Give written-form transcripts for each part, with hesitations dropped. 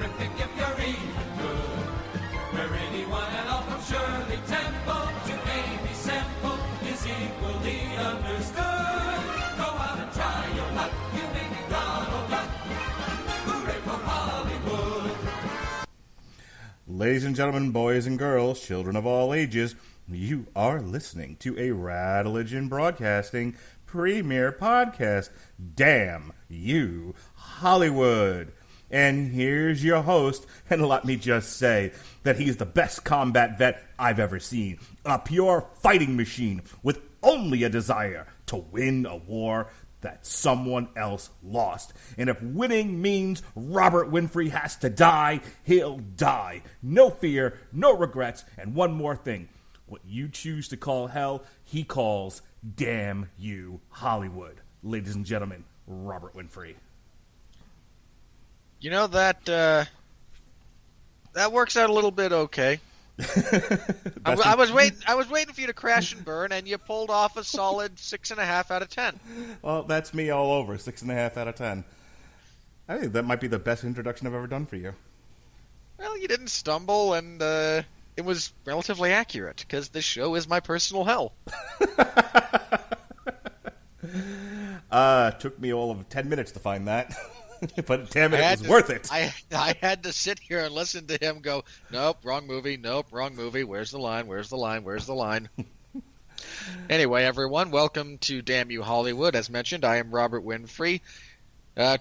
terrific if you're even good. Where anyone at all from Shirley Temple to Amy Semple is equally understood. Go out and try your luck, you may be Donald Duck. Hooray for Hollywood. Ladies and gentlemen, boys and girls, children of all ages, you are listening to a Radulich Broadcasting premiere podcast, Damn You Hollywood. And here's your host, and let me just say that he's the best combat vet I've ever seen. A pure fighting machine with only a desire to win a war that someone else lost. And if winning means Robert Winfree has to die, he'll die. No fear, no regrets, and one more thing. What you choose to call hell, he calls Damn You Hollywood. Ladies and gentlemen, Robert Winfree. You know, that works out a little bit okay. I was waiting for you to crash and burn, and you pulled off a solid 6.5 out of 10. Well, that's me all over, 6.5 out of 10. I think that might be the best introduction I've ever done for you. Well, you didn't stumble, and it was relatively accurate, because this show is my personal hell. Took me all of 10 minutes to find that. But damn it, it was worth it. I had to sit here and listen to him go, nope, wrong movie, where's the line? Anyway, everyone, welcome to Damn You Hollywood. As mentioned, I am Robert Winfree.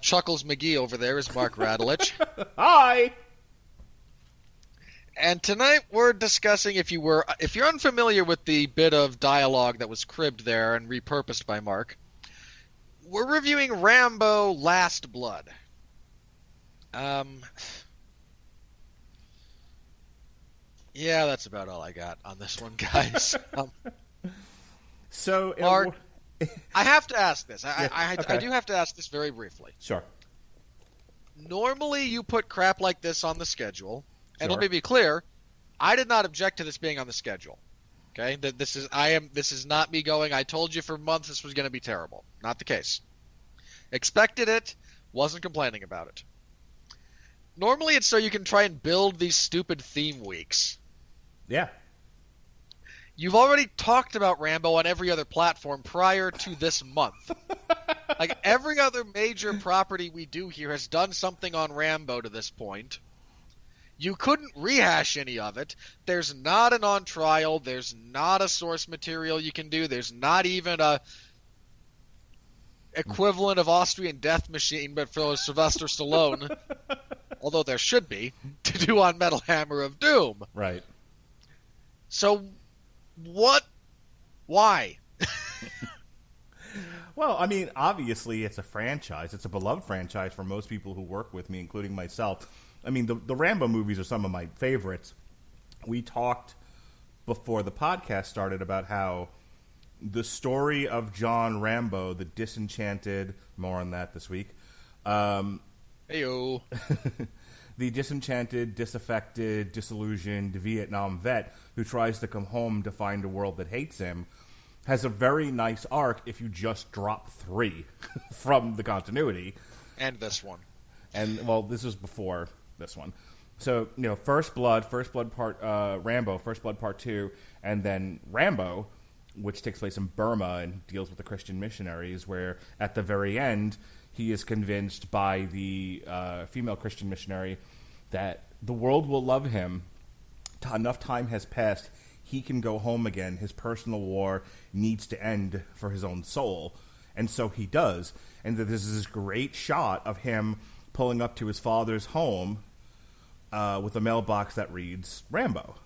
Chuckles McGee over there is Mark Radulich. Hi! And tonight we're discussing, if you're unfamiliar with the bit of dialogue that was cribbed there and repurposed by Mark, we're reviewing Rambo: Last Blood. Yeah, that's about all I got on this one, guys. So, Mark, I have to ask this. Okay. I do have to ask this very briefly. Sure. Normally, you put crap like this on the schedule, and Sure. let me be clear, I did not object to this being on the schedule. Okay, this is not me going, I told you for months this was going to be terrible. Not the case. Expected it, wasn't complaining about it. Normally it's so you can try and build these stupid theme weeks. Yeah. You've already talked about Rambo on every other platform prior to this month. Like, every other major property we do here has done something on Rambo to this point. You couldn't rehash any of it. There's not an on trial. There's not a source material you can do. There's not even a equivalent of Austrian Death Machine, but for Sylvester Stallone, although there should be, to do on Metal Hammer of Doom. Right. So, what? Why? Well, I mean, obviously it's a franchise. It's a beloved franchise for most people who work with me, including myself. I mean, the Rambo movies are some of my favorites. We talked before the podcast started about how the story of John Rambo, the disenchanted, more on that this week, Heyo. the disenchanted, disaffected, disillusioned Vietnam vet who tries to come home to find a world that hates him, has a very nice arc if you just drop 3 from the continuity. And this one. And, well, this was before this one. So, you know, First Blood Part, Rambo, First Blood Part 2, and then Rambo, which takes place in Burma and deals with the Christian missionaries, where at the very end, he is convinced by the female Christian missionary that the world will love him. Enough time has passed. He can go home again. His personal war needs to end for his own soul. And so he does. And there's this great shot of him pulling up to his father's home with a mailbox that reads Rambo.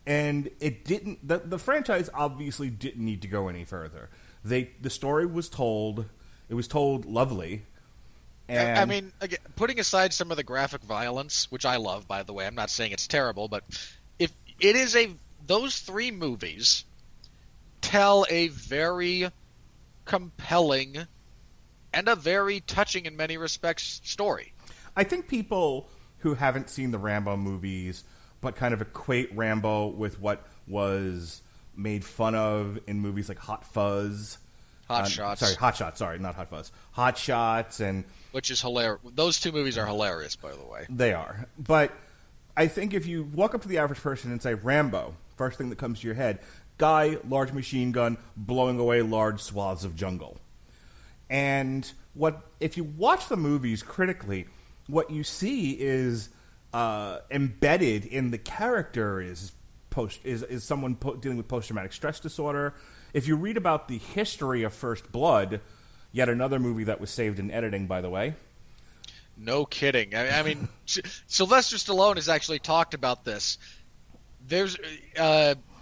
And it didn't. The franchise obviously didn't need to go any further. The story was told. It was told lovely. And I mean, again, putting aside some of the graphic violence, which I love, by the way, I'm not saying it's terrible, but if it is those 3 movies tell a very compelling and a very touching, in many respects, story. I think people who haven't seen the Rambo movies but kind of equate Rambo with what was made fun of in movies like Hot Fuzz Hot Shots. Sorry, Hot Shots. Sorry, not Hot Fuzz. Hot Shots, and which is hilarious. Those two movies are hilarious, by the way. They are. But I think if you walk up to the average person and say Rambo, first thing that comes to your head, guy, large machine gun, blowing away large swaths of jungle. And if you watch the movies critically, what you see is embedded in the character is someone dealing with post-traumatic stress disorder. If you read about the history of First Blood, yet another movie that was saved in editing, by the way. No kidding. I mean, Sylvester Stallone has actually talked about this. There's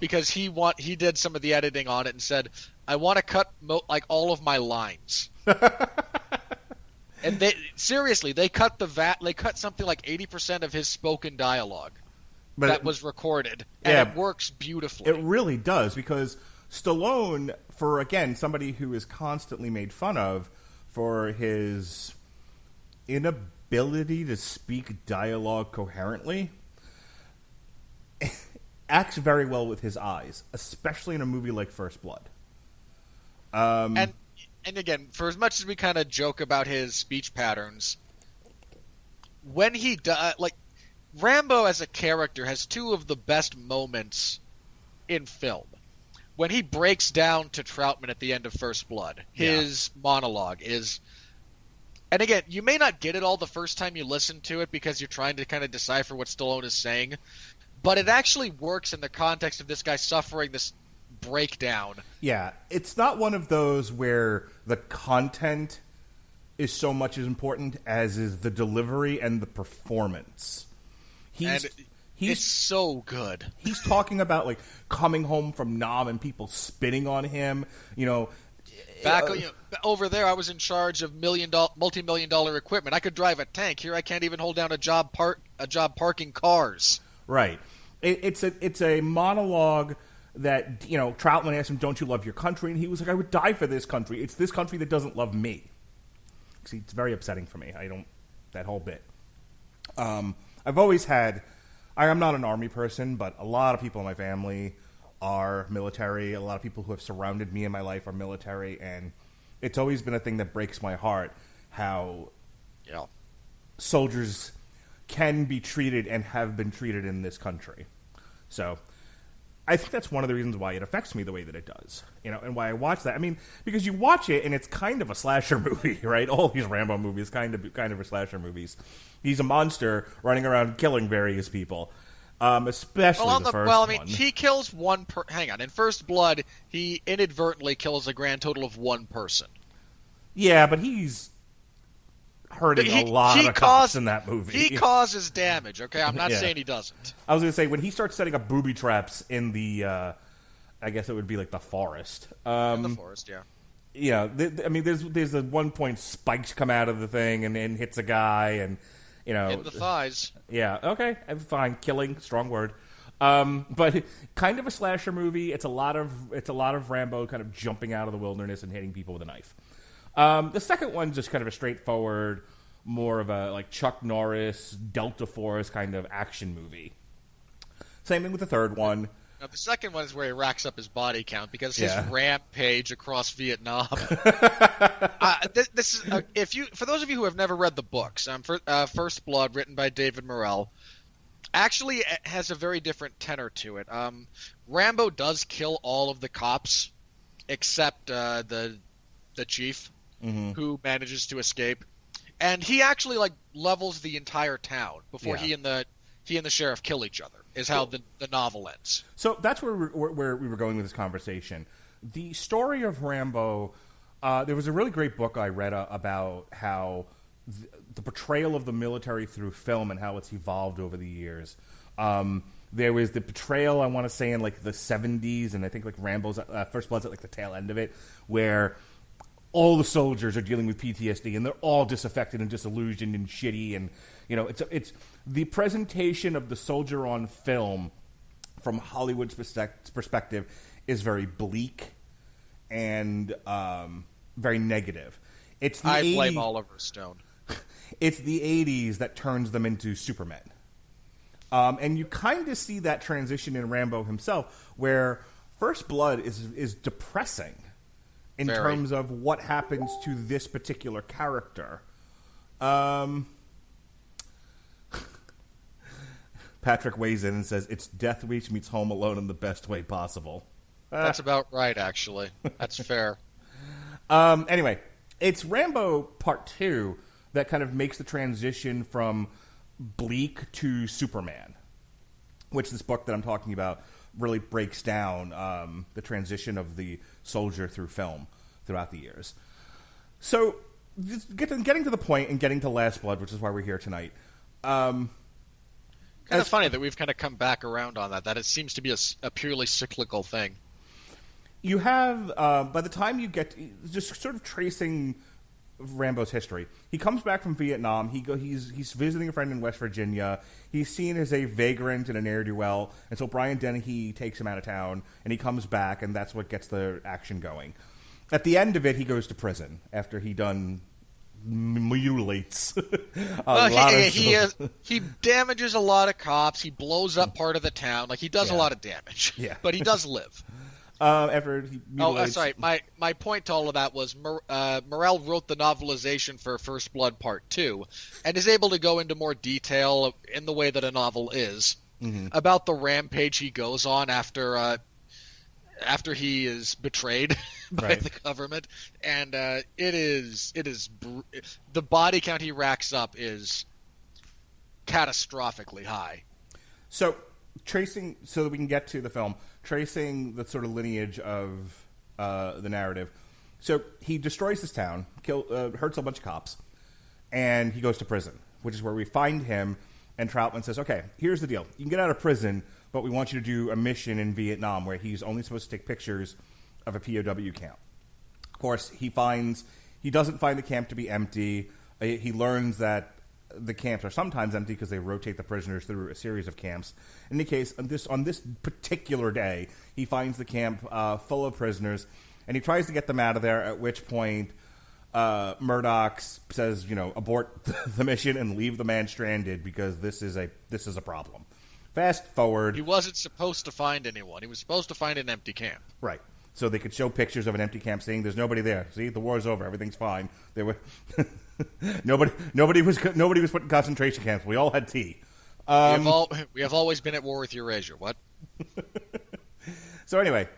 because he did some of the editing on it and said, I want to cut all of my lines. And they cut something like 80% of his spoken dialogue that was recorded, and it works beautifully. It really does, because Stallone, for again somebody who is constantly made fun of for his inability to speak dialogue coherently, acts very well with his eyes, especially in a movie like First Blood. And again, for as much as we kind of joke about his speech patterns, when he does, Rambo as a character has two of the best moments in film. When he breaks down to Troutman at the end of First Blood, his monologue is... And again, you may not get it all the first time you listen to it because you're trying to kind of decipher what Stallone is saying, but it actually works in the context of this guy suffering this breakdown. Yeah, it's not one of those where the content is so much as important as is the delivery and the performance. It's so good. He's talking about coming home from Nam and people spitting on him. Over there, I was in charge of multi-million-dollar equipment. I could drive a tank. Here, I can't even hold down a job parking cars. Right. It's a monologue that Troutman asked him, "Don't you love your country?" And he was like, "I would die for this country. It's this country that doesn't love me." See, it's very upsetting for me. That whole bit. I've always had. I'm not an army person, but a lot of people in my family are military. A lot of people who have surrounded me in my life are military, and it's always been a thing that breaks my heart how soldiers can be treated and have been treated in this country. So I think that's one of the reasons why it affects me the way that it does, and why I watch that. I mean, because you watch it and it's kind of a slasher movie, right? All these Rambo movies kind of are slasher movies. He's a monster running around killing various people, especially the first one. He kills one hang on. In First Blood, he inadvertently kills a grand total of one person. Yeah, but he's hurting a lot of cops in that movie. He causes damage, okay? I'm not saying he doesn't. I was going to say, when he starts setting up booby traps in the, I guess it would be the forest. The forest, yeah. Yeah, there's a one point spikes come out of the thing and hits a guy and, hit the thighs. Yeah, okay, fine. Killing, strong word. But kind of a slasher movie. It's a lot of Rambo kind of jumping out of the wilderness and hitting people with a knife. The second one's just kind of a straightforward, more of a Chuck Norris, Delta Force kind of action movie. Same thing with the third one. Now, the second one is where he racks up his body count because his rampage across Vietnam. This is for those of you who have never read the books, First Blood, written by David Morrell, actually has a very different tenor to it. Rambo does kill all of the cops except the chief, who manages to escape, and he actually levels the entire town before he and the sheriff kill each other. Is how the novel ends. So that's where we were going with this conversation. The story of Rambo. There was a really great book I read about how the portrayal of the military through film and how it's evolved over the years. There was the portrayal, I want to say, in the 70s, and I think Rambo's First Blood's at the tail end of it, where all the soldiers are dealing with PTSD and they're all disaffected and disillusioned and shitty, and it's the presentation of the soldier on film from Hollywood's perspective is very bleak and very negative. I blame Oliver Stone. It's the 80s that turns them into Supermen. And you kind of see that transition in Rambo himself, where First Blood is depressing. in terms of what happens to this particular character. Patrick weighs in and says, it's Death Wish meets Home Alone in the best way possible. That's about right, actually. That's fair. Anyway, it's Rambo Part 2 that kind of makes the transition from bleak to Superman, which this book that I'm talking about really breaks down the transition of the soldier through film throughout the years. So, getting to the point and getting to Last Blood, which is why we're here tonight. Kind of funny that we've kind of come back around on that it seems to be a purely cyclical thing. You have, by the time you get, just sort of tracing Rambo's history, he comes back from Vietnam, he's visiting a friend in West Virginia, he's seen as a vagrant and a ne'er-do-well, and so Brian Dennehy takes him out of town, and he comes back, and that's what gets the action going. At the end of it, he goes to prison, after he mutilates he damages a lot of cops. He blows up part of the town. Like, he does a lot of damage. Yeah. But he does live. After he mutilates... sorry. My point to all of that was Morrell wrote the novelization for First Blood Part 2 and is able to go into more detail in the way that a novel is about the rampage he goes on after he is betrayed by the government, and the body count he racks up is catastrophically high. So that we can get to the film, tracing the sort of lineage of the narrative. So he destroys this town, hurts a bunch of cops, and he goes to prison, which is where we find him. And Troutman says, "Okay, here's the deal: you can get out of prison, but we want you to do a mission in Vietnam where he's only supposed to take pictures of a POW camp." Of course, he doesn't find the camp to be empty. He learns that the camps are sometimes empty because they rotate the prisoners through a series of camps. In any case, on this particular day, he finds the camp full of prisoners, and he tries to get them out of there, at which point Murdoch says, abort the mission and leave the man stranded because this is a problem. Fast forward. He wasn't supposed to find anyone. He was supposed to find an empty camp. Right. So they could show pictures of an empty camp saying there's nobody there. See, the war's over. Everything's fine. There were nobody was put in concentration camps. We all had tea. We have always been at war with Eurasia. What? So anyway,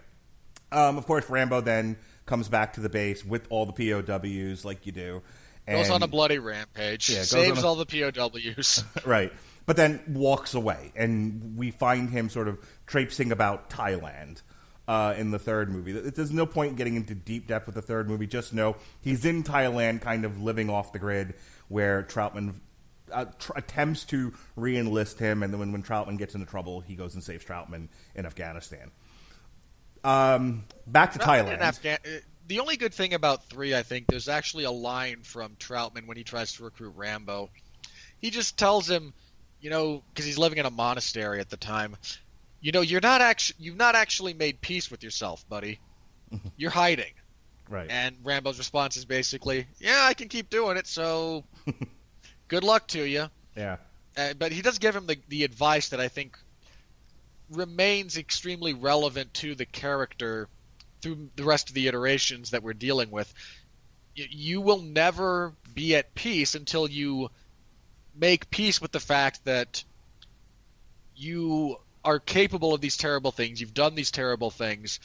of course, Rambo then comes back to the base with all the POWs, like you do. And goes on a bloody rampage. Yeah, saves all the POWs. Right. But then walks away, and we find him sort of traipsing about Thailand in the third movie. There's no point in getting into deep depth with the third movie. Just know he's in Thailand, kind of living off the grid, where Troutman attempts to re-enlist him, and then when Troutman gets into trouble, he goes and saves Troutman in Afghanistan. Back to Thailand. The only good thing about 3, I think, there's actually a line from Troutman when he tries to recruit Rambo. He just tells him, because he's living in a monastery at the time, you've not actually made peace with yourself, buddy. You're hiding. Right. And Rambo's response is basically, yeah, I can keep doing it, so good luck to you. Yeah. But he does give him the advice that I think remains extremely relevant to the character through the rest of the iterations that we're dealing with. You will never be at peace until you make peace with the fact that you are capable of these terrible things. You've done these terrible things,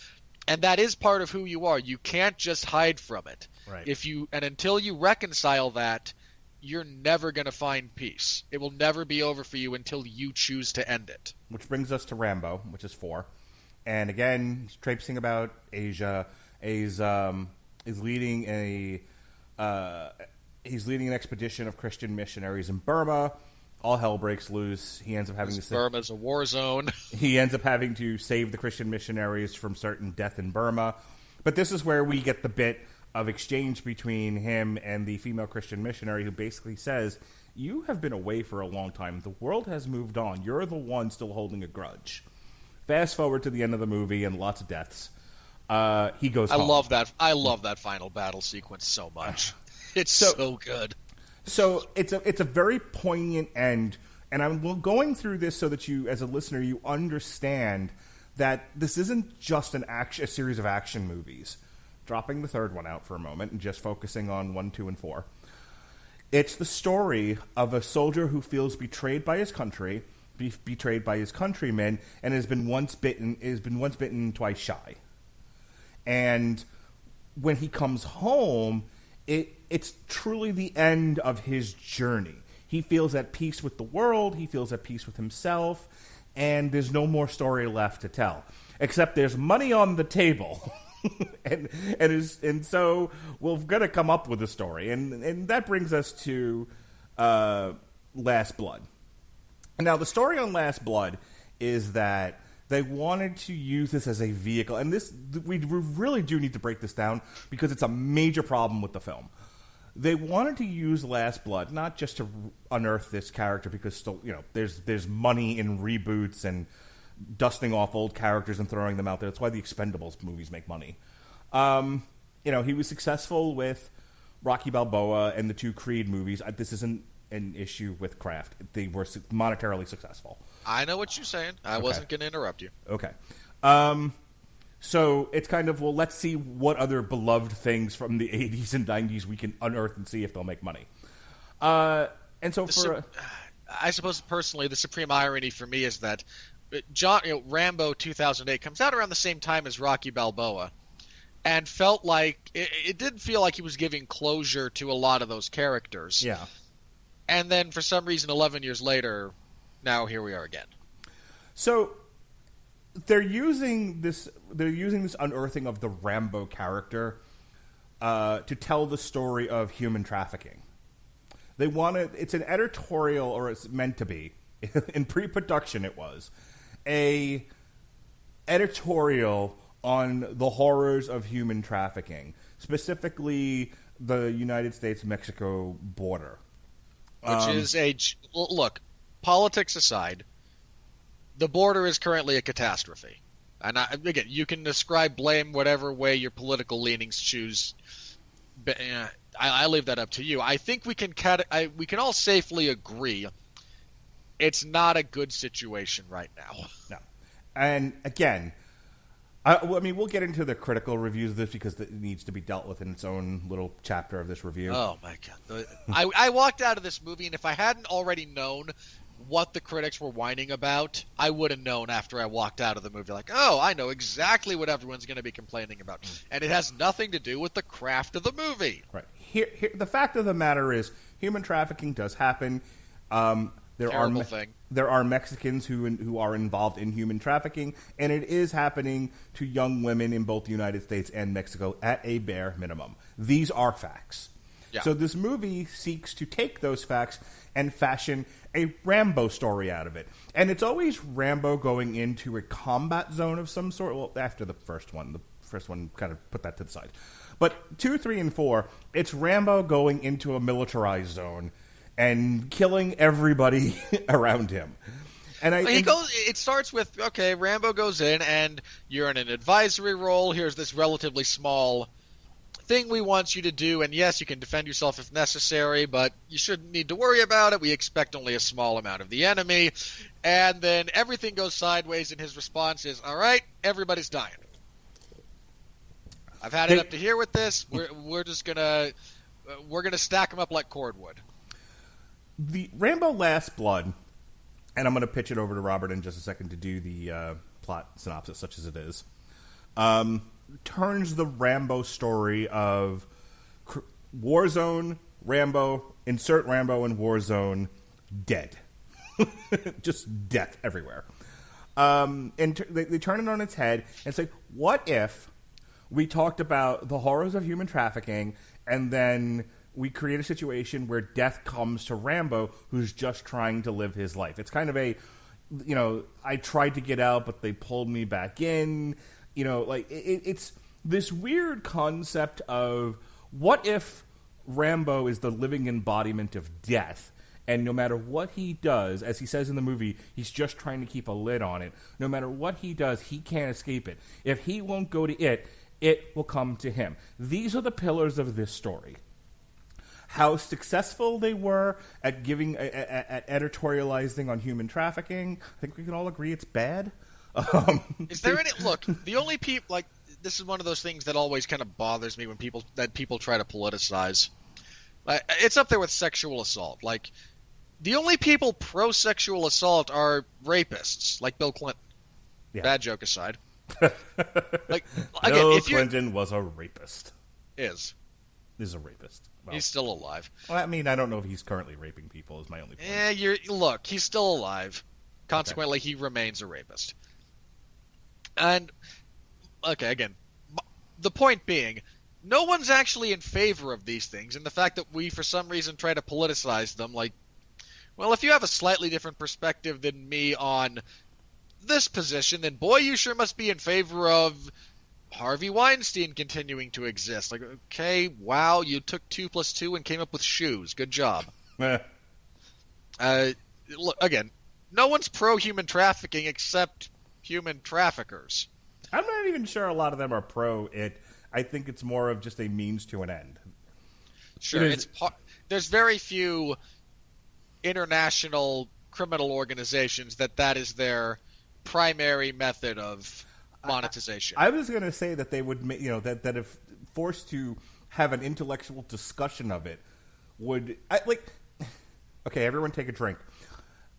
and that is part of who you are. You can't just hide from it. Right. Until you reconcile that, you're never going to find peace. It will never be over for you until you choose to end it. Which brings us to Rambo, which is 4. And again, he's traipsing about Asia. He's leading an expedition of Christian missionaries in Burma. All hell breaks loose. He ends up having to Burma's a war zone. He ends up having to save the Christian missionaries from certain death in Burma. But this is where we get the bit of exchange between him and the female Christian missionary, who basically says, "You have been away for a long time. The world has moved on. You're the one still holding a grudge." Fast forward to the end of the movie and lots of deaths. He goes home. I love that final battle sequence so much. It's so good. So it's a very poignant end, and I'm going through this so that you, as a listener, you understand that this isn't just a series of action movies. dropping the third one out for a moment and just focusing on 1, 2, and 4. It's the story of a soldier who feels betrayed by his country, betrayed by his countrymen, and has been once bitten, twice shy. And when he comes home, it's truly the end of his journey. He feels at peace with the world, he feels at peace with himself, and there's no more story left to tell. Except there's money on the table. and so we're going to come up with a story. And that brings us to Last Blood. Now, the story on Last Blood is that they wanted to use this as a vehicle. And we really do need to break this down because it's a major problem with the film. They wanted to use Last Blood not just to unearth this character because still, there's money in reboots and dusting off old characters and throwing them out there. That's why the Expendables movies make money. He was successful with Rocky Balboa and the 2 Creed movies. This isn't an issue with Kraft. They were monetarily successful. I know what you're saying. I wasn't going to interrupt you. Okay. So it's kind of, let's see what other beloved things from the 80s and 90s we can unearth and see if they'll make money. I suppose personally, the supreme irony for me is that Rambo 2008 comes out around the same time as Rocky Balboa, and felt like it did feel like he was giving closure to a lot of those characters. Yeah. And then for some reason, 11 years later, now here we are again. So they're using this unearthing of the Rambo character to tell the story of human trafficking. It's an editorial, or it's meant to be. In pre-production, it was a editorial on the horrors of human trafficking, specifically the United States-Mexico border. Which is look, politics aside, the border is currently a catastrophe. And again, you can blame whatever way your political leanings choose. But, I leave that up to you. I think we can all safely agree it's not a good situation right now. No. And again, we'll get into the critical reviews of this because it needs to be dealt with in its own little chapter of this review. Oh, my God. I walked out of this movie, and if I hadn't already known what the critics were whining about, I would have known after I walked out of the movie. Like, oh, I know exactly what everyone's going to be complaining about. And it has nothing to do with the craft of the movie. Right. Here, the fact of the matter is human trafficking does happen. There are Mexicans who are involved in human trafficking, and it is happening to young women in both the United States and Mexico at a bare minimum. These are facts. Yeah. So this movie seeks to take those facts and fashion a Rambo story out of it. And it's always Rambo going into a combat zone of some sort. Well, after the first one. The first one kind of put that to the side. But 2, 3, and 4, it's Rambo going into a militarized zone and killing everybody around him. And it starts with, okay, Rambo goes in, and you're in an advisory role. Here's this relatively small thing we want you to do, and yes, you can defend yourself if necessary, but you shouldn't need to worry about it. We expect only a small amount of the enemy. And then everything goes sideways, and his response is, all right, everybody's dying. I've had it up to here with this. We're just gonna stack them up like cordwood. The Rambo Last Blood, and I'm going to pitch it over to Robert in just a second to do the plot synopsis, such as it is, turns the Rambo story of Warzone, Rambo, insert Rambo in Warzone, dead. Just death everywhere. And they turn it on its head and say, what if we talked about the horrors of human trafficking and then we create a situation where death comes to Rambo, who's just trying to live his life. It's kind of I tried to get out, but they pulled me back in. It's this weird concept of what if Rambo is the living embodiment of death, and no matter what he does, as he says in the movie, he's just trying to keep a lid on it. No matter what he does, he can't escape it. If he won't go to it, it will come to him. These are the pillars of this story. How successful they were at at editorializing on human trafficking. I think we can all agree it's bad. Is there any look? The only people this is one of those things that always kind of bothers me when people try to politicize. It's up there with sexual assault. Like, the only people pro-sexual assault are rapists, like Bill Clinton. Yeah. Bad joke aside. Like, again, Bill if Clinton was a rapist. Is a rapist. Well, he's still alive? well, I mean, I don't know if he's currently raping people. Is my only point. Look, he's still alive. Consequently, he remains a rapist. And okay, again, the point being, no one's actually in favor of these things, and the fact that we, for some reason, try to politicize them, like, well, if you have a slightly different perspective than me on this position, then boy, you sure must be in favor of Harvey Weinstein continuing to exist. Like, okay, wow, you took 2 + 2 and came up with shoes. Good job. Look, again, no one's pro-human trafficking except human traffickers. I'm not even sure a lot of them are pro it. I think it's more of just a means to an end. Sure, there's very few international criminal organizations that is their primary method of monetization. I was going to say that they would, that if forced to have an intellectual discussion of it, okay, everyone take a drink.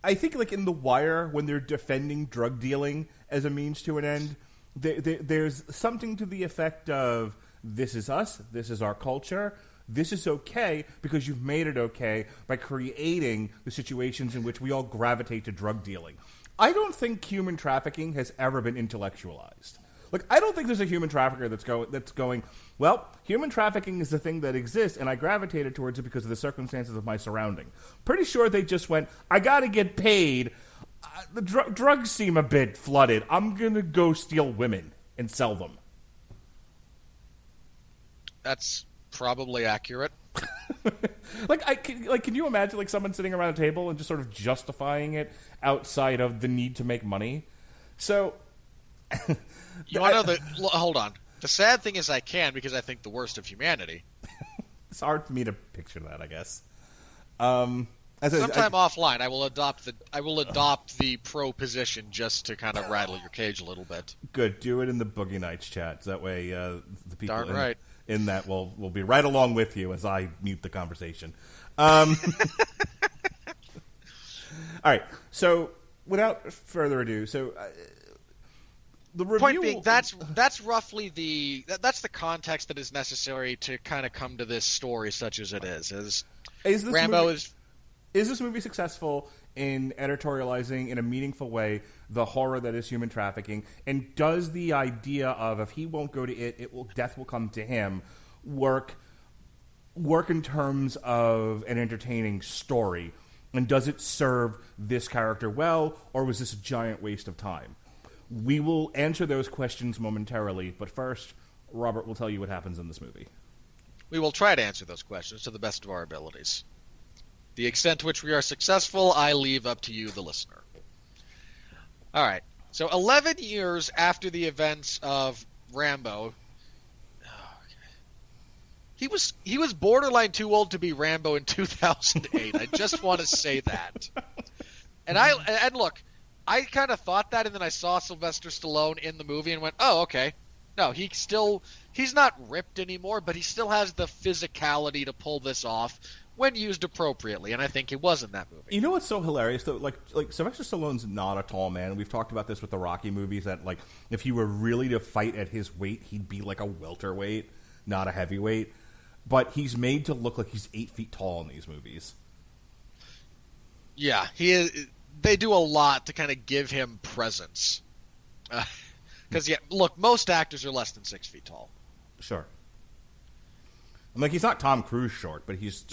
I think, like, in The Wire, when they're defending drug dealing as a means to an end, there's something to the effect of, this is us, this is our culture, this is okay because you've made it okay by creating the situations in which we all gravitate to drug dealing. I don't think human trafficking has ever been intellectualized. Like, I don't think there's a human trafficker that's going, well, human trafficking is the thing that exists, and I gravitated towards it because of the circumstances of my surrounding. Pretty sure they just went, I got to get paid. The drugs seem a bit flooded. I'm going to go steal women and sell them. That's probably accurate. Can you imagine, like, someone sitting around a table and just sort of justifying it outside of the need to make money? So, hold on. The sad thing is I can, because I think the worst of humanity. It's hard for me to picture that, I guess. Sometime offline, I will adopt the pro position just to kind of rattle your cage a little bit. Good. Do it in the Boogie Nights chat. That way, the people Darn right. in that will be right along with you as I mute the conversation. All right. So, without further ado, the review. Point being, that's roughly that's the context that is necessary to kind of come to this story, such as it is. Is this movie successful in editorializing in a meaningful way the horror that is human trafficking? And does the idea of, if he won't go to death will come to him, work in terms of an entertaining story? And does it serve this character well, or was this a giant waste of time? We will answer those questions momentarily, but first, Robert will tell you what happens in this movie. We will try to answer those questions to the best of our abilities. The extent to which we are successful, I leave up to you, the listener. All right. So 11 years after the events of Rambo, he was borderline too old to be Rambo in 2008. I just want to say that. And look, I kind of thought that, and then I saw Sylvester Stallone in the movie and went, oh, okay. No, he's not ripped anymore, but he still has the physicality to pull this off when used appropriately, and I think he was in that movie. You know what's so hilarious, though? Like Sylvester Stallone's not a tall man. We've talked about this with the Rocky movies, that, like, if he were really to fight at his weight, he'd be like a welterweight, not a heavyweight. But he's made to look like he's 8 feet tall in these movies. Yeah, he is. They do a lot to kind of give him presence. Because, look, most actors are less than 6 feet tall. Sure. I'm like, he's not Tom Cruise short, but he's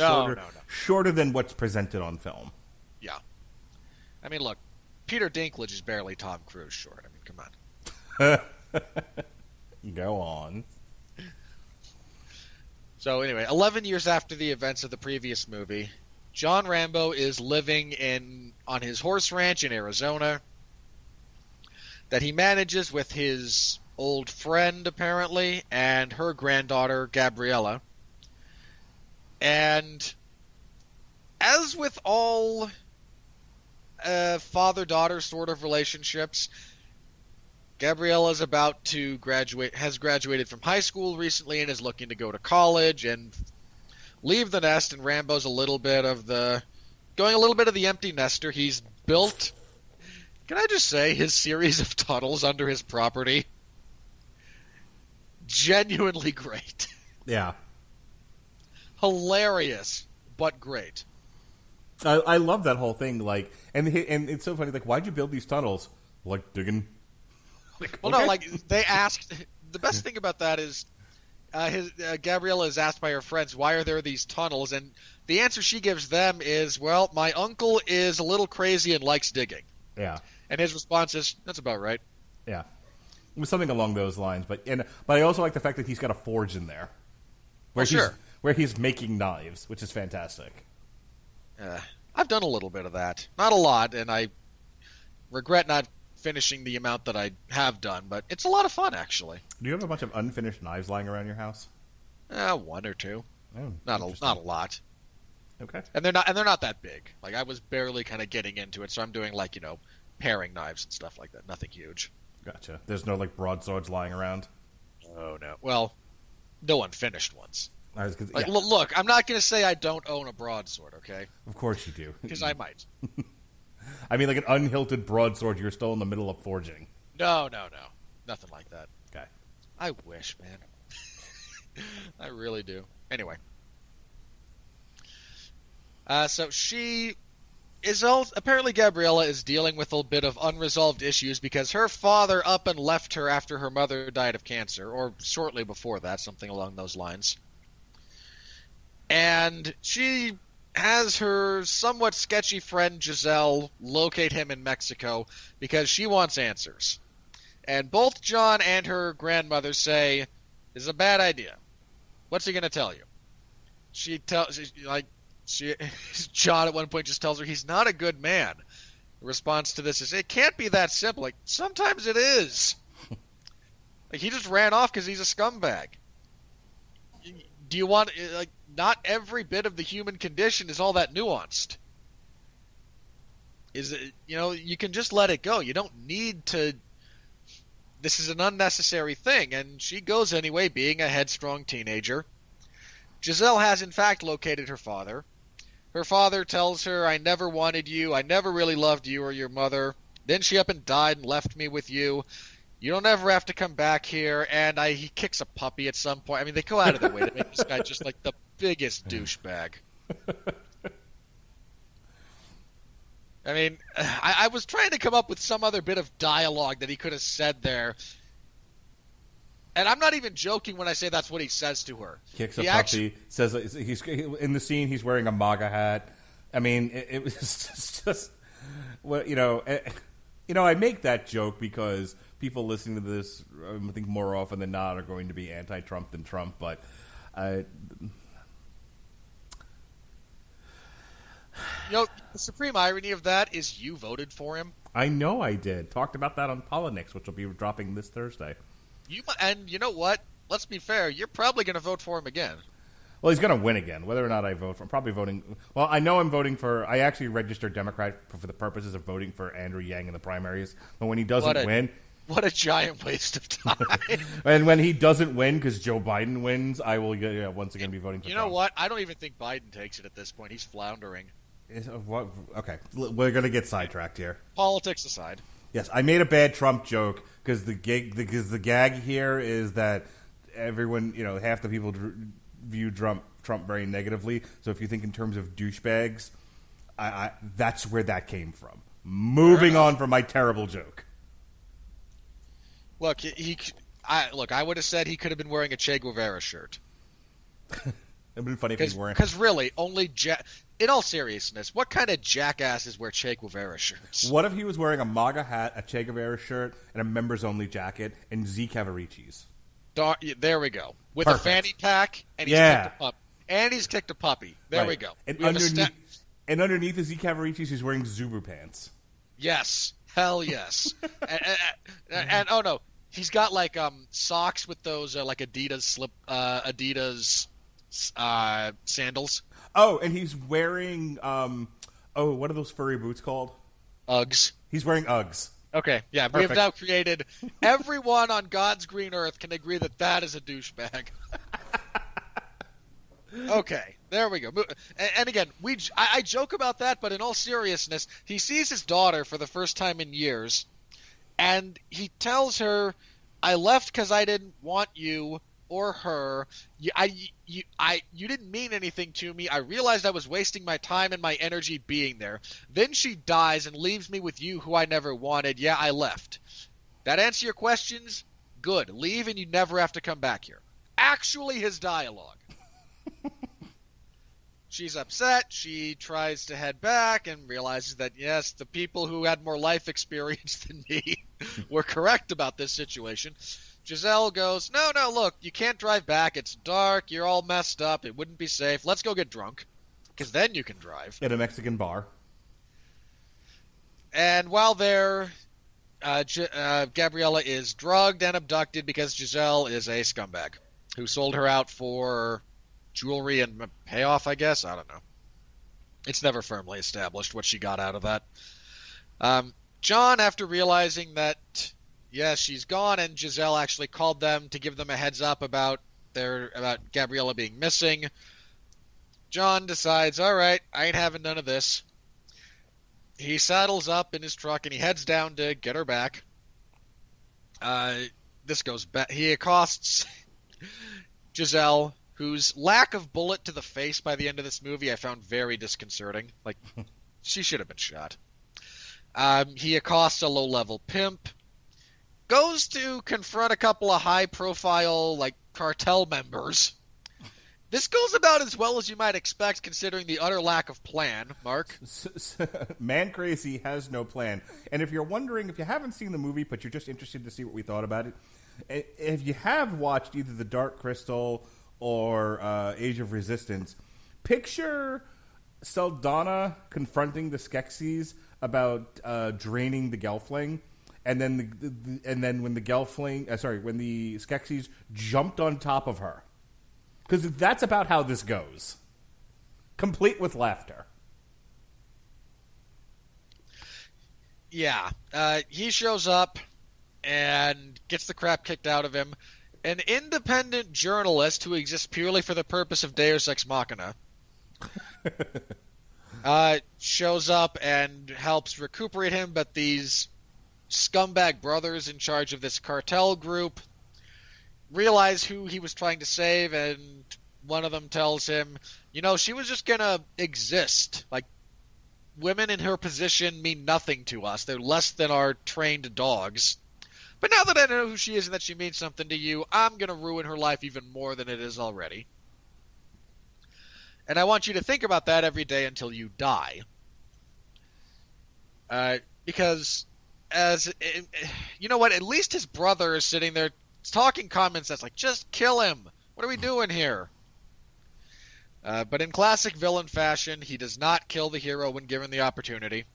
shorter than what's presented on film. Yeah. I mean, look, Peter Dinklage is barely Tom Cruise short. I mean, come on. Go on. So anyway, 11 years after the events of the previous movie, John Rambo is living on his horse ranch in Arizona that he manages with his old friend, apparently, and her granddaughter, Gabriella. And as with all father-daughter sort of relationships, Gabriella's about to graduate, has graduated from high school recently and is looking to go to college and leave the nest, and Rambo's going a little bit of the empty nester. He's built, can I just say, his series of tunnels under his property, genuinely great. Yeah. Hilarious, but great. I love that whole thing. Like, and it's so funny. Like, why'd you build these tunnels? Like digging. Like, well, okay. no, like they asked. The best thing about that is, Gabriella is asked by her friends, "Why are there these tunnels?" And the answer she gives them is, "Well, my uncle is a little crazy and likes digging." Yeah. And his response is, "That's about right." Yeah. It was something along those lines. But I also like the fact that he's got a forge in there, where he's making knives, which is fantastic. I've done a little bit of that, not a lot, and I regret not finishing the amount that I have done, but it's a lot of fun, actually. Do you have a bunch of unfinished knives lying around your house? One or two. Oh, not a lot. Okay. And they're not that big. Like, I was barely kind of getting into it, so I'm doing like, paring knives and stuff like that. Nothing huge. Gotcha. There's no like broadswords lying around. Oh no. Well, no unfinished ones. Yeah. Look, I'm not going to say I don't own a broadsword, okay? Of course you do. Because I might. I mean, like an unhilted broadsword, you're still in the middle of forging. No. Nothing like that. Okay. I wish, man. I really do. Anyway. So she is apparently Gabriella is dealing with a bit of unresolved issues because her father up and left her after her mother died of cancer, or shortly before that, something along those lines. And she has her somewhat sketchy friend Giselle locate him in Mexico because she wants answers. And both John and her grandmother say, "This is a bad idea. What's he going to tell you?" John at one point just tells her he's not a good man. The response to this is, "It can't be that simple." Like, sometimes it is. Like, he just ran off because he's a scumbag. Do you want, like, not every bit of the human condition is all that nuanced. You can just let it go. You don't need to. This is an unnecessary thing, and she goes anyway, being a headstrong teenager. Giselle has, in fact, located her father. Her father tells her, "I never wanted you. I never really loved you or your mother. Then she up and died and left me with you. You don't ever have to come back here." And he kicks a puppy at some point. I mean, they go out of their way to make this guy just like the biggest douchebag. I mean, I was trying to come up with some other bit of dialogue that he could have said there. And I'm not even joking when I say that's what he says to her. Kicks a puppy. Says he's in the scene. He's wearing a MAGA hat. I mean, it was just well, I make that joke because people listening to this, I think more often than not, are going to be anti-Trump than Trump. But the supreme irony of that is you voted for him. I know I did. Talked about that on Polynix, which will be dropping this Thursday. And you know what? Let's be fair. You're probably going to vote for him again. Well, he's going to win again. Whether or not I vote for him, I'm probably voting. Well, I know I'm voting for. I actually registered Democrat for the purposes of voting for Andrew Yang in the primaries. But when he doesn't win, what a giant waste of time. And when he doesn't win because Joe Biden wins, I will once again be voting for Trump. You know what? I don't even think Biden takes it at this point. He's floundering. Okay, we're going to get sidetracked here. Politics aside. Yes, I made a bad Trump joke because the gag here is that everyone, half the people view Trump very negatively. So if you think in terms of douchebags, that's where that came from. Moving on from my terrible joke. Look, I would have said he could have been wearing a Che Guevara shirt. It would have been funny if he was wearing. Because really, in all seriousness, what kind of jackasses wear Che Guevara shirts? What if he was wearing a MAGA hat, a Che Guevara shirt, and a members-only jacket, and Z Cavaricis? There we go. With Perfect. a fanny pack, and he's kicked a puppy. There we go. And underneath the Z Cavaricis, he's wearing Zubu pants. Yes. Hell yes. and oh no, he's got like socks with those like Adidas sandals. Oh, and he's wearing what are those furry boots called? Uggs. He's wearing Uggs. Okay, yeah, we have Perfect. now created. Everyone on God's green earth can agree that that is a douchebag. Okay, there we go. And again, I joke about that, but in all seriousness, he sees his daughter for the first time in years, and he tells her, "I left because I didn't want you or her. You didn't mean anything to me. I realized I was wasting my time and my energy being there. Then she dies and leaves me with you, who I never wanted. Yeah, I left. That answer your questions? Good. Leave and you never have to come back here." Actually, his dialogue. She's upset. She tries to head back and realizes that, yes, the people who had more life experience than me were correct about this situation. Giselle goes, no, look, you can't drive back. It's dark. You're all messed up. It wouldn't be safe. Let's go get drunk, because then you can drive. At a Mexican bar. And while there, Gabriella is drugged and abducted because Giselle is a scumbag who sold her out for jewelry and payoff, I guess. I don't know. It's never firmly established what she got out of that. John, after realizing that, yes, she's gone, and Giselle actually called them to give them a heads up about Gabriella being missing, John decides, all right, I ain't having none of this. He saddles up in his truck and he heads down to get her back. This goes back. He accosts Giselle, whose lack of bullet to the face by the end of this movie I found very disconcerting. Like, she should have been shot. He accosts a low-level pimp, goes to confront a couple of high-profile, like, cartel members. This goes about as well as you might expect, considering the utter lack of plan, Mark. Man crazy has no plan. And if you're wondering, if you haven't seen the movie, but you're just interested to see what we thought about it, if you have watched either The Dark Crystal or Age of Resistance, picture Saldana confronting the Skeksis about draining the Gelfling, and then when the when the Skeksis jumped on top of her, because that's about how this goes, complete with laughter. Yeah, he shows up and gets the crap kicked out of him. An independent journalist who exists purely for the purpose of Deus Ex Machina shows up and helps recuperate him, but these scumbag brothers in charge of this cartel group realize who he was trying to save, and one of them tells him, she was just gonna exist. Like, women in her position mean nothing to us. They're less than our trained dogs. But now that I know who she is and that she means something to you, I'm going to ruin her life even more than it is already. And I want you to think about that every day until you die. Because, you know what, at least his brother is sitting there talking comments that's like, just kill him. What are we doing here? But in classic villain fashion, he does not kill the hero when given the opportunity.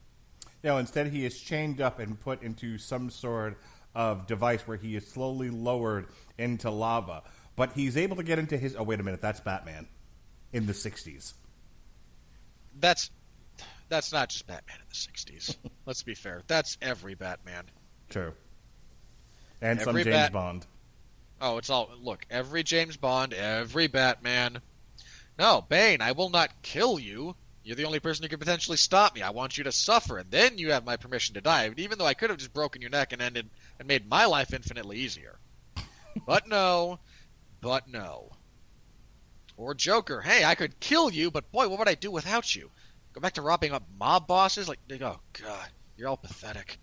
No, instead he is chained up and put into some sort of device where he is slowly lowered into lava. But he's able to get into his... Oh, wait a minute. That's Batman in the 60s. That's not just Batman in the 60s. Let's be fair. That's every Batman. True. And every some James Bond. Oh, it's all... Look, every James Bond, every Batman. No, Bane, I will not kill you. You're the only person who can potentially stop me. I want you to suffer, and then you have my permission to die. Even though I could have just broken your neck and made my life infinitely easier. But no. Or Joker. Hey, I could kill you, but boy, what would I do without you? Go back to robbing up mob bosses? Like, oh god, you're all pathetic.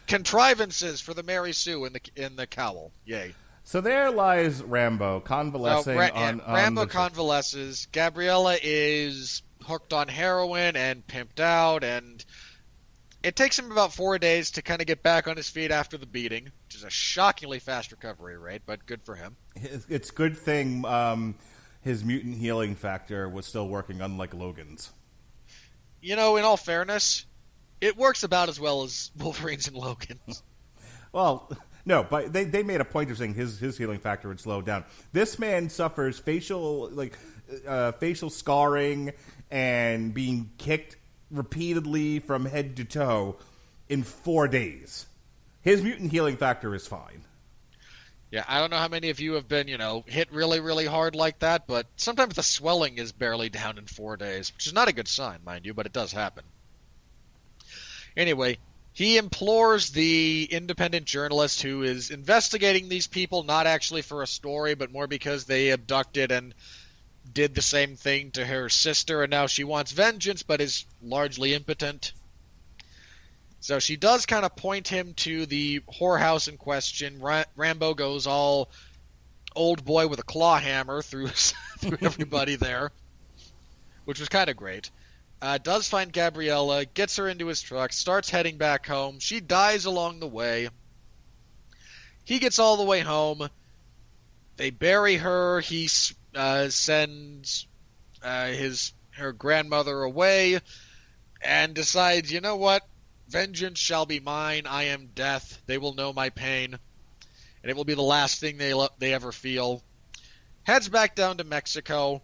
Contrivances for the Mary Sue in the cowl. Yay. So there lies Rambo convalescing on Rambo convalesces. Gabriella is hooked on heroin and pimped out, and it takes him about 4 days to kind of get back on his feet after the beating, which is a shockingly fast recovery rate, but good for him. It's a good thing his mutant healing factor was still working, unlike Logan's. In all fairness, it works about as well as Wolverine's and Logan's. Well, no, but they made a point of saying his healing factor would slow down. This man suffers facial scarring and being kicked repeatedly from head to toe in 4 days. His mutant healing factor is fine. Yeah, I don't know how many of you have been, hit really, really hard like that, but sometimes the swelling is barely down in 4 days, which is not a good sign, mind you, but it does happen. Anyway, he implores the independent journalist who is investigating these people, not actually for a story, but more because they abducted and did the same thing to her sister, and now she wants vengeance, but is largely impotent. So she does kind of point him to the whorehouse in question. Rambo goes all old boy with a claw hammer through everybody there, which was kind of great. Does find Gabriella, gets her into his truck, starts heading back home. She dies along the way. He gets all the way home. They bury her. He sends her grandmother away and decides, you know what? Vengeance shall be mine. I am death. They will know my pain, and it will be the last thing they ever feel. Heads back down to Mexico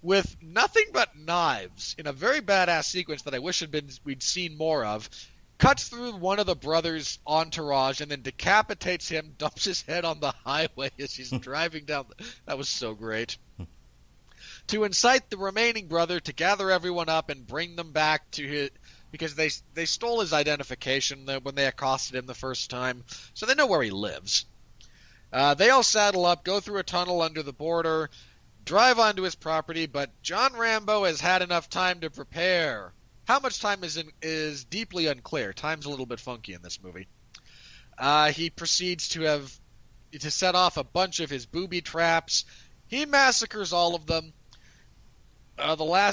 with nothing but knives in a very badass sequence that I wish we'd seen more of. Cuts through one of the brothers' entourage and then decapitates him, dumps his head on the highway as he's driving down. That was so great. To incite the remaining brother to gather everyone up and bring them back to his... Because they stole his identification when they accosted him the first time, so they know where he lives. They all saddle up, go through a tunnel under the border, drive onto his property, but John Rambo has had enough time to prepare. How much time is deeply unclear. Time's a little bit funky in this movie. He proceeds to set off a bunch of his booby traps. He massacres all of them.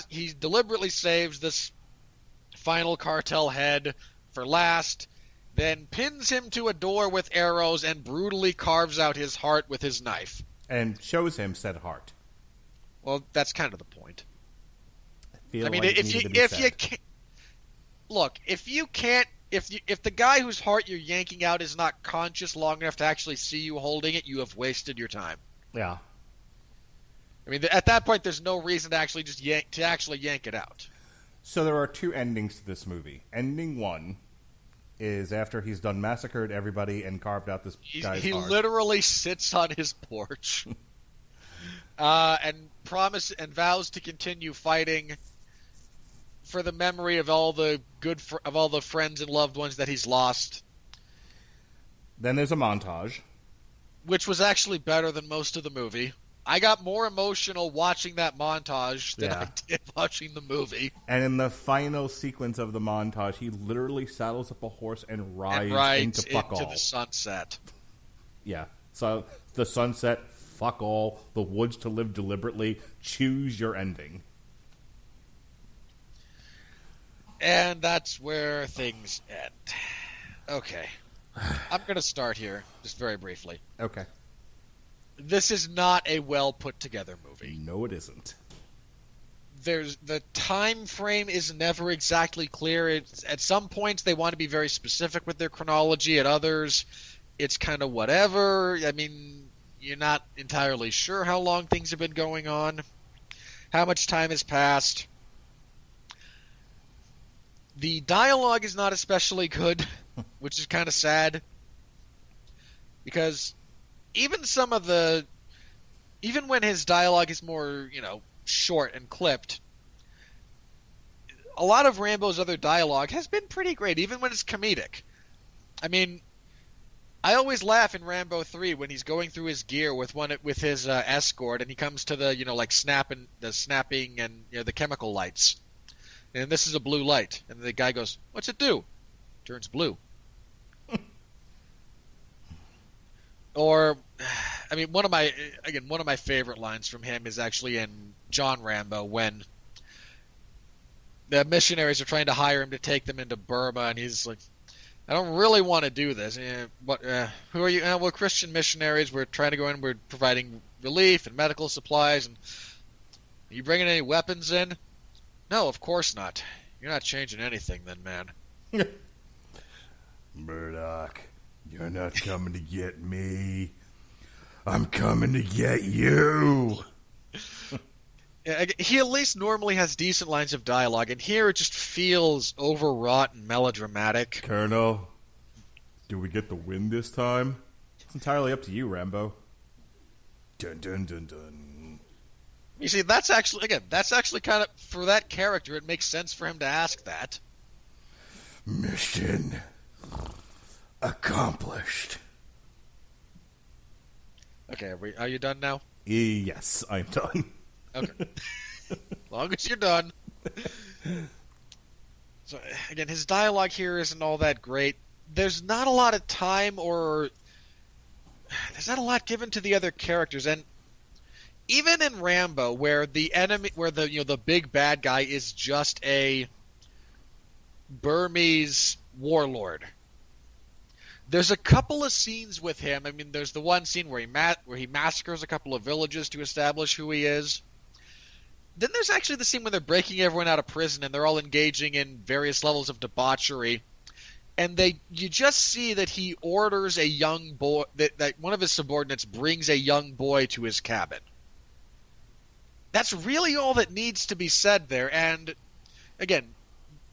He deliberately saves this final cartel head for last, then pins him to a door with arrows and brutally carves out his heart with his knife. And shows him said heart. Well, that's kind of the point. I mean, if the guy whose heart you're yanking out is not conscious long enough to actually see you holding it, you have wasted your time. Yeah. I mean, at that point, there's no reason to actually yank it out. So there are two endings to this movie. Ending one is after he's done massacred everybody and carved out this guy's He heart. literally sits on his porch and vows to continue fighting for the memory of all the friends and loved ones that he's lost. Then there's a montage, which was actually better than most of the movie. I got more emotional watching that montage than I did watching the movie. And in the final sequence of the montage, he literally saddles up a horse and rides into fuck all. Into the sunset. Yeah. So the sunset, fuck all, the woods to live deliberately, choose your ending. And that's where things end. Okay. I'm going to start here, just very briefly. Okay. This is not a well put together movie. No, it isn't. The time frame is never exactly clear. At some points they want to be very specific with their chronology. At others, it's kind of whatever. I mean, you're not entirely sure how long things have been going on, how much time has passed. The dialogue is not especially good, which is kind of sad, because even when his dialogue is more, short and clipped, a lot of Rambo's other dialogue has been pretty great, even when it's comedic. I mean, I always laugh in Rambo 3 when he's going through his gear with his escort, and he comes to the snapping and the chemical lights, and this is a blue light, and the guy goes, "What's it do?" Turns blue. Or, I mean, one of my favorite lines from him is actually in John Rambo when the missionaries are trying to hire him to take them into Burma, and he's like, "I don't really want to do this. Who are you?" "We're Christian missionaries. We're trying to go in. We're providing relief and medical supplies. And are you bringing any weapons in?" "No, of course not. You're not changing anything, then, man." Murdoch, you're not coming to get me. I'm coming to get you. He at least normally has decent lines of dialogue, and here it just feels overwrought and melodramatic. Colonel, Do we get the win this time? It's entirely up to you, Rambo. Dun dun dun dun. You see, that's actually kind of, for that character, it makes sense for him to ask that. Mission accomplished. Okay, are you done now? Yes, I'm done. Okay. As long as you're done. So, again, his dialogue here isn't all that great. There's not a lot of time there's not a lot given to the other characters, and even in Rambo, where the big bad guy is just a Burmese warlord, there's a couple of scenes with him. I mean, there's the one scene where he massacres a couple of villages to establish who he is. Then there's actually the scene when they're breaking everyone out of prison and they're all engaging in various levels of debauchery. And you just see that he orders a young boy, that one of his subordinates brings a young boy to his cabin. That's really all that needs to be said there. And again,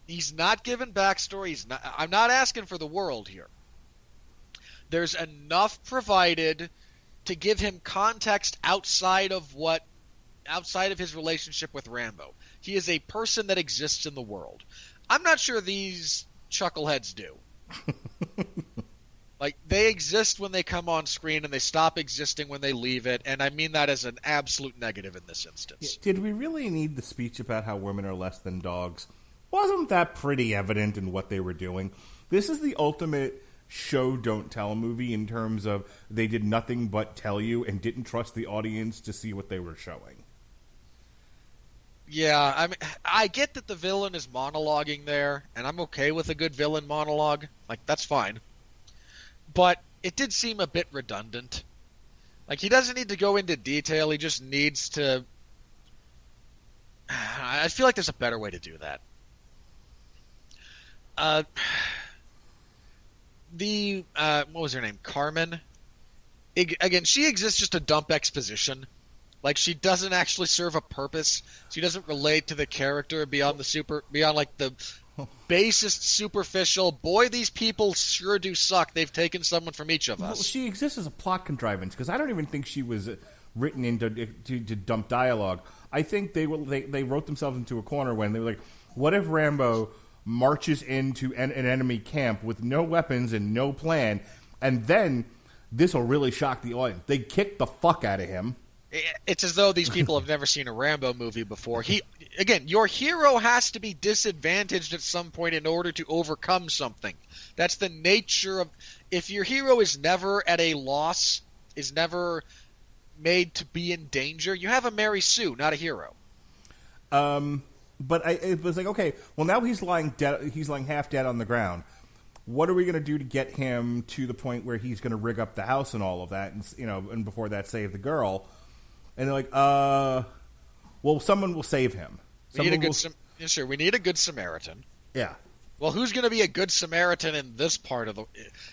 he's not given backstory. I'm not asking for the world here. There's enough provided to give him context outside of his relationship with Rambo. He is a person that exists in the world. I'm not sure these chuckleheads do. Like, they exist when they come on screen and they stop existing when they leave it, and I mean that as an absolute negative in this instance. Did we really need the speech about how women are less than dogs? Wasn't that pretty evident in what they were doing? This is the ultimate show don't tell movie in terms of they did nothing but tell you and didn't trust the audience to see what they were showing. Yeah, I mean, I get that the villain is monologuing there, and I'm okay with a good villain monologue. Like, that's fine. But it did seem a bit redundant. Like, he doesn't need to go into detail, he just needs to... I feel like there's a better way to do that. What was her name? Carmen? Again, she exists just to dump exposition. Like, she doesn't actually serve a purpose. She doesn't relate to the character beyond like the basest superficial, boy, these people sure do suck. They've taken someone from each of us. Well, she exists as a plot contrivance, because I don't even think she was written in to dump dialogue. I think they wrote themselves into a corner when they were like, what if Rambo marches into an enemy camp with no weapons and no plan, and then this will really shock the audience. They kick the fuck out of him. It's as though these people have never seen a Rambo movie before. Your hero has to be disadvantaged at some point in order to overcome something. That's the nature of... If your hero is never at a loss, is never made to be in danger, you have a Mary Sue, not a hero. But it was like, okay, well, now he's lying dead. He's lying half dead on the ground. What are we going to do to get him to the point where he's going to rig up the house and all of that, and before that, save the girl? And they're like, well, someone will save him. We need a good Samaritan. Yeah. Well, who's going to be a good Samaritan in this part of the...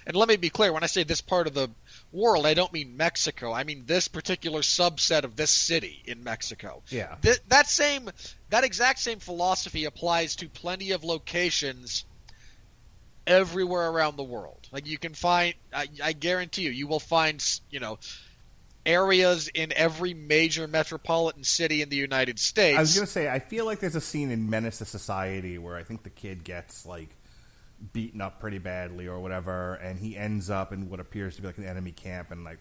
And let me be clear, when I say this part of the world, I don't mean Mexico. I mean this particular subset of this city in Mexico. Yeah. That exact same philosophy applies to plenty of locations everywhere around the world. Like, you can find... I guarantee you will find, areas in every major metropolitan city in the United States. I was going to say, I feel like there's a scene in Menace to Society where I think the kid gets, like, beaten up pretty badly or whatever, and he ends up in what appears to be like an enemy camp, and, like,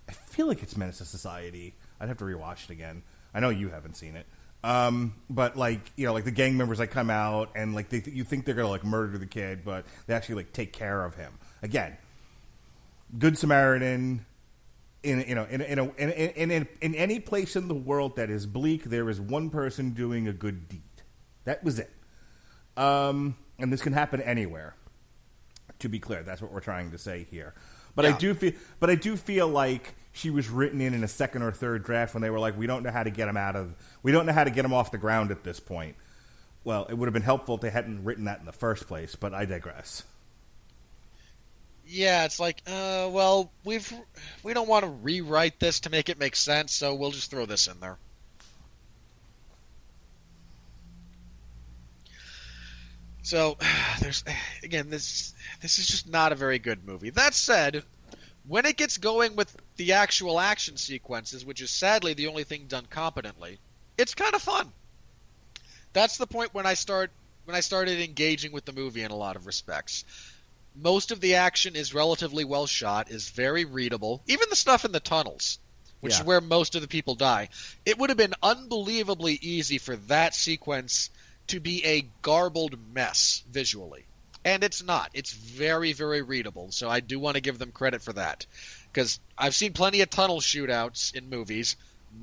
I feel like it's Menace to Society. I'd have to rewatch it again. I know you haven't seen it. But, like, like the gang members, like, come out, and, like, you think they're going to, like, murder the kid, but they actually, like, take care of him. Again, Good Samaritan... In any place in the world that is bleak, there is one person doing a good deed. That was it. And this can happen anywhere. To be clear, that's what we're trying to say here. But yeah. I do feel like she was written in a second or third draft when they were like, we don't know how to get him off the ground at this point. Well, it would have been helpful if they hadn't written that in the first place, but I digress. Yeah, it's like, well, we don't want to rewrite this to make it make sense, so we'll just throw this in there. So, there's again this is just not a very good movie. That said, when it gets going with the actual action sequences, which is sadly the only thing done competently, it's kind of fun. That's the point when I started engaging with the movie in a lot of respects. Most of the action is relatively well shot, is very readable. Even the stuff in the tunnels, which is where most of the people die. It would have been unbelievably easy for that sequence to be a garbled mess visually. And it's not. It's very, very readable. So I do want to give them credit for that. Because I've seen plenty of tunnel shootouts in movies.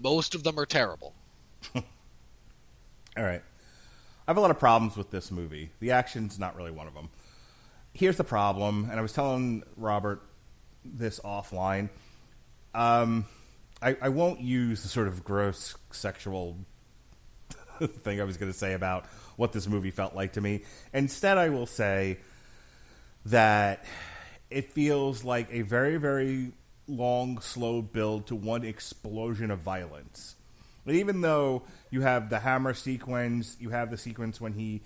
Most of them are terrible. All right. I have a lot of problems with this movie. The action's not really one of them. Here's the problem, and I was telling Robert this offline. I won't use the sort of gross sexual thing I was going to say about what this movie felt like to me. Instead, I will say that it feels like a very, very long, slow build to one explosion of violence. But even though you have the hammer sequence, you have the sequence when he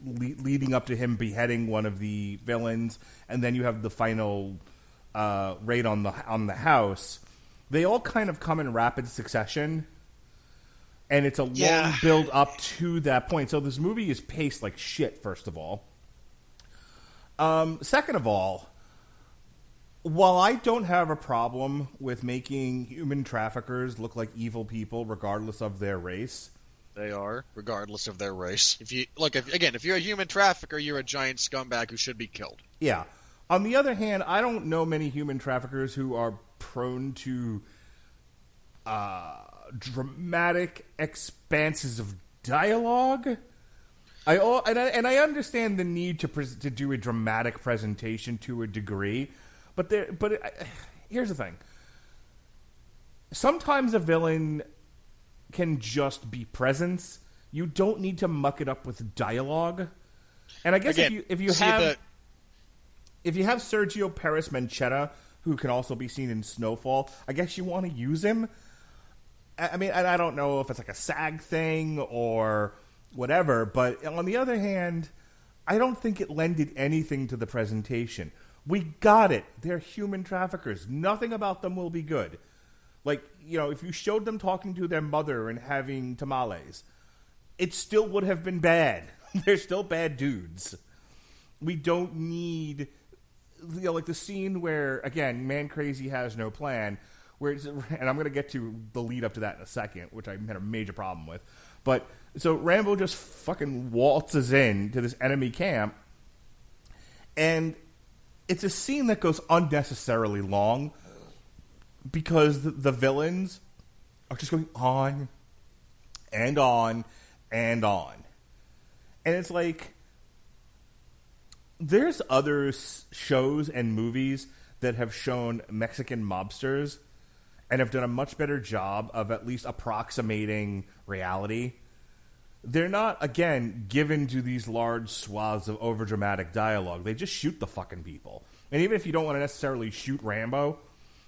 leading up to him beheading one of the villains, and then you have the final raid on the house. They all kind of come in rapid succession, and it's a long build up to that point. So this movie is paced like shit. First of all, second of all, while I don't have a problem with making human traffickers look like evil people, regardless of their race. They are, regardless of their race. If you're a human trafficker, you're a giant scumbag who should be killed. Yeah. On the other hand, I don't know many human traffickers who are prone to dramatic expanses of dialogue. I understand the need to do a dramatic presentation to a degree, but here's the thing. Sometimes a villain can just be presence. You don't need to muck it up with dialogue. And I guess if you have Sergio Perez Manchetta, who can also be seen in Snowfall, I guess you want to use him. I mean, I don't know if it's like a SAG thing or whatever, but on the other hand, I don't think it lended anything to the presentation. We got it. They're human traffickers. Nothing about them will be good. Like, if you showed them talking to their mother and having tamales, it still would have been bad. They're still bad dudes. We don't need, like the scene where, again, Man Crazy has no plan, and I'm going to get to the lead up to that in a second, which I had a major problem with. But, so Rambo just fucking waltzes in to this enemy camp, and it's a scene that goes unnecessarily long, because the villains are just going on and on and on. And it's like, there's other shows and movies that have shown Mexican mobsters and have done a much better job of at least approximating reality. They're not, again, given to these large swaths of overdramatic dialogue. They just shoot the fucking people. And even if you don't want to necessarily shoot Rambo,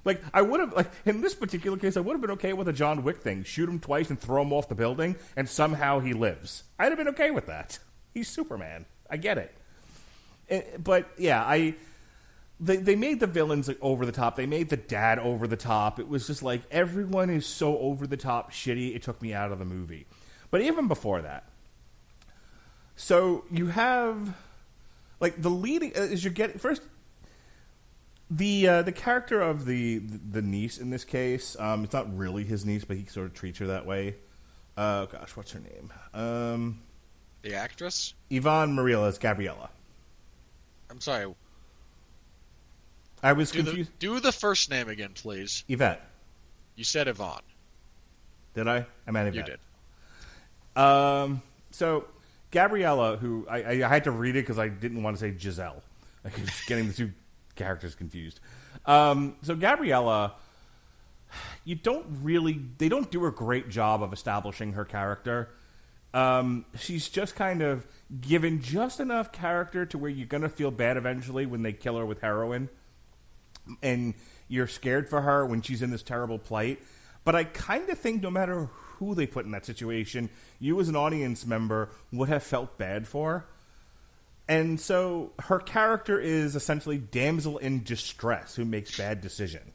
like, I would have, in this particular case, I would have been okay with a John Wick thing. Shoot him twice and throw him off the building, and somehow he lives. I'd have been okay with that. He's Superman. I get it. But, yeah, they made the villains over the top. They made the dad over the top. It was just like, everyone is so over the top shitty, it took me out of the movie. But even before that, so you have, like, the leading, as you're getting, first, the character of the niece in this case, it's not really his niece, but he sort of treats her that way. Gosh, what's her name? The actress? Yvonne Mariela's Gabriella. I'm sorry. I was confused. Do the first name again, please. Yvette. You said Yvonne. Did I? I meant Yvette. You did. So, Gabriella, who I had to read it because I didn't want to say Giselle. Like, I was getting the two characters confused. So Gabriella, they don't do a great job of establishing her character. She's just kind of given just enough character to where you're going to feel bad eventually when they kill her with heroin. And you're scared for her when she's in this terrible plight. But I kind of think no matter who they put in that situation, you as an audience member would have felt bad for. And so her character is essentially damsel in distress who makes bad decision.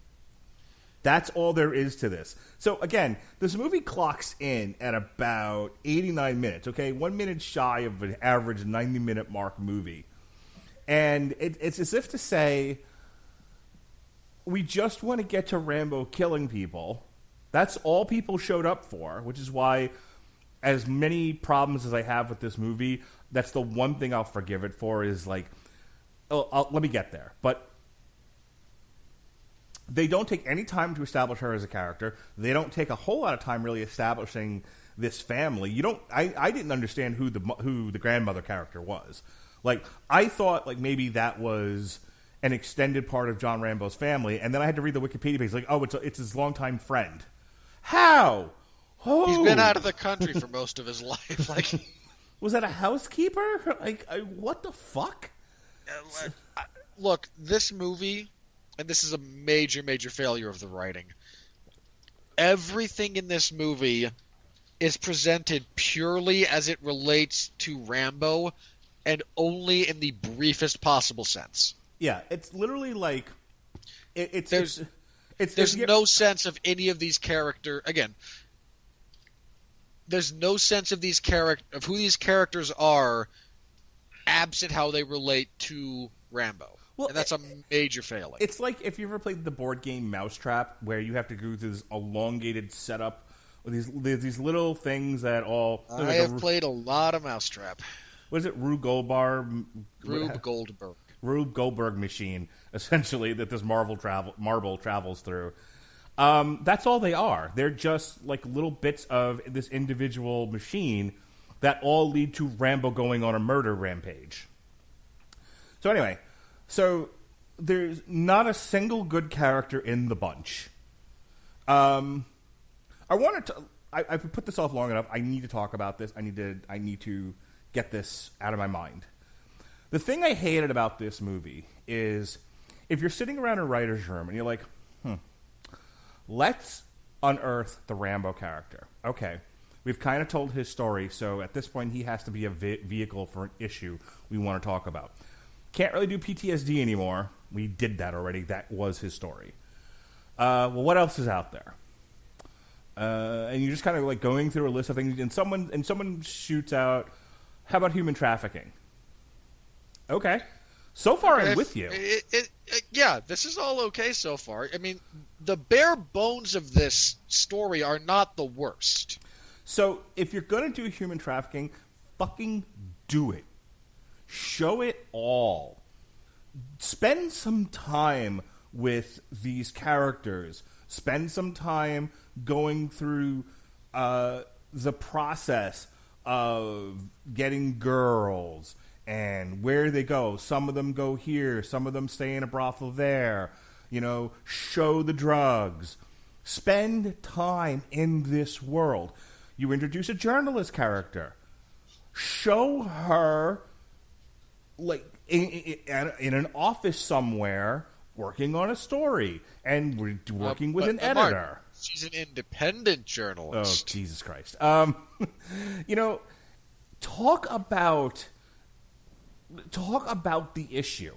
That's all there is to this. So again, this movie clocks in at about 89 minutes, okay? 1 minute shy of an average 90-minute mark movie. And it's as if to say, we just want to get to Rambo killing people. That's all people showed up for, which is why, as many problems as I have with this movie, that's the one thing I'll forgive it for is like, let me get there. But they don't take any time to establish her as a character. They don't take a whole lot of time really establishing this family. I didn't understand who the grandmother character was. Like, I thought like maybe that was an extended part of John Rambo's family, and then I had to read the Wikipedia page like, oh, it's his longtime friend. How? Oh. He's been out of the country for most of his life. Like, was that a housekeeper? Like, what the fuck? Look, this movie, and this is a major, major failure of the writing. Everything in this movie is presented purely as it relates to Rambo, and only in the briefest possible sense. Yeah, it's literally like there's no sense of any of these characters. Again, there's no sense of of who these characters are, absent how they relate to Rambo. Well, and that's a major failing. It's like if you ever played the board game Mousetrap, where you have to go through this elongated setup with these little things that all. I have played a lot of Mousetrap. What is it, Rube Goldberg machine, essentially, that this marble travels through. That's all they are. They're just like little bits of this individual machine that all lead to Rambo going on a murder rampage. So anyway, there's not a single good character in the bunch. I put this off long enough. I need to talk about this. I need to get this out of my mind. The thing I hated about this movie is if you're sitting around a writer's room and you're like, let's unearth the Rambo character. Okay, we've kind of told his story, so at this point he has to be a vehicle for an issue we want to talk about. Can't really do PTSD anymore. We did that already. That was his story. Well, what else is out there? And you're just kind of like going through a list of things, and someone shoots out, how about human trafficking? Okay. So far, I'm with you. Yeah, this is all okay so far. I mean, the bare bones of this story are not the worst. So, if you're going to do human trafficking, fucking do it. Show it all. Spend some time with these characters. Spend some time going through the process of getting girls and where they go. Some of them go here. Some of them stay in a brothel there. Show the drugs. Spend time in this world. You introduce a journalist character. Show her, like, in an office somewhere, working on a story and working with an editor. Mark, she's an independent journalist. Oh, Jesus Christ. Talk about the issue.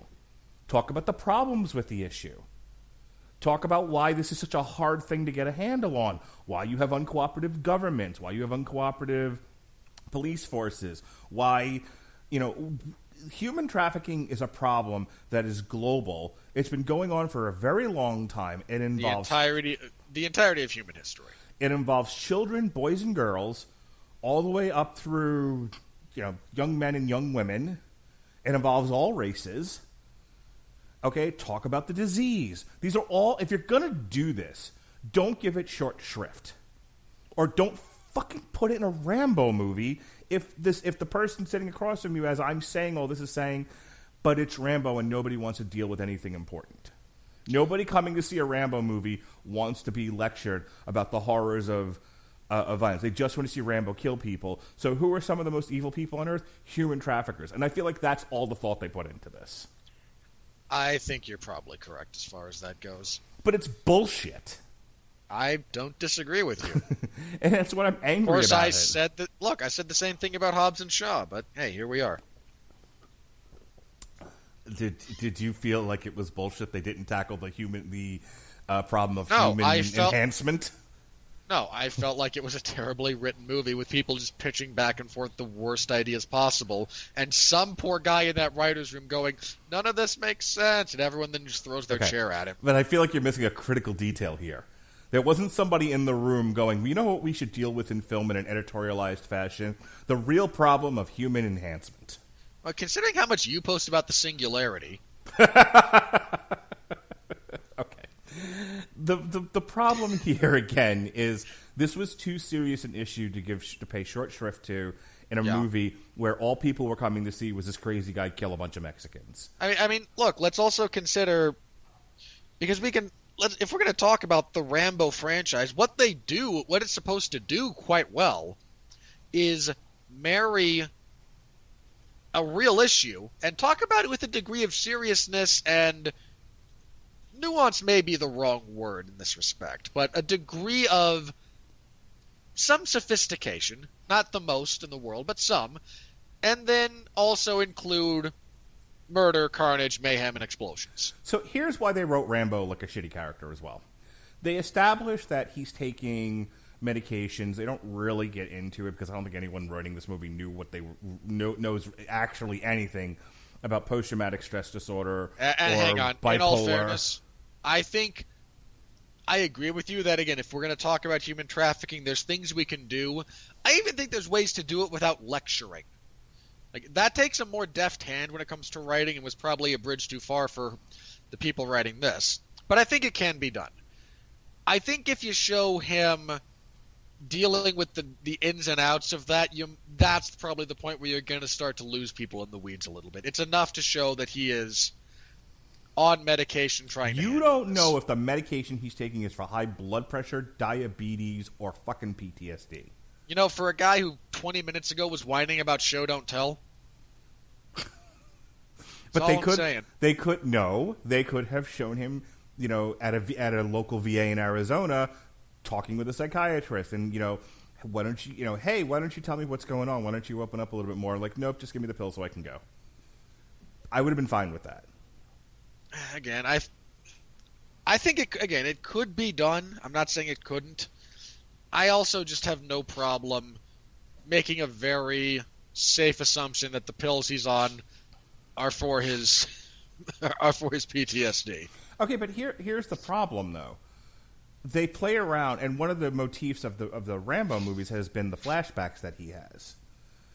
Talk about the problems with the issue. Talk about why this is such a hard thing to get a handle on. Why you have uncooperative governments. Why you have uncooperative police forces. Why, human trafficking is a problem that is global. It's been going on for a very long time. It involves the entirety of human history. It involves children, boys and girls, all the way up through, young men and young women. It involves all races. Okay, talk about the disease. These are all, if you're going to do this, don't give it short shrift. Or don't fucking put it in a Rambo movie if the person sitting across from you, as I'm saying all this, is saying, but it's Rambo and nobody wants to deal with anything important. Nobody coming to see a Rambo movie wants to be lectured about the horrors of violence. They just want to see Rambo kill people. So who are some of the most evil people on Earth? Human traffickers. And I feel like that's all the thought they put into this. I think you're probably correct as far as that goes. But it's bullshit. I don't disagree with you. And that's what I'm angry about. Of course, I it. said that. Look, I said the same thing about Hobbs and Shaw, but hey, here we are. Did you feel like it was bullshit? They didn't tackle the problem of No, human enhancement. No, I felt like it was a terribly written movie with people just pitching back and forth the worst ideas possible, and some poor guy in that writer's room going, none of this makes sense, and everyone then just throws their chair at him. But I feel like you're missing a critical detail here. There wasn't somebody in the room going, you know what we should deal with in film in an editorialized fashion? The real problem of human enhancement. Well, considering how much you post about the singularity... The problem here again is this was too serious an issue to pay short shrift to in a movie where all people were coming to see was this crazy guy kill a bunch of Mexicans. I mean, look, let's also consider, because if we're going to talk about the Rambo franchise, what it's supposed to do quite well is marry a real issue and talk about it with a degree of seriousness and nuance may be the wrong word in this respect, but a degree of some sophistication, not the most in the world, but some, and then also include murder, carnage, mayhem, and explosions. So here's why they wrote Rambo like a shitty character as well. They established that he's taking medications. They don't really get into it because I don't think anyone writing this movie knows actually anything about post-traumatic stress disorder and or hang on, bipolar. in all fairness, I think I agree with you that, again, if we're going to talk about human trafficking, there's things we can do. I even think there's ways to do it without lecturing. Like, that takes a more deft hand when it comes to writing and was probably a bridge too far for the people writing this. But I think it can be done. I think if you show him dealing with the ins and outs of that, that's probably the point where you're going to start to lose people in the weeds a little bit. It's enough to show that he is on medication trying to You don't know if the medication he's taking is for high blood pressure, diabetes, or fucking PTSD. You know, for a guy who 20 minutes ago was whining about show don't tell. But they could have shown him, you know, at a local VA in Arizona talking with a psychiatrist and, you know, why don't you tell me what's going on? Why don't you open up a little bit more? Like, nope, just give me the pill so I can go. I would have been fine with that. Again, I think it could be done. I'm not saying it couldn't. I also just have no problem making a very safe assumption that the pills he's on are for his PTSD. Okay, but here's the problem though. They play around, and one of the motifs of the Rambo movies has been the flashbacks that he has,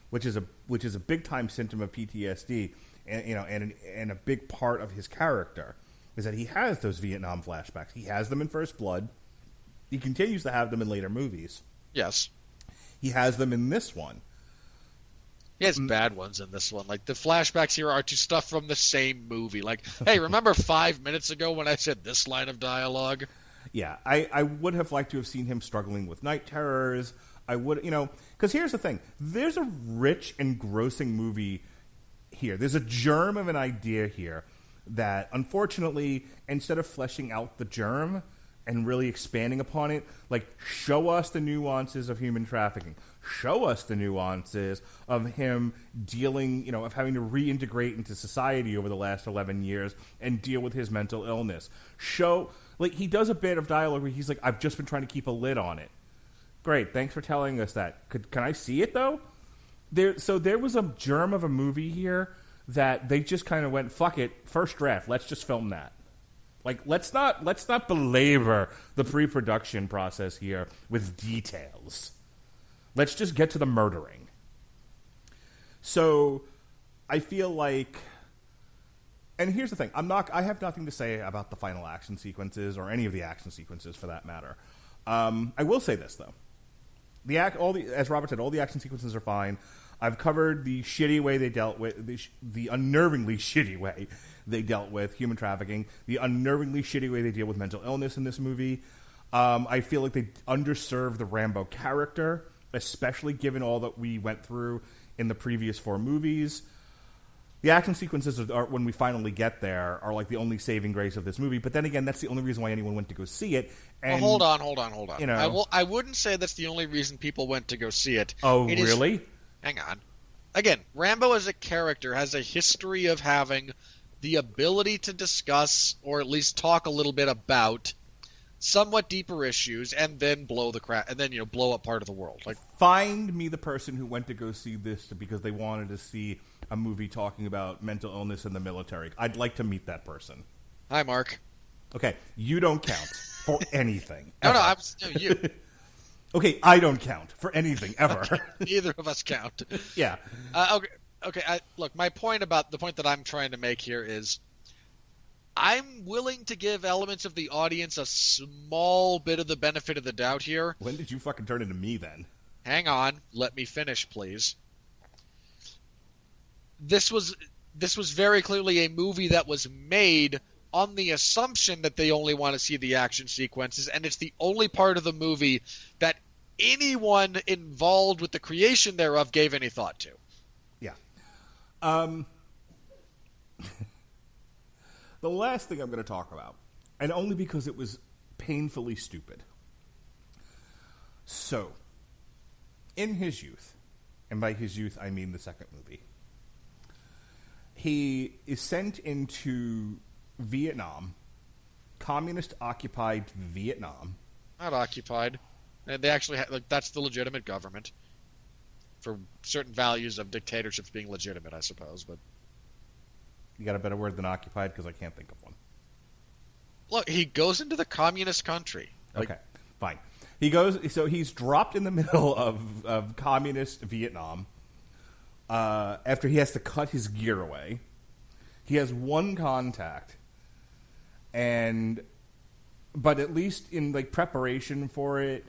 which is a big time symptom of PTSD. And, you know, and a big part of his character is that he has those Vietnam flashbacks. He has them in First Blood. He continues to have them in later movies. Yes. He has them in this one. He has bad ones in this one. Like, the flashbacks here are to stuff from the same movie. Like, hey, remember 5 minutes ago when I said this line of dialogue? Yeah, I would have liked to have seen him struggling with night terrors. I would, you know, because here's the thing. There's a rich, engrossing movie here. There's a germ of an idea here that, unfortunately, instead of fleshing out the germ and really expanding upon it, like, show us the nuances of human trafficking. Show us the nuances of him dealing, you know, of having to reintegrate into society over the last 11 years and deal with his mental illness. Like, he does a bit of dialogue where he's like, I've just been trying to keep a lid on it. Great, thanks for telling us that. Can I see it, though? There was a germ of a movie here that they just kind of went, fuck it, first draft, let's just film that. Like, let's not belabor the pre-production process here with details. Let's just get to the murdering. So, I feel like, and here's the thing, I have nothing to say about the final action sequences or any of the action sequences for that matter. I will say this though. As Robert said, all the action sequences are fine. I've covered the shitty way they dealt with the unnervingly shitty way they dealt with human trafficking, the unnervingly shitty way they deal with mental illness in this movie. I feel like they underserved the Rambo character, especially given all that we went through in the previous 4 movies. The action sequences are when we finally get there are like the only saving grace of this movie. But then again, that's the only reason why anyone went to go see it. And well, hold on. You know, I wouldn't say that's the only reason people went to go see it. Oh, really? Hang on. Again, Rambo as a character has a history of having the ability to discuss or at least talk a little bit about somewhat deeper issues and then blow up part of the world. Like, find me the person who went to go see this because they wanted to see a movie talking about mental illness in the military. I'd like to meet that person. Hi, Mark. Okay, you don't count for anything. No, you. Okay, I don't count for anything ever. Okay, neither of us count. Yeah. Okay. Look, the point that I'm trying to make here is, I'm willing to give elements of the audience a small bit of the benefit of the doubt here. When did you fucking turn into me then? Hang on, let me finish, please. This was very clearly a movie that was made on the assumption that they only want to see the action sequences, and it's the only part of the movie that anyone involved with the creation thereof gave any thought to. Yeah. The last thing I'm going to talk about, and only because it was painfully stupid. So, in his youth, and by his youth I mean the second movie, he is sent into Vietnam, communist-occupied Vietnam. Not occupied. They actually that's the legitimate government. For certain values of dictatorships being legitimate, I suppose, but... You got a better word than occupied? Because I can't think of one. Look, he goes into the communist country. Okay, fine. So he's dropped in the middle of communist Vietnam after he has to cut his gear away. He has one contact, but at least in preparation for it,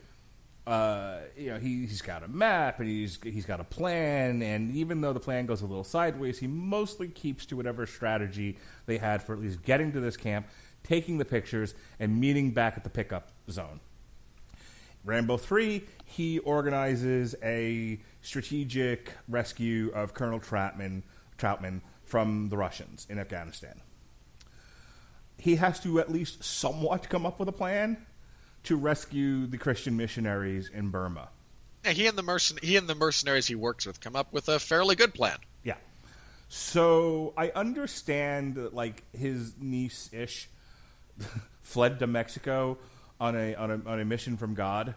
he's got a map and he's got a plan, and even though the plan goes a little sideways, he mostly keeps to whatever strategy they had for at least getting to this camp, taking the pictures, and meeting back at the pickup zone. Rambo 3, he organizes a strategic rescue of Colonel Troutman from the Russians in Afghanistan. He has to at least somewhat come up with a plan to rescue the Christian missionaries in Burma. Yeah, he and the mercenaries he works with come up with a fairly good plan. Yeah. So I understand that his niece-ish fled to Mexico on a mission from God,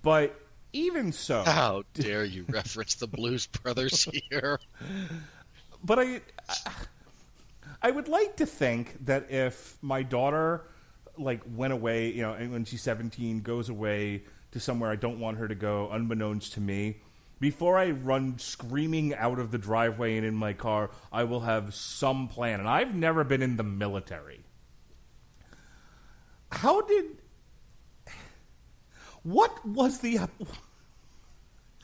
but even so, how dare you reference the Blues Brothers here? But I would like to think that if my daughter went away, and when she's 17, goes away to somewhere I don't want her to go, unbeknownst to me, before I run screaming out of the driveway and in my car, I will have some plan. And I've never been in the military. What was the...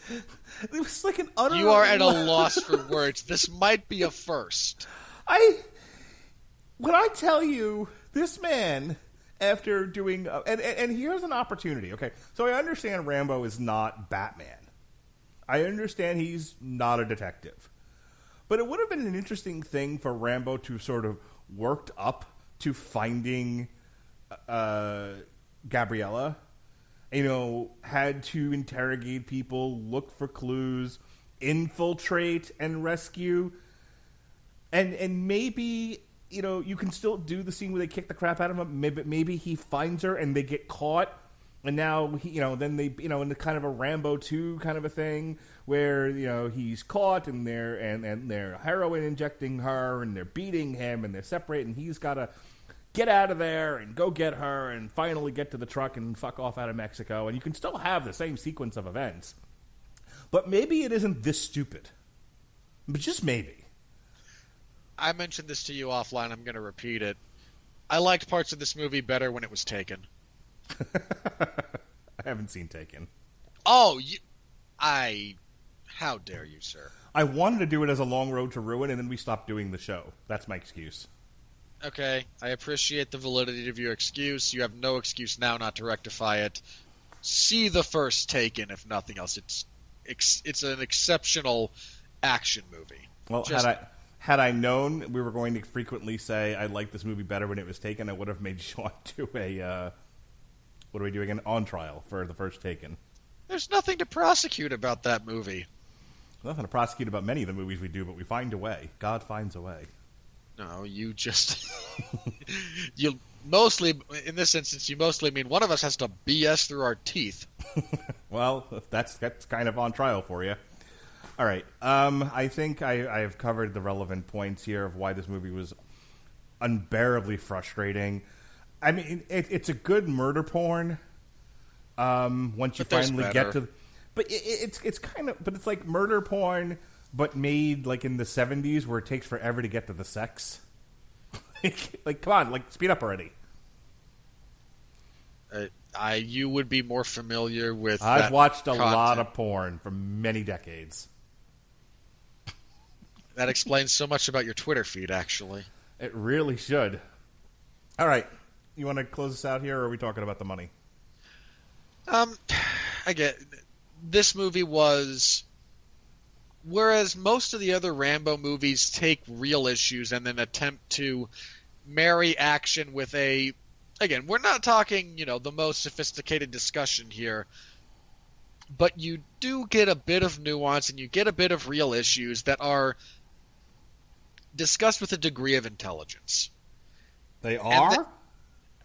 It was like an utter... You are at a loss for words. This might be a first. When I tell you, this man, after doing... And here's an opportunity, okay? So I understand Rambo is not Batman. I understand he's not a detective. But it would have been an interesting thing for Rambo to sort of worked up to finding Gabriella. Had to interrogate people, look for clues, infiltrate and rescue. And maybe, you can still do the scene where they kick the crap out of him. Maybe he finds her and they get caught. And now, then they, in the kind of a Rambo 2 kind of a thing where, he's caught and they're heroin injecting her and they're beating him and they're separating. He's got to get out of there and go get her and finally get to the truck and fuck off out of Mexico. And you can still have the same sequence of events. But maybe it isn't this stupid. But just maybe. I mentioned this to you offline. I'm going to repeat it. I liked parts of this movie better when it was Taken. I haven't seen Taken. Oh, how dare you, sir? I wanted to do it as a Long Road to Ruin, and then we stopped doing the show. That's my excuse. Okay, I appreciate the validity of your excuse. You have no excuse now not to rectify it. See the first Taken, if nothing else. It's an exceptional action movie. Well, Had I known we were going to frequently say I liked this movie better when it was taken, I would have made Sean do a, what are we doing, an on trial for the first Taken. There's nothing to prosecute about that movie. Nothing to prosecute about many of the movies we do, but we find a way. God finds a way. No, you just... you mostly, in this instance, you mostly mean one of us has to BS through our teeth. Well, that's kind of on trial for you. All right. I think I have covered the relevant points here of why this movie was unbearably frustrating. I mean, it's a good murder porn. Once you finally get to, but it's kind of, but it's like murder porn, but made like in the 70s, where it takes forever to get to the sex. Like, come on, like speed up already. You would be more familiar with. I've watched a content. lot of porn for many decades. That explains so much about your Twitter feed, actually. It really should. All right. You want to close this out here, or are we talking about the money? I get this movie was, whereas most of the other Rambo movies take real issues and then attempt to marry action with a, again, we're not talking, the most sophisticated discussion here, but you do get a bit of nuance and you get a bit of real issues that are discussed with a degree of intelligence. They are?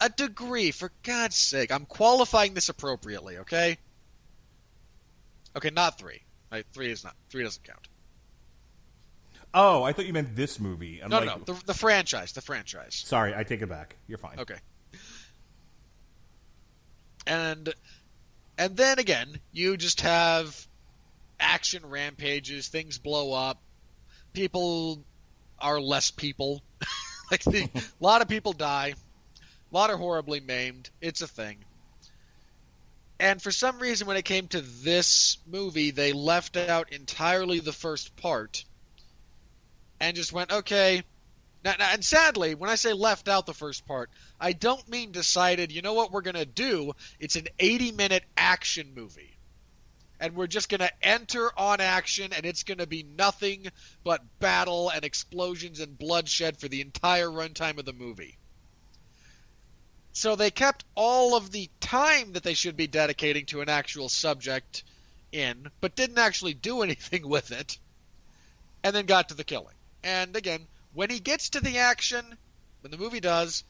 A degree, for God's sake. I'm qualifying this appropriately, okay? Okay, not 3. Right, 3 doesn't count. Oh, I thought you meant this movie. No, the franchise. Sorry, I take it back. You're fine. Okay. And then again, you just have action rampages, things blow up, people are less people. A lot of people die. A lot are horribly maimed. It's a thing. And for some reason, when it came to this movie, they left out entirely the first part and just went, okay. Now, and sadly, when I say left out the first part, I don't mean decided, you know what we're going to do? It's an 80-minute action movie. And we're just going to enter on action, and it's going to be nothing but battle and explosions and bloodshed for the entire runtime of the movie. So they kept all of the time that they should be dedicating to an actual subject in, but didn't actually do anything with it, and then got to the killing. And again, when he gets to the action, when the movie does,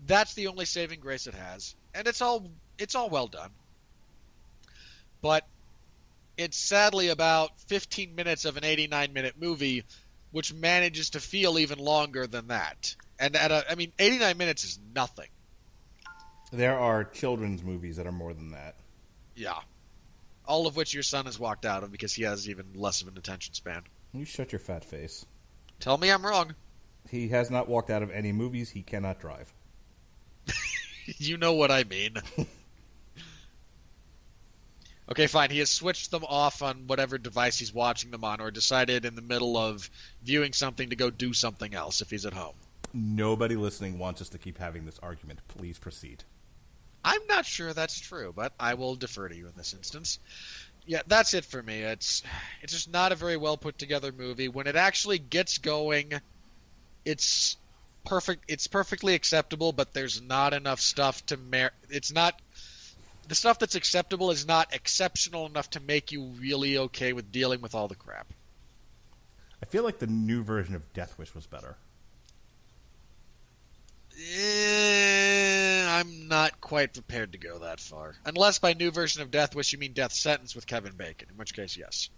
that's the only saving grace it has. And it's all well done. But it's sadly about 15 minutes of an 89-minute movie, which manages to feel even longer than that. And 89 minutes is nothing. There are children's movies that are more than that. Yeah. All of which your son has walked out of because he has even less of an attention span. You shut your fat face. Tell me I'm wrong. He has not walked out of any movies. He cannot drive. You know what I mean. Okay, fine. He has switched them off on whatever device he's watching them on, or decided in the middle of viewing something to go do something else if he's at home. Nobody listening wants us to keep having this argument. Please proceed. I'm not sure that's true, but I will defer to you in this instance. Yeah, that's it for me. It's just not a very well put together movie. When it actually gets going, it's perfect. It's perfectly acceptable, but there's not enough stuff to it's not. The stuff that's acceptable is not exceptional enough to make you really okay with dealing with all the crap. I feel like the new version of Death Wish was better. I'm not quite prepared to go that far. Unless by new version of Death Wish you mean Death Sentence with Kevin Bacon, in which case, yes.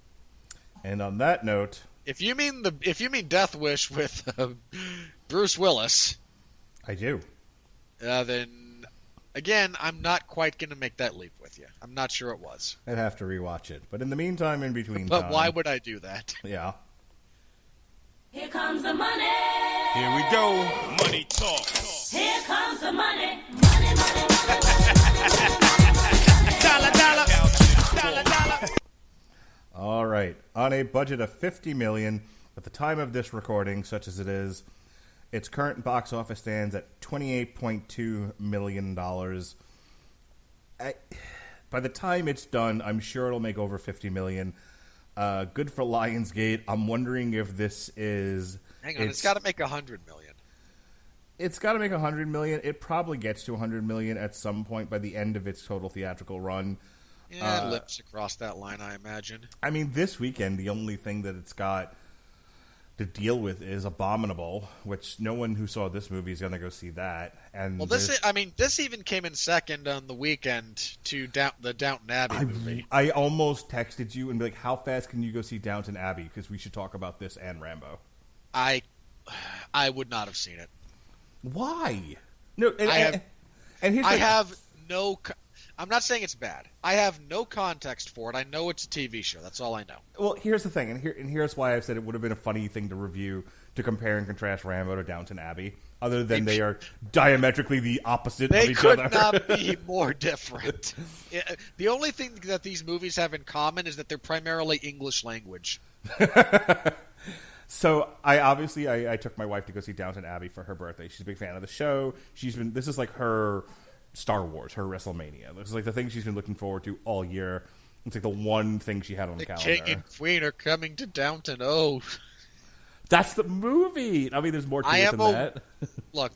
And on that note, if you mean Death Wish with Bruce Willis, I do. Then again, I'm not quite going to make that leap with you. I'm not sure it was. I'd have to rewatch it. But in the meantime, in between But time, why would I do that? Yeah. Here comes the money. Here we go. Money talk. Here comes the money. Money, money, money. Dollar, dollar. Dollar, dollar. All right. On a budget of $50 million, at the time of this recording, such as it is, its current box office stands at $28.2 million. By the time it's done, I'm sure it'll make over $50 million. Good for Lionsgate. I'm wondering if this is. Hang on, it's got to make $100 million. It's got to make $100 million. It probably gets to $100 million at some point by the end of its total theatrical run. Yeah, lips across that line, I imagine. I mean, this weekend, the only thing that it's got to deal with is Abominable, which no one who saw this movie is going to go see that. And well, this even came in second on the weekend to the Downton Abbey movie. I almost texted you and be like, "How fast can you go see Downton Abbey? Because we should talk about this and Rambo." I would not have seen it. Why? No, I'm not saying it's bad. I have no context for it. I know it's a TV show. That's all I know. Well, here's the thing, and here's why I've said it would have been a funny thing to review, to compare and contrast Rambo to Downton Abbey, other than they are diametrically the opposite of each other. They could not be more different. The only thing that these movies have in common is that they're primarily English language. So I took my wife to go see Downton Abbey for her birthday. She's a big fan of the show. This is like her Star Wars, her WrestleMania. This is like the thing she's been looking forward to all year. It's like the one thing she had on the calendar. King and Queen are coming to Downton. Oh, that's the movie. I mean, there's more to it than that. Look,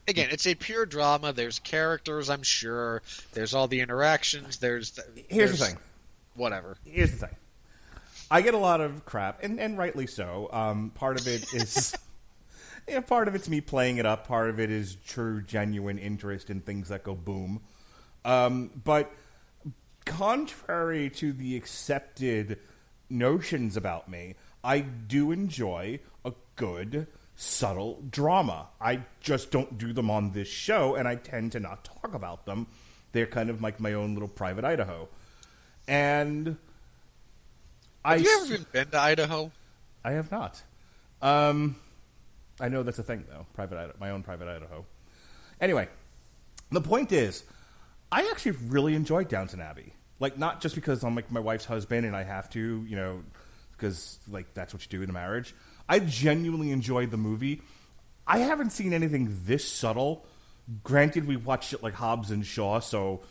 it's a pure drama. There's characters, I'm sure. There's all the interactions. Here's the thing. Whatever. Here's the thing. I get a lot of crap, and rightly so. Part of it is, part of it's me playing it up. Part of it is true, genuine interest in things that go boom. But contrary to the accepted notions about me, I do enjoy a good, subtle drama. I just don't do them on this show, and I tend to not talk about them. They're kind of like my own little private Idaho. And have you ever been to Idaho? I have not. I know that's a thing, though. My own private Idaho. Anyway, the point is, I actually really enjoyed Downton Abbey. Like, not just because I'm like my wife's husband and I have to, because like that's what you do in a marriage. I genuinely enjoyed the movie. I haven't seen anything this subtle. Granted, we watched it like Hobbs and Shaw, so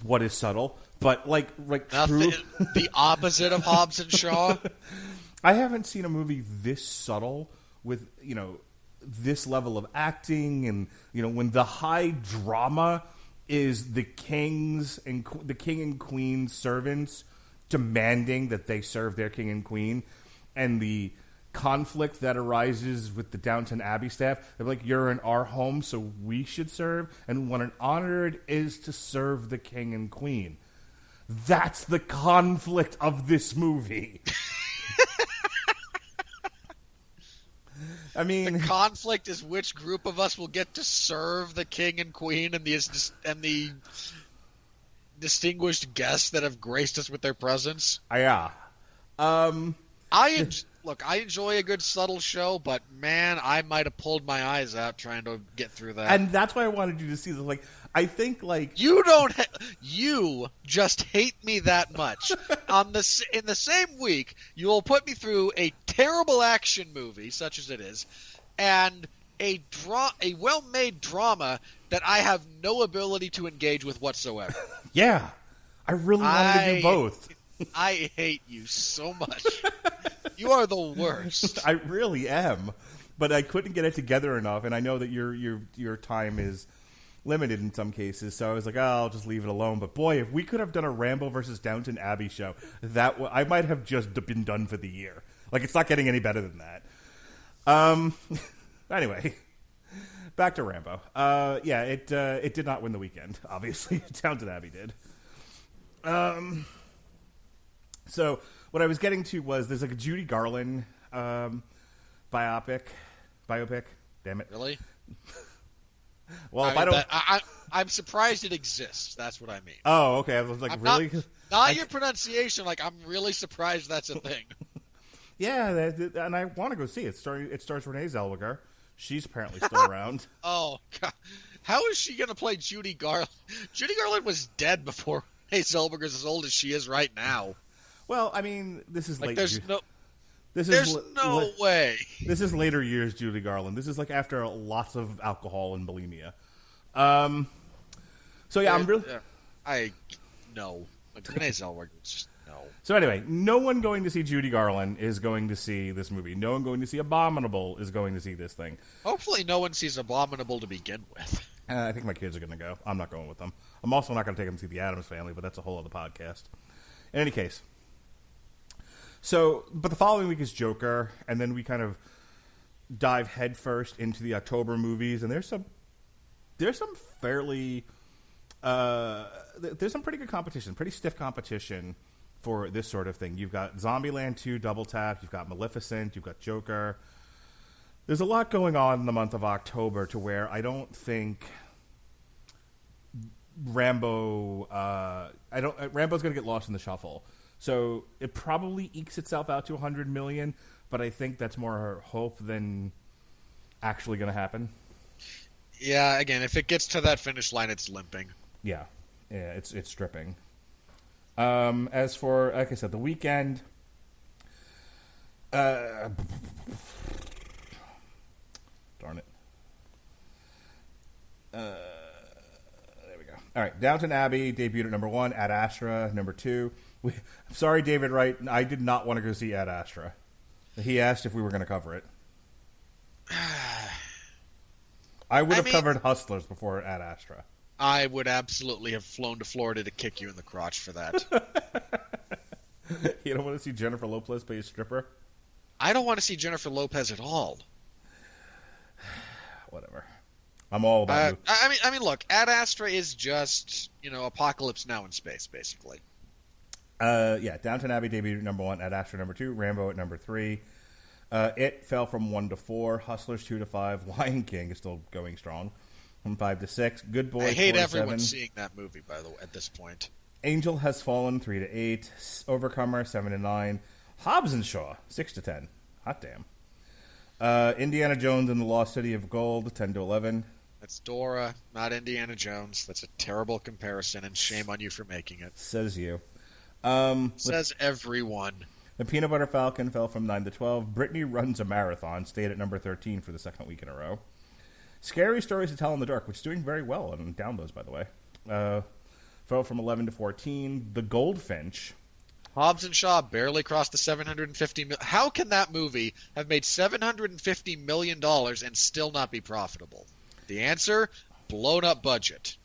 what is subtle? But like nothing, the opposite of Hobbs and Shaw. I haven't seen a movie this subtle with this level of acting, and when the high drama is the king and queen's servants demanding that they serve their king and queen, and the conflict that arises with the Downton Abbey staff. They're like, "You're in our home, so we should serve," and what an honor it is to serve the king and queen. That's the conflict of this movie. I mean, the conflict is which group of us will get to serve the king and queen and the distinguished guests that have graced us with their presence. Yeah. I enjoy a good subtle show, but man, I might have pulled my eyes out trying to get through that. And that's why I wanted you to see this. Like, I think like you just hate me that much. In the same week, you will put me through a terrible action movie, such as it is, and a well-made drama that I have no ability to engage with whatsoever. Yeah, I really wanted to do both. I hate you so much. You are the worst. I really am, but I couldn't get it together enough, and I know that your time is limited in some cases, so I was like, I'll just leave it alone. But boy, if we could have done a Rambo versus Downton Abbey show, I might have just been done for the year. Like, it's not getting any better than that. Anyway, back to Rambo. It did not win the weekend, obviously. Downton Abbey did. So what I was getting to was there's like a Judy Garland biopic. Damn it! Really? Well, I'm surprised it exists. That's what I mean. Oh, okay. I was like, really? Not your pronunciation. Like, I'm really surprised that's a thing. Yeah, and I want to go see it. It stars Renee Zellweger. She's apparently still around. Oh, God. How is she going to play Judy Garland? Judy Garland was dead before Renee Zellweger's as old as she is right now. Well, I mean, this is like late. There's no way. This is later years Judy Garland. This is like after lots of alcohol and bulimia. So yeah, I'm really. I no. Like, Renee Zellweger, just no. So anyway, no one going to see Judy Garland is going to see this movie. No one going to see Abominable is going to see this thing. Hopefully no one sees Abominable to begin with. I think my kids are going to go. I'm not going with them. I'm also not going to take them to see the Addams Family, but that's a whole other podcast. In any case. So, but the following week is Joker, and then we kind of dive headfirst into the October movies, and there's some fairly... there's some pretty good competition, pretty stiff competition for this sort of thing. You've got Zombieland 2 Double Tap, you've got Maleficent, you've got Joker. There's a lot going on in the month of October to where I don't think Rambo's going to get lost in the shuffle. So it probably ekes itself out to $100 million, but I think that's more hope than actually going to happen. Yeah, again, if it gets to that finish line, it's limping. Yeah, it's stripping. As for, like I said, the weekend, darn it. There we go. All right, Downton Abbey debuted at number 1. Ad Astra number 2. I'm sorry, David Wright. I did not want to go see Ad Astra. He asked if we were going to cover it. I would have covered Hustlers before Ad Astra. I would absolutely have flown to Florida to kick you in the crotch for that. You don't want to see Jennifer Lopez play a stripper? I don't want to see Jennifer Lopez at all. Whatever. I'm all about it. I mean, look, Ad Astra is just, Apocalypse Now in space, basically. Yeah, Downton Abbey debuted at number 1, Ad Astra number 2, Rambo at number 3. It fell from 1 to 4, Hustlers 2 to 5, Lion King is still going strong from 5 to 6, Good Boys 4 to 7. I hate everyone seeing that movie, by the way, at this point. Angel Has Fallen 3 to 8, Overcomer 7 to 9, Hobbs and Shaw 6 to 10. Hot damn. Indiana Jones and the Lost City of Gold 10 to 11. That's Dora, not Indiana Jones. That's a terrible comparison, and shame on you for making it. Says you. Says everyone. The Peanut Butter Falcon fell from 9 to 12. Brittany Runs a Marathon stayed at number 13 for the second week in a row. Scary Stories to Tell in the Dark, which is doing very well on downloads, by the way, fell from 11 to 14. The Goldfinch. Hobbs and Shaw barely crossed the $750 million. How can that movie have made $750 million and still not be profitable? The answer, blown up budget.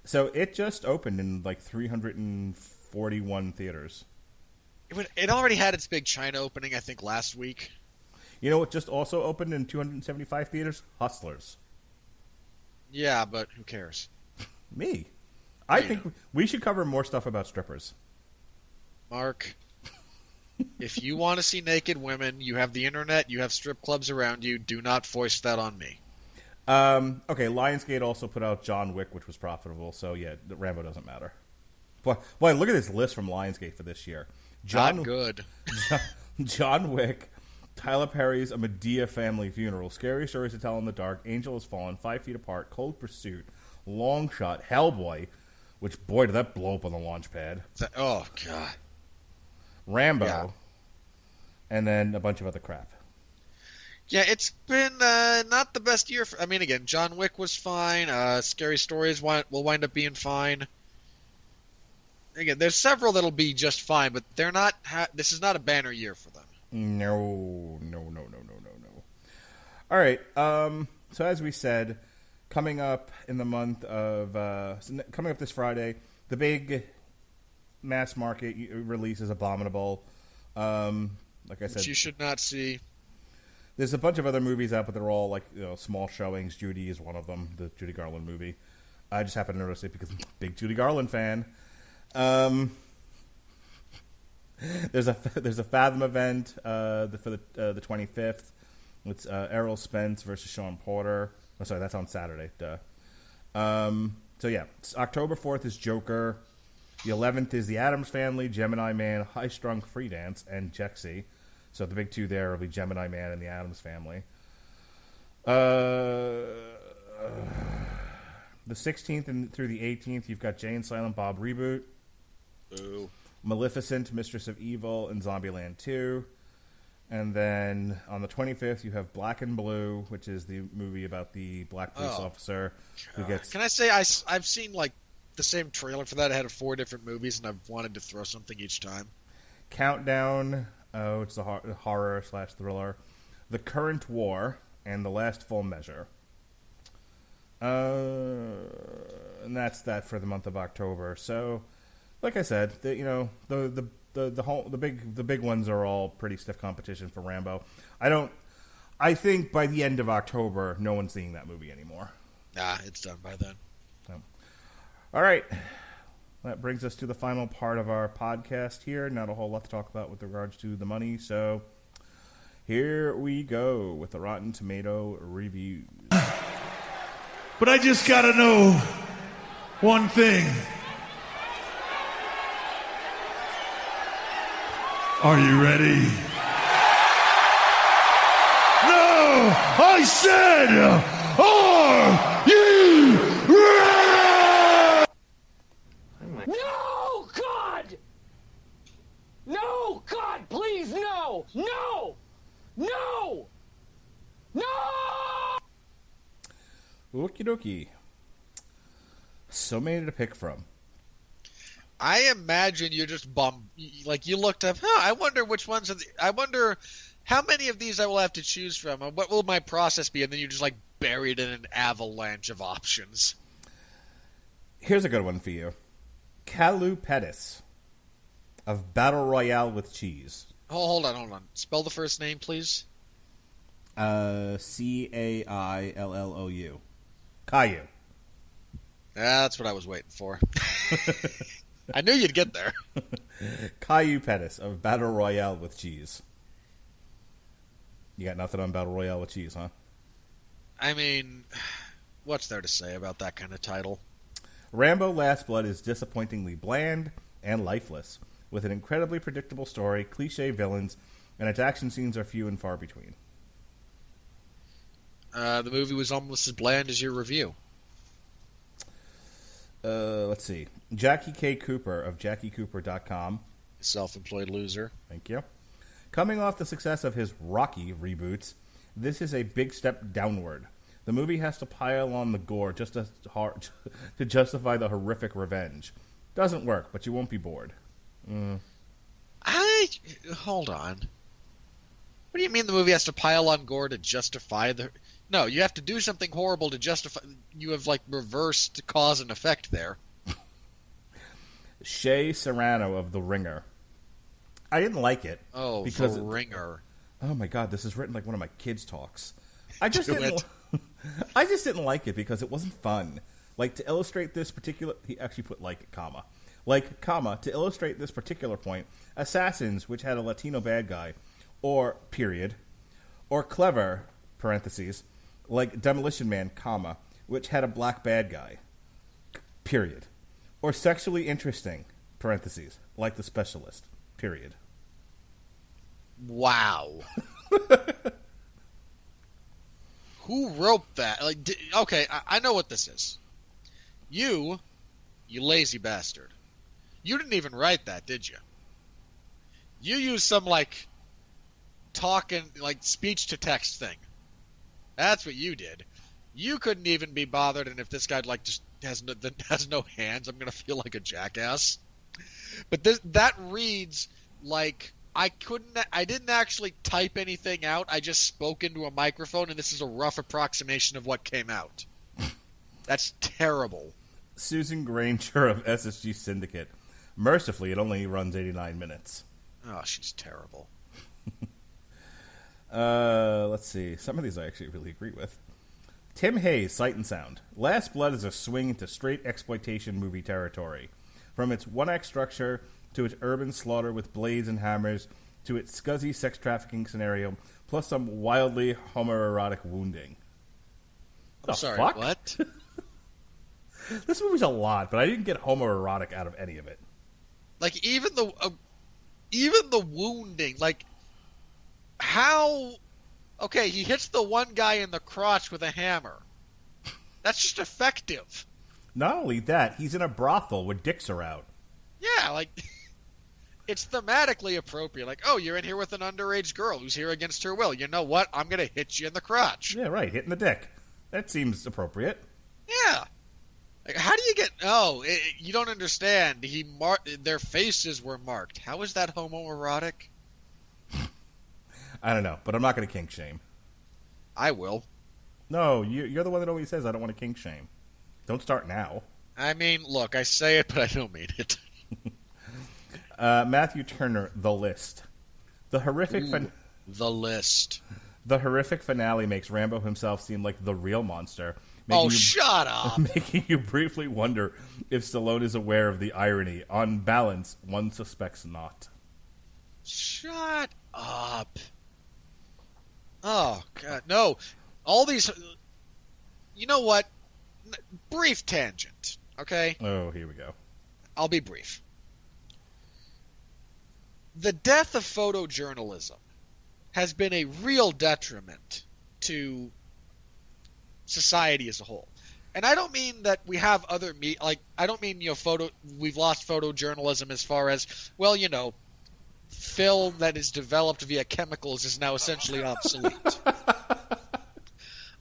So it just opened in like 341 theaters. It already had its big China opening, I think, last week. You know what just also opened in 275 theaters? Hustlers. Yeah, but who cares? Me. I think we should cover more stuff about strippers. Mark, if you want to see naked women, you have the internet, you have strip clubs around you, do not foist that on me. Okay, Lionsgate also put out John Wick, which was profitable, so yeah, Rambo doesn't matter. Boy, look at this list from Lionsgate for this year. Not good. John Wick, Tyler Perry's A Medea Family Funeral, Scary Stories to Tell in the Dark, Angel Has Fallen, 5 Feet Apart, Cold Pursuit, Long Shot, Hellboy, which, boy, did that blow up on the launch pad. Oh, God. Rambo, and then a bunch of other crap. Yeah, it's been not the best year. Again, John Wick was fine. Scary Stories will wind up being fine. Again, there's several that'll be just fine, but they're not. This is not a banner year for them. No. All right. So as we said, coming up in the month of coming up this Friday, the big mass market release is Abominable. Like I said, which you should not see. There's a bunch of other movies out, but they're all like small showings. Judy is one of them, the Judy Garland movie. I just happened to notice it because I'm a big Judy Garland fan. There's a Fathom event for the 25th. It's Errol Spence versus Sean Porter. Oh, sorry, that's on Saturday. Duh. So yeah, October 4th is Joker. The 11th is The Addams Family, Gemini Man, High Strung Free Dance, and Jexy. So the big two there will be Gemini Man and The Addams Family. The 16th and through the 18th, you've got Jay and Silent Bob Reboot. Ooh. Maleficent, Mistress of Evil, and Zombieland 2. And then on the 25th, you have Black and Blue, which is the movie about the black police officer who gets... Can I say I've seen like the same trailer for that ahead of 4 different movies, and I've wanted to throw something each time. Countdown. Oh, it's the horror / thriller. The Current War and The Last Full Measure. And that's that for the month of October. So, like I said, the big ones are all pretty stiff competition for Rambo. I think by the end of October, no one's seeing that movie anymore. Nah, it's done by then. So, all right. That brings us to the final part of our podcast here. Not a whole lot to talk about with regards to the money, so here we go with the Rotten Tomato reviews. But I just gotta know one thing. Are you ready? No! I said, are you ready? No, God! No, God, please, no! No! No! No! Okie dokie. So many to pick from. I imagine you're just bummed. Like, you looked up, I wonder which ones are I wonder how many of these I will have to choose from, and what will my process be? And then you just, like, buried in an avalanche of options. Here's a good one for you. Caillou Pettis of Battle Royale with Cheese. Oh, hold on. Spell the first name, please. Caillou. Caillou. That's what I was waiting for. I knew you'd get there. Caillou Pettis of Battle Royale with Cheese. You got nothing on Battle Royale with Cheese, huh? I mean, what's there to say about that kind of title? Rambo Last Blood is disappointingly bland and lifeless, with an incredibly predictable story, cliche villains, and its action scenes are few and far between. The movie was almost as bland as your review. Let's see. Jackie K. Cooper of JackieCooper.com. Self-employed loser. Thank you. Coming off the success of his Rocky reboots, this is a big step downward. The movie has to pile on the gore just as hard to justify the horrific revenge. Doesn't work, but you won't be bored. Hold on. What do you mean the movie has to pile on gore to justify the... No, you have to do something horrible to justify... You have, like, reversed cause and effect there. Shay Serrano of The Ringer. I didn't like it. Oh, because The Ringer. Oh my God, this is written like one of my kids' talks. I just didn't like it because it wasn't fun. Like, to illustrate this particular... He actually put like, comma. Like, comma, to illustrate this particular point, Assassins, which had a Latino bad guy, or, period, or Clever, parentheses, like Demolition Man, comma, which had a black bad guy, period, or sexually interesting, parentheses, like The Specialist, period. Wow. Who wrote that? Like, okay, I know what this is. You lazy bastard. You didn't even write that, did you? You used some, like, talking, like, speech-to-text thing. That's what you did. You couldn't even be bothered, and if this guy, like, just has no hands, I'm going to feel like a jackass. But that reads like... I didn't actually type anything out. I just spoke into a microphone, and this is a rough approximation of what came out. That's terrible. Susan Granger of SSG Syndicate. Mercifully, it only runs 89 minutes. Oh, she's terrible. Let's see. Some of these I actually really agree with. Tim Hayes, Sight and Sound. Last Blood is a swing into straight exploitation movie territory. From its one-act structure to its urban slaughter with blades and hammers, to its scuzzy sex trafficking scenario, plus some wildly homoerotic wounding. I'm sorry, fuck? what? This movie's a lot, but I didn't get homoerotic out of any of it. Like, even the wounding, like, how... Okay, he hits the one guy in the crotch with a hammer. That's just effective. Not only that, he's in a brothel where dicks are out. Yeah, like... It's thematically appropriate. Like, oh, you're in here with an underage girl who's here against her will. You know what? I'm going to hit you in the crotch. Yeah, right. Hitting the dick. That seems appropriate. Yeah. Like, how do you get? You don't understand. Their faces were marked. How is that homoerotic? I don't know, but I'm not going to kink shame. I will. No, you're the one that always says I don't want to kink shame. Don't start now. I mean, look, I say it, but I don't mean it. Matthew Turner, The List. The horrific The List. The horrific finale makes Rambo himself seem like the real monster. Shut up! Making you briefly wonder if Stallone is aware of the irony. On balance, one suspects not. Shut up. Oh, God, no. All these... You know what? Brief tangent, okay? Oh, here we go. I'll be brief. The death of photojournalism has been a real detriment to society as a whole. And I don't mean that we have other I don't mean, we've lost photojournalism as far as, well, film that is developed via chemicals is now essentially obsolete.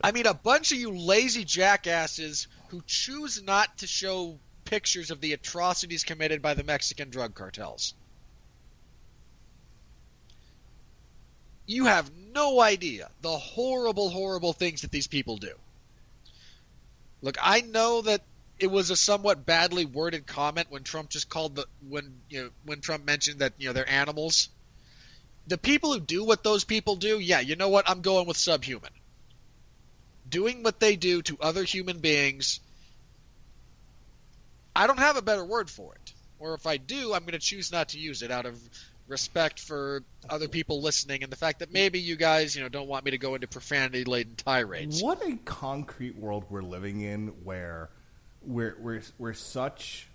I mean, a bunch of you lazy jackasses who choose not to show pictures of the atrocities committed by the Mexican drug cartels. You have no idea the horrible, horrible things that these people do. Look, I know that it was a somewhat badly worded comment when Trump just called when Trump mentioned that they're animals. The people who do what those people do, yeah, you know what? I'm going with subhuman. Doing what they do to other human beings, I don't have a better word for it. Or if I do, I'm going to choose not to use it out of respect for other people listening and the fact that maybe you guys, don't want me to go into profanity-laden tirades. What a concrete world we're living in where we're such...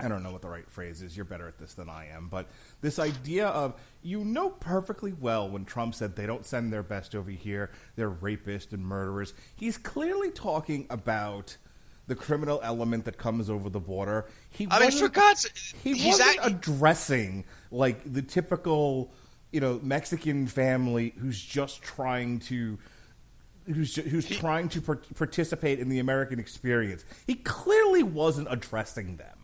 I don't know what the right phrase is. You're better at this than I am. But this idea of, perfectly well when Trump said they don't send their best over here, they're rapists and murderers. He's clearly talking about the criminal element that comes over the border. He wasn't addressing like the typical, Mexican family who's just trying to trying to participate in the American experience. He clearly wasn't addressing them.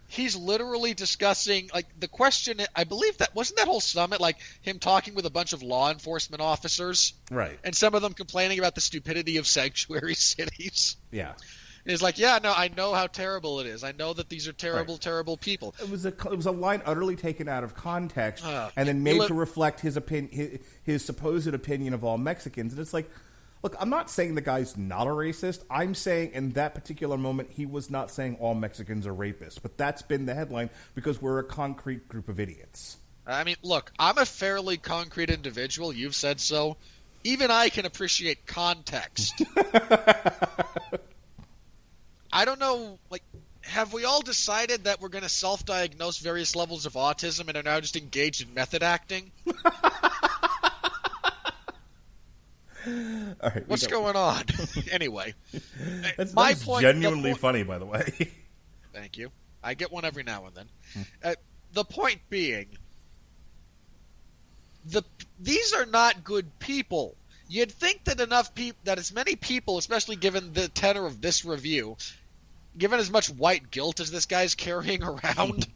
He's literally discussing, the question, I believe wasn't that whole summit, him talking with a bunch of law enforcement officers? Right. And some of them complaining about the stupidity of sanctuary cities. Yeah. And he's like, yeah, no, I know how terrible it is. I know that these are terrible, terrible people. It was a line utterly taken out of context and then made to reflect his supposed opinion of all Mexicans. And it's like, look, I'm not saying the guy's not a racist. I'm saying in that particular moment, he was not saying all Mexicans are rapists. But that's been the headline because we're a concrete group of idiots. I mean, look, I'm a fairly concrete individual. You've said so. Even I can appreciate context. I don't know, have we all decided that we're going to self-diagnose various levels of autism and are now just engaged in method acting? All right, what's going on? Anyway, that's point, genuinely funny, by the way. Thank you. I get one every now and then. The point being, these are not good people. You'd think that that as many people, especially given the tenor of this review, given as much white guilt as this guy's carrying around,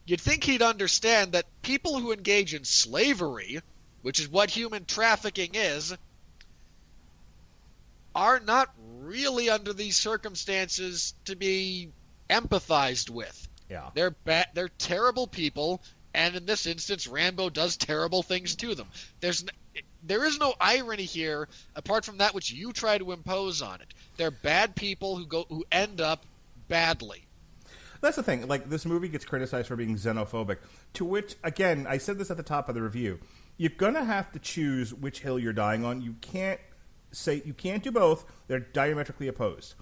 you'd think he'd understand that people who engage in slavery, which is what human trafficking is, are not really under these circumstances to be empathized with. Yeah. They're terrible people, and in this instance, Rambo does terrible things to them. There is no irony here apart from that which you try to impose on it. They're bad people who end up badly. That's the thing. This movie gets criticized for being xenophobic, to which, again, I said this at the top of the review. You're going to have to choose which hill you're dying on. You can't do both. They're diametrically opposed.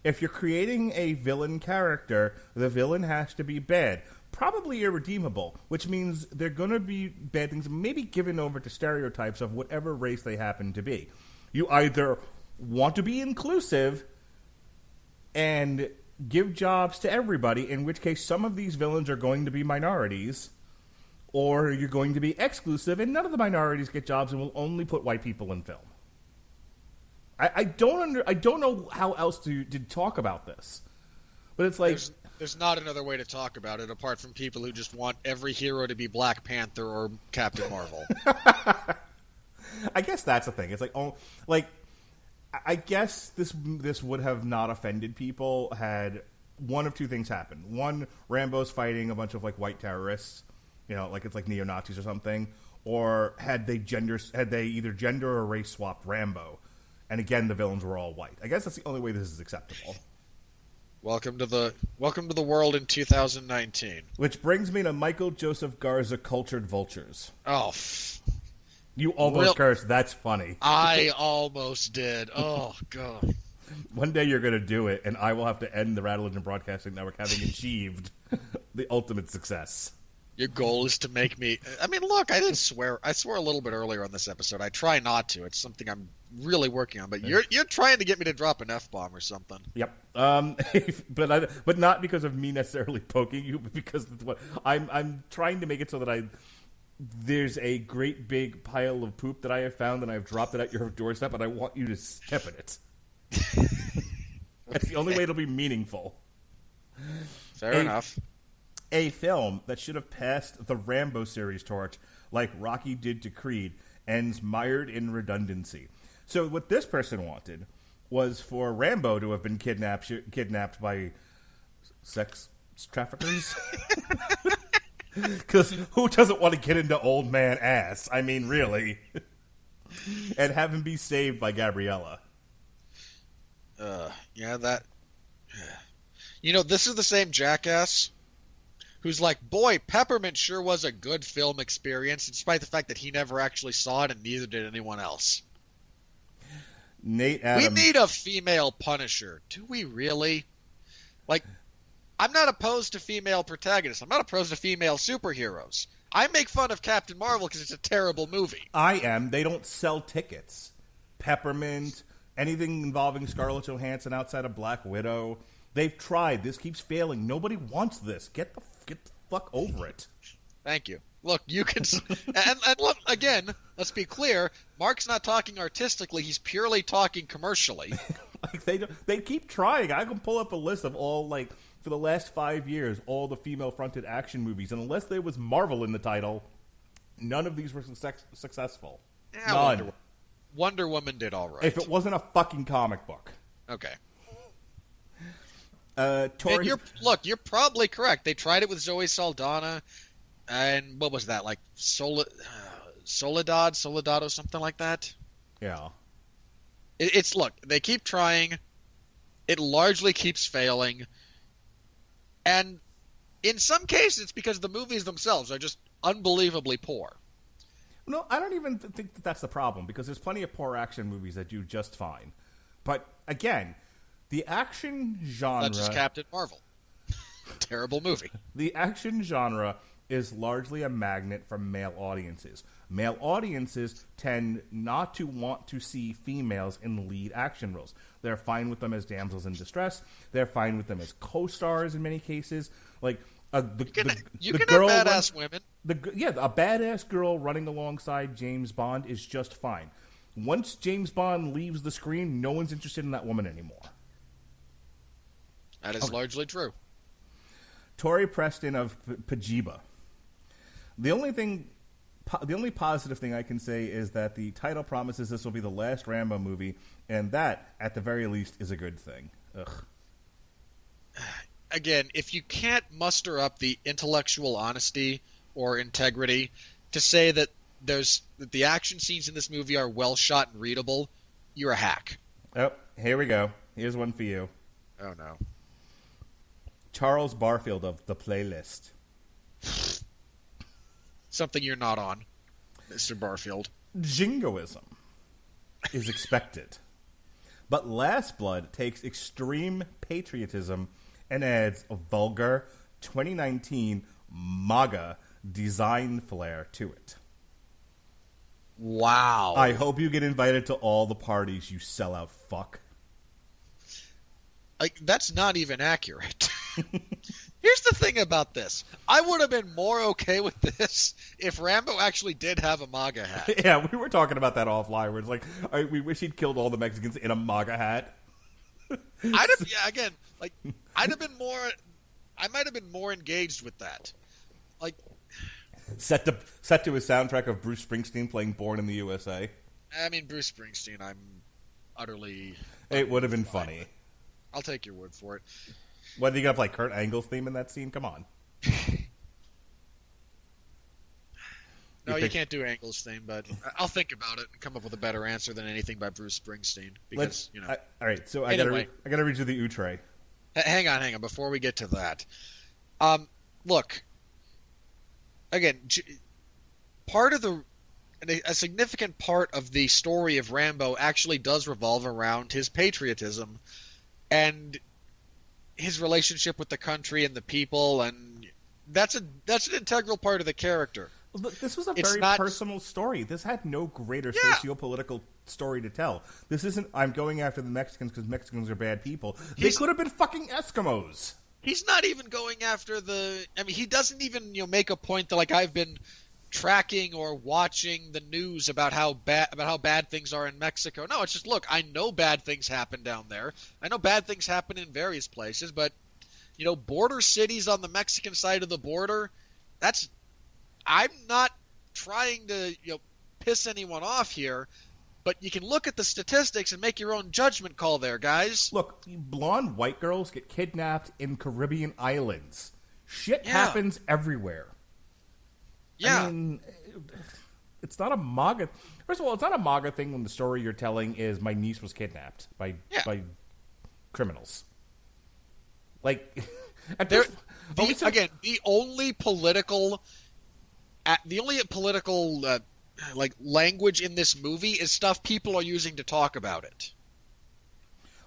If you're creating a villain character, the villain has to be bad. Probably irredeemable, which means they're going to be bad things, maybe given over to stereotypes of whatever race they happen to be. You either want to be inclusive and give jobs to everybody, in which case some of these villains are going to be minorities, or you're going to be exclusive and none of the minorities get jobs and will only put white people in film. I don't know how else to talk about this. But it's like there's not another way to talk about it apart from people who just want every hero to be Black Panther or Captain Marvel. I guess that's the thing. It's I guess this would have not offended people had one of two things happened. One, Rambo's fighting a bunch of white terrorists, it's like neo-Nazis or something, or had they either gender or race swapped Rambo, and again the villains were all white. I guess that's the only way this is acceptable. Welcome to the world in 2019. Which brings me to Michael Joseph Garza, Cultured Vultures. Oh, you almost cursed. That's funny. I almost did. Oh god. One day you're going to do it, and I will have to end the Radulich Broadcasting Network having achieved the ultimate success. Your goal is to make me... I mean, look, I didn't swear. I swore a little bit earlier on this episode. I try not to. It's something I'm really working on. But you're trying to get me to drop an F-bomb or something. Yep. But not because of me necessarily poking you, but because of what I'm trying to make it so that there's a great big pile of poop that I have found, and I've dropped it at your doorstep, and I want you to step in it. That's the only way it'll be meaningful. Fair enough. A film that should have passed the Rambo series torch, like Rocky did to Creed, ends mired in redundancy. So what this person wanted was for Rambo to have been kidnapped by sex traffickers. Because who doesn't want to get into old man ass? I mean, really. And have him be saved by Gabriella. This is the same jackass who's like, boy, Peppermint sure was a good film experience, despite the fact that he never actually saw it and neither did anyone else. Nate Adams. We need a female Punisher. Do we really? I'm not opposed to female protagonists. I'm not opposed to female superheroes. I make fun of Captain Marvel because it's a terrible movie. I am. They don't sell tickets. Peppermint, anything involving Scarlett Johansson outside of Black Widow. They've tried. This keeps failing. Nobody wants this. Get the fuck over it. Thank you. Look, you can... and look, again, let's be clear. Mark's not talking artistically. He's purely talking commercially. They keep trying. I can pull up a list of all, for the last 5 years, all the female-fronted action movies. And unless there was Marvel in the title, none of these were successful. Yeah, none. Wonder Woman did all right. If it wasn't a fucking comic book. Okay. You're probably correct. They tried it with Zoe Saldana, and what was that, Soledad, something like that? Yeah. Look, they keep trying. It largely keeps failing. And in some cases, it's because the movies themselves are just unbelievably poor. No, I don't even think that's the problem, because there's plenty of poor action movies that do just fine. But, again, the action genre... That's just Captain Marvel. Terrible movie. The action genre is largely a magnet for male audiences. Male audiences tend not to want to see females in lead action roles. They're fine with them as damsels in distress. They're fine with them as co-stars in many cases. You can have badass women. A badass girl running alongside James Bond is just fine. Once James Bond leaves the screen, no one's interested in that woman anymore. That is largely true. Tori Preston of Pajiba. The only positive thing I can say is that the title promises this will be the last Rambo movie, and that, at the very least, is a good thing. Ugh. Again, if you can't muster up the intellectual honesty or integrity to say that the action scenes in this movie are well shot and readable, you're a hack. Oh, here we go. Here's one for you. Oh, no. Charles Barfield of The Playlist. Something you're not on, Mr. Barfield. Jingoism is expected. But Last Blood takes extreme patriotism and adds a vulgar 2019 MAGA design flair to it. Wow. I hope you get invited to all the parties, you sellout fuck. That's not even accurate. Here's the thing about this. I would have been more okay with this if Rambo actually did have a MAGA hat. Yeah, we were talking about that offline, where it's we wish he'd killed all the Mexicans in a MAGA hat. I I might have been more engaged with that. Like, set to a soundtrack of Bruce Springsteen playing "Born in the USA." I mean, Bruce Springsteen, I'm utterly. It would have been funny. I'll take your word for it. Whether you got to play Kurt Angle's theme in that scene, come on. No, you can't do Angle's theme, but I'll think about it and come up with a better answer than anything by Bruce Springsteen. Because, you know. All right, so Anyway. I gotta read you the outre. Hang on. Before we get to that, look. Again, a significant part of the story of Rambo actually does revolve around his patriotism and his relationship with the country and the people, and that's an integral part of the character. Look, this was a very personal story. This had no greater socio-political story to tell. This isn't, I'm going after the Mexicans because Mexicans are bad people. They could have been fucking Eskimos. He's not even going after he doesn't even, make a point that, like, I've been tracking or watching the news about how bad things are in Mexico. No, it's just, look, I know bad things happen down there. I know bad things happen in various places, but, border cities on the Mexican side of the border, I'm not trying to, piss anyone off here, but you can look at the statistics and make your own judgment call there, guys. Look, blonde white girls get kidnapped in Caribbean islands. Shit happens everywhere. Yeah. I mean, it's not a MAGA... First of all, it's not a MAGA thing when the story you're telling is my niece was kidnapped by criminals. Like... the only political language in this movie is stuff people are using to talk about it.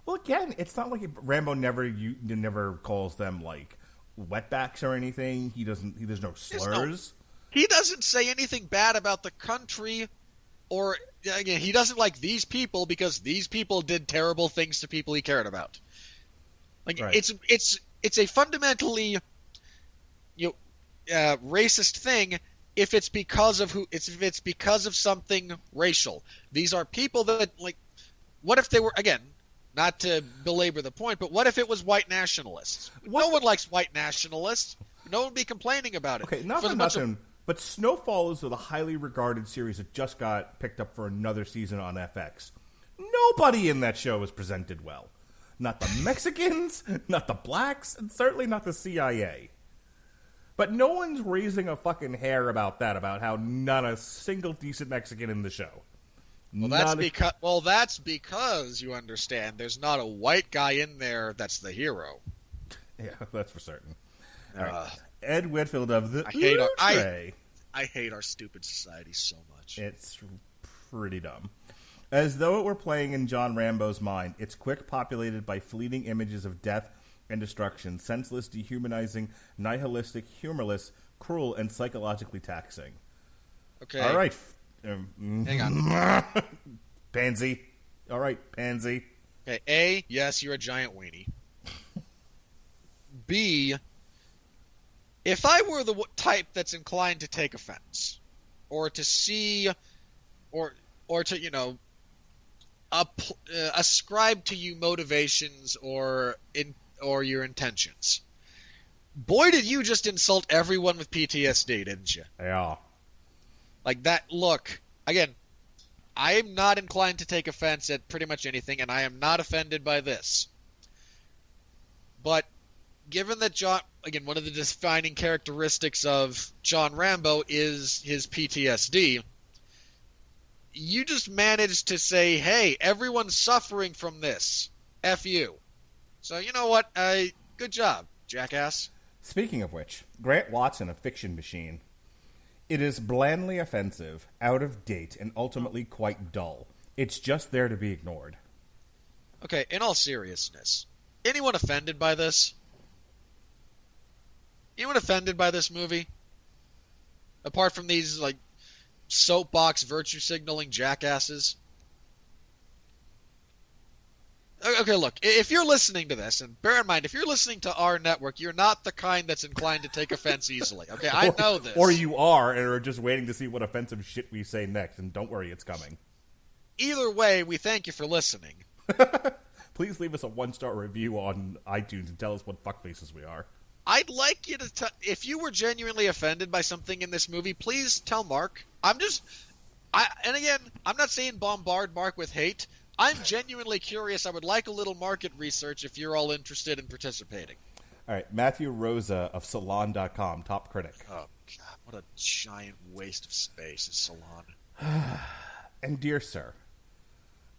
Well, again, it's not like Rambo never calls them like wetbacks or anything. There's no slurs. He doesn't say anything bad about the country, or again, he doesn't like these people because these people did terrible things to people he cared about. Like right. It's a fundamentally racist thing. If it's because of something racial. These are people that, like, what if they were, again, not to belabor the point, but what if it was white nationalists? No one likes white nationalists. No one would be complaining about it. Okay, not for nothing, but Snowfall is a highly regarded series that just got picked up for another season on FX. Nobody in that show is presented well. Not the Mexicans, not the blacks, and certainly not the CIA. But no one's raising a fucking hair about how not a single decent Mexican in the show. Well, that's because you understand there's not a white guy in there that's the hero. Yeah, that's for certain. All right. Ed Whitfield of the I hate our stupid society so much. It's pretty dumb. As though it were playing in John Rambo's mind, it's quick populated by fleeting images of death and destruction, senseless, dehumanizing, nihilistic, humorless, cruel, and psychologically taxing. Okay. All right. Hang on. Pansy. All right, Pansy. Okay, A, yes, you're a giant weenie. B, if I were the type that's inclined to take offense, or to see, or to, ascribe to you motivations or your intentions. Boy, did you just insult everyone with PTSD, didn't you? Yeah. Like that, look, again, I am not inclined to take offense at pretty much anything, and I am not offended by this. But given that one of the defining characteristics of John Rambo is his PTSD, you just managed to say, hey, everyone's suffering from this. F you. So, you know what? Good job, jackass. Speaking of which, Grant Watson, a fiction machine. It is blandly offensive, out of date, and ultimately quite dull. It's just there to be ignored. Okay, in all seriousness, anyone offended by this? Anyone offended by this movie? Apart from these, like, soapbox virtue signaling jackasses? Okay, look, if you're listening to this, and bear in mind, if you're listening to our network, you're not the kind that's inclined to take offense easily. Okay, I know this. Or you are, and are just waiting to see what offensive shit we say next, and don't worry, it's coming. Either way, we thank you for listening. please leave us a 1-star review on iTunes and tell us what fuckfaces we are. I'd like you to, if you were genuinely offended by something in this movie, please tell Mark. And again, I'm not saying bombard Mark with hate. I'm genuinely curious. I would like a little market research if you're all interested in participating. All right, Matthew Rosa of Salon.com, top critic. Oh, God, what a giant waste of space is Salon. And dear sir,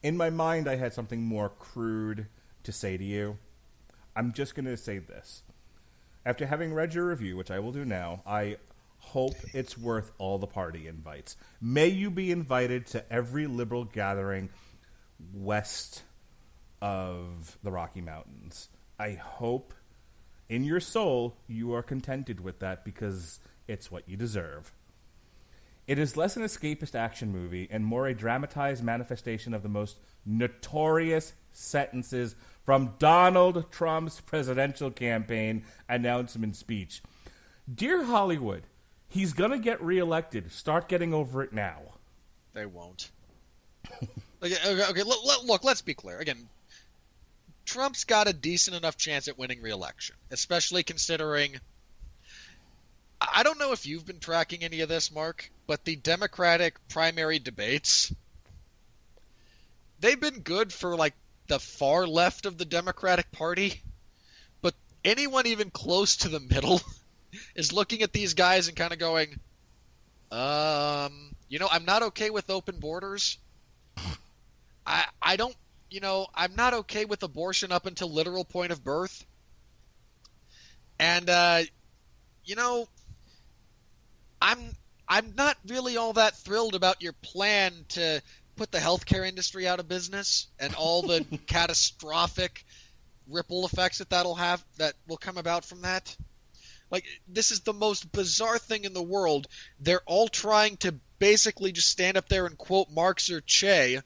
in my mind I had something more crude to say to you. I'm just going to say this. After having read your review, which I will do now, I hope it's worth all the party invites. May you be invited to every liberal gathering west of the Rocky Mountains. I hope in your soul you are contented with that because it's what you deserve. It is less an escapist action movie and more a dramatized manifestation of the most notorious sentences from Donald Trump's presidential campaign announcement speech. Dear Hollywood, he's going to get reelected. Start getting over it now. They won't. Okay, look, let's be clear. Again, Trump's got a decent enough chance at winning re-election, especially considering... I don't know if you've been tracking any of this, Mark, but the Democratic primary debates, they've been good for, like, the far left of the Democratic Party, but anyone even close to the middle is looking at these guys and kind of going, I'm not okay with open borders. I'm not okay with abortion up until literal point of birth. And, I'm not really all that thrilled about your plan to put the healthcare industry out of business and all the catastrophic ripple effects that will come about from that. Like, this is the most bizarre thing in the world. They're all trying to basically just stand up there and quote Marx or Che,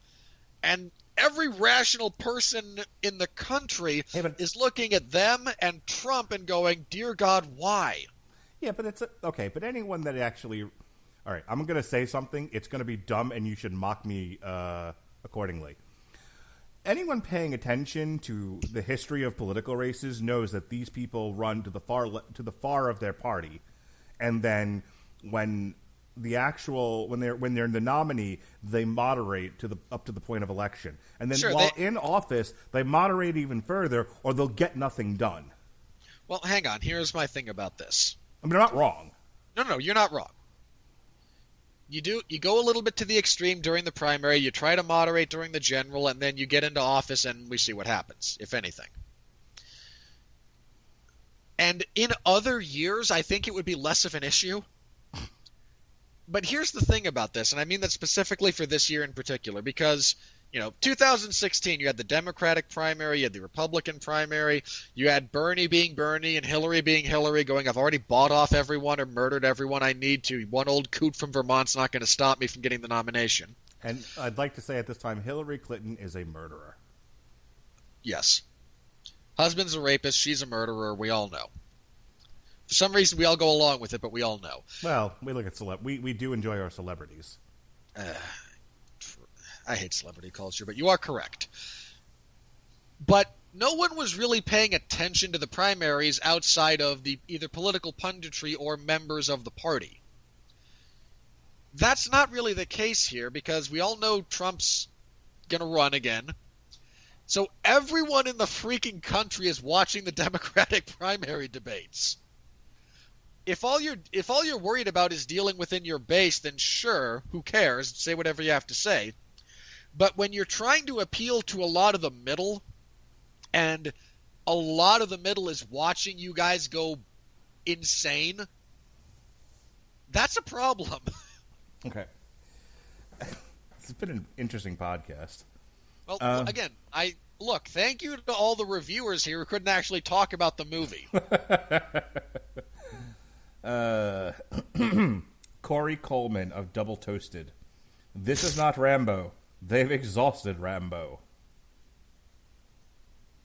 and every rational person in the country is looking at them and Trump and going, dear God, why? Yeah, but okay, but anyone that actually... All right, I'm going to say something. It's going to be dumb, and you should mock me accordingly. Anyone paying attention to the history of political races knows that these people run to the far of their party, and then when they're the nominee, they moderate up to the point of election, and then in office, they moderate even further, or they'll get nothing done. Well, hang on. Here's my thing about this. I mean, they're not wrong. No, you're not wrong. You go a little bit to the extreme during the primary, you try to moderate during the general, and then you get into office and we see what happens, if anything. And in other years, I think it would be less of an issue. But here's the thing about this, and I mean that specifically for this year in particular, because, 2016, you had the Democratic primary, you had the Republican primary, you had Bernie being Bernie and Hillary being Hillary going, I've already bought off everyone or murdered everyone I need to. One old coot from Vermont's not going to stop me from getting the nomination. And I'd like to say at this time, Hillary Clinton is a murderer. Yes. Husband's a rapist, she's a murderer, we all know. For some reason, we all go along with it, but we all know. Well, we look at we do enjoy our celebrities. I hate celebrity culture, but you are correct. But no one was really paying attention to the primaries outside of the either political punditry or members of the party. That's not really the case here because we all know Trump's going to run again. So everyone in the freaking country is watching the Democratic primary debates. If all you're worried about is dealing within your base, then sure, who cares? Say whatever you have to say. But when you're trying to appeal to a lot of the middle, and a lot of the middle is watching you guys go insane, that's a problem. Okay. It's been an interesting podcast. Well, again, thank you to all the reviewers here who couldn't actually talk about the movie. Corey Coleman of Double Toasted. This is not Rambo. They've exhausted Rambo.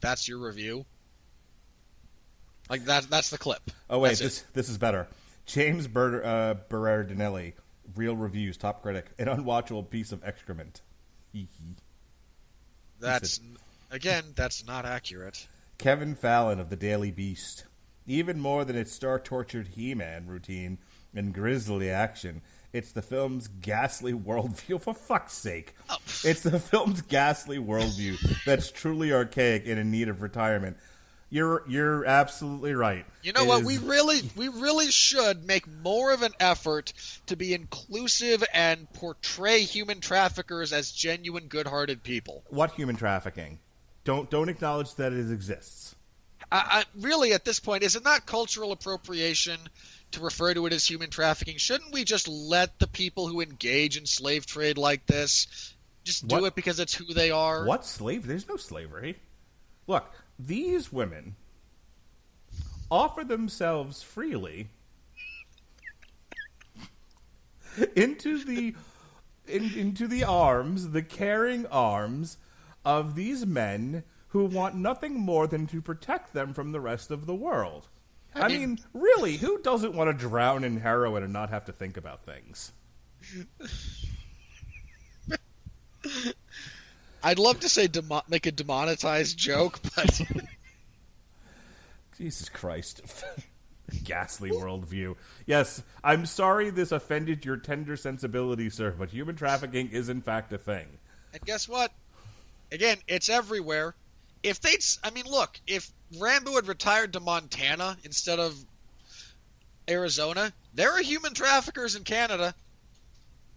That's your review? Like, that's the clip. Oh, wait, this is better. James Berardinelli, Real Reviews, top critic. An unwatchable piece of excrement. That's Again, that's not accurate. Kevin Fallon of the Daily Beast. Even more than its star-tortured He-Man routine and grisly action, it's the film's ghastly worldview. For fuck's sake. Oh. It's the film's ghastly worldview that's truly archaic and in need of retirement. You're absolutely right. You know what? We really should make more of an effort to be inclusive and portray human traffickers as genuine, good-hearted people. What human trafficking? Don't acknowledge that it exists. I really, at this point, is it not cultural appropriation to refer to it as human trafficking? Shouldn't we just let the people who engage in slave trade like this just do it because it's who they are? What slavery? There's no slavery. Look, these women offer themselves freely into the arms, the caring arms of these men who want nothing more than to protect them from the rest of the world. I mean, really, who doesn't want to drown in heroin and not have to think about things? I'd love to say make a demonetized joke, but... Jesus Christ. Ghastly worldview. Yes, I'm sorry this offended your tender sensibility, sir, but human trafficking is in fact a thing. And guess what? Again, it's everywhere. If Rambo had retired to Montana instead of Arizona, there are human traffickers in Canada.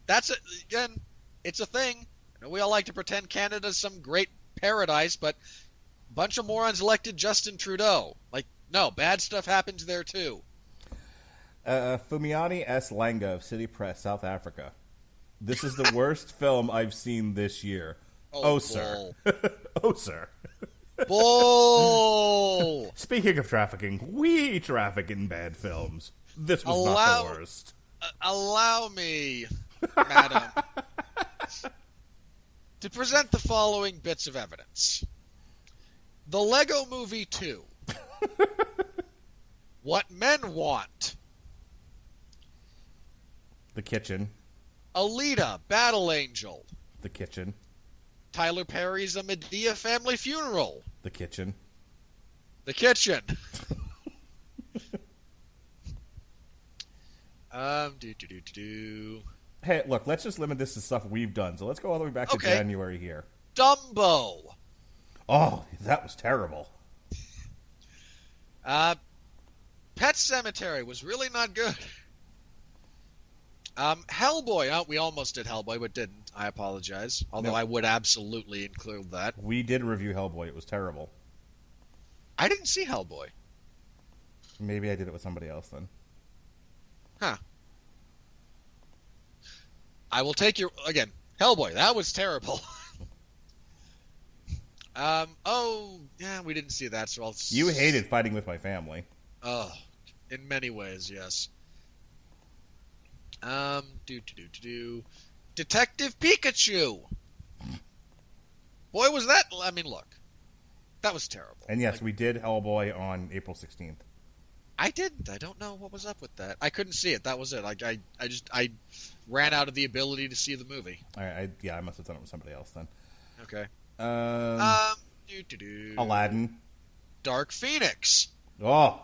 It's a thing. I know we all like to pretend Canada's some great paradise, but a bunch of morons elected Justin Trudeau. No, bad stuff happens there too. Fumiani S. Langa of City Press, South Africa. This is the worst film I've seen this year. Oh sir. Oh, sir. Bull! Speaking of trafficking, we traffic in bad films. This was not the worst. Allow me, madam, to present the following bits of evidence. The Lego Movie 2. What Men Want. The Kitchen. Alita, Battle Angel. The Kitchen. Tyler Perry's A Medea Family Funeral. The Kitchen. The Kitchen. Hey, look, let's just limit this to stuff we've done. So let's go all the way back to January here. Dumbo. Oh, that was terrible. Pet Sematary was really not good. Hellboy. We almost did Hellboy, but didn't. I apologize. Although I would absolutely include that. We did review Hellboy. It was terrible. I didn't see Hellboy. Maybe I did it with somebody else then. Huh. I will take your... Again, Hellboy. That was terrible. We didn't see that, so I'll... You hated Fighting with My Family. Oh, in many ways, yes. Detective Pikachu. Boy, was that... I mean, look. That was terrible. And yes, we did Hellboy on April 16th. I didn't. I don't know what was up with that. I couldn't see it. That was it. I ran out of the ability to see the movie. All right. I must have done it with somebody else then. Okay. Aladdin. Dark Phoenix. Oh.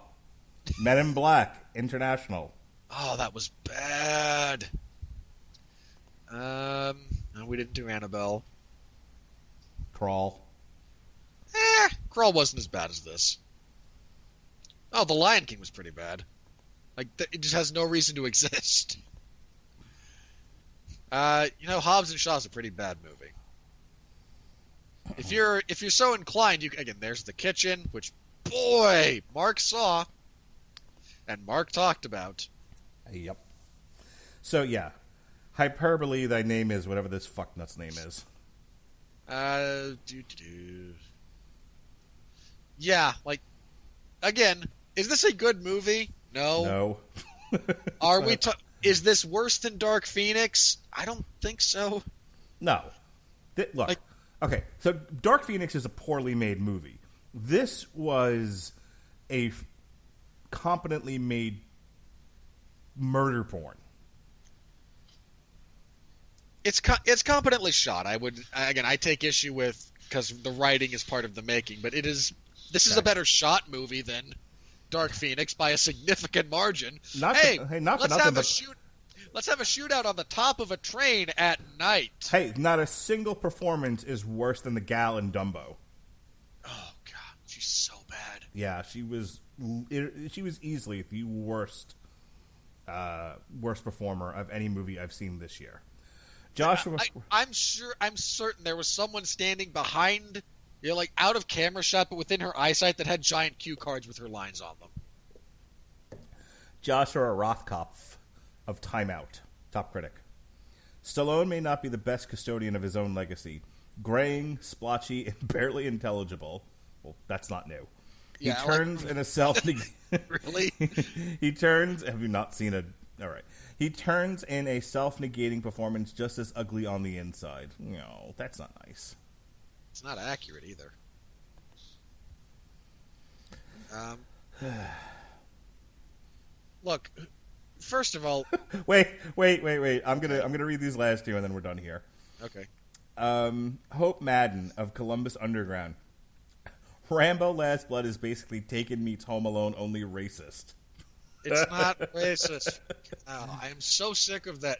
Men in Black International. Oh, that was bad. No, we didn't do Annabelle. Crawl. Crawl wasn't as bad as this. Oh, The Lion King was pretty bad. It just has no reason to exist. Hobbs and Shaw's a pretty bad movie. If you're so inclined, there's The Kitchen, which, boy, Mark saw, and Mark talked about. Yep. So, yeah. Hyperbole, thy name is whatever this fucknut's name is. Yeah, again, is this a good movie? No. No. Is this worse than Dark Phoenix? I don't think so. No. Look. Okay, so Dark Phoenix is a poorly made movie. This was a competently made murder porn. It's competently shot. I take issue with because the writing is part of the making. But this is a better shot movie than Dark Phoenix by a significant margin. Not for nothing, Let's have a shootout on the top of a train at night. Hey, not a single performance is worse than the gal in Dumbo. Oh God, she's so bad. Yeah, she was easily the worst performer of any movie I've seen this year. Joshua, I'm certain there was someone standing behind, like out of camera shot, but within her eyesight, that had giant cue cards with her lines on them. Joshua Rothkopf of Time Out, top critic. Stallone may not be the best custodian of his own legacy. Graying, splotchy, and barely intelligible. Well, that's not new. He turns in a self... Really? He turns... Have you not seen it? All right. He turns in a self-negating performance just as ugly on the inside. No, that's not nice. It's not accurate either. Look, first of all... Wait. I'm gonna read these last two and then we're done here. Okay. Hope Madden of Columbus Underground. Rambo Last Blood is basically Taken meets Home Alone, only racist. It's not racist. Oh, I am so sick of that.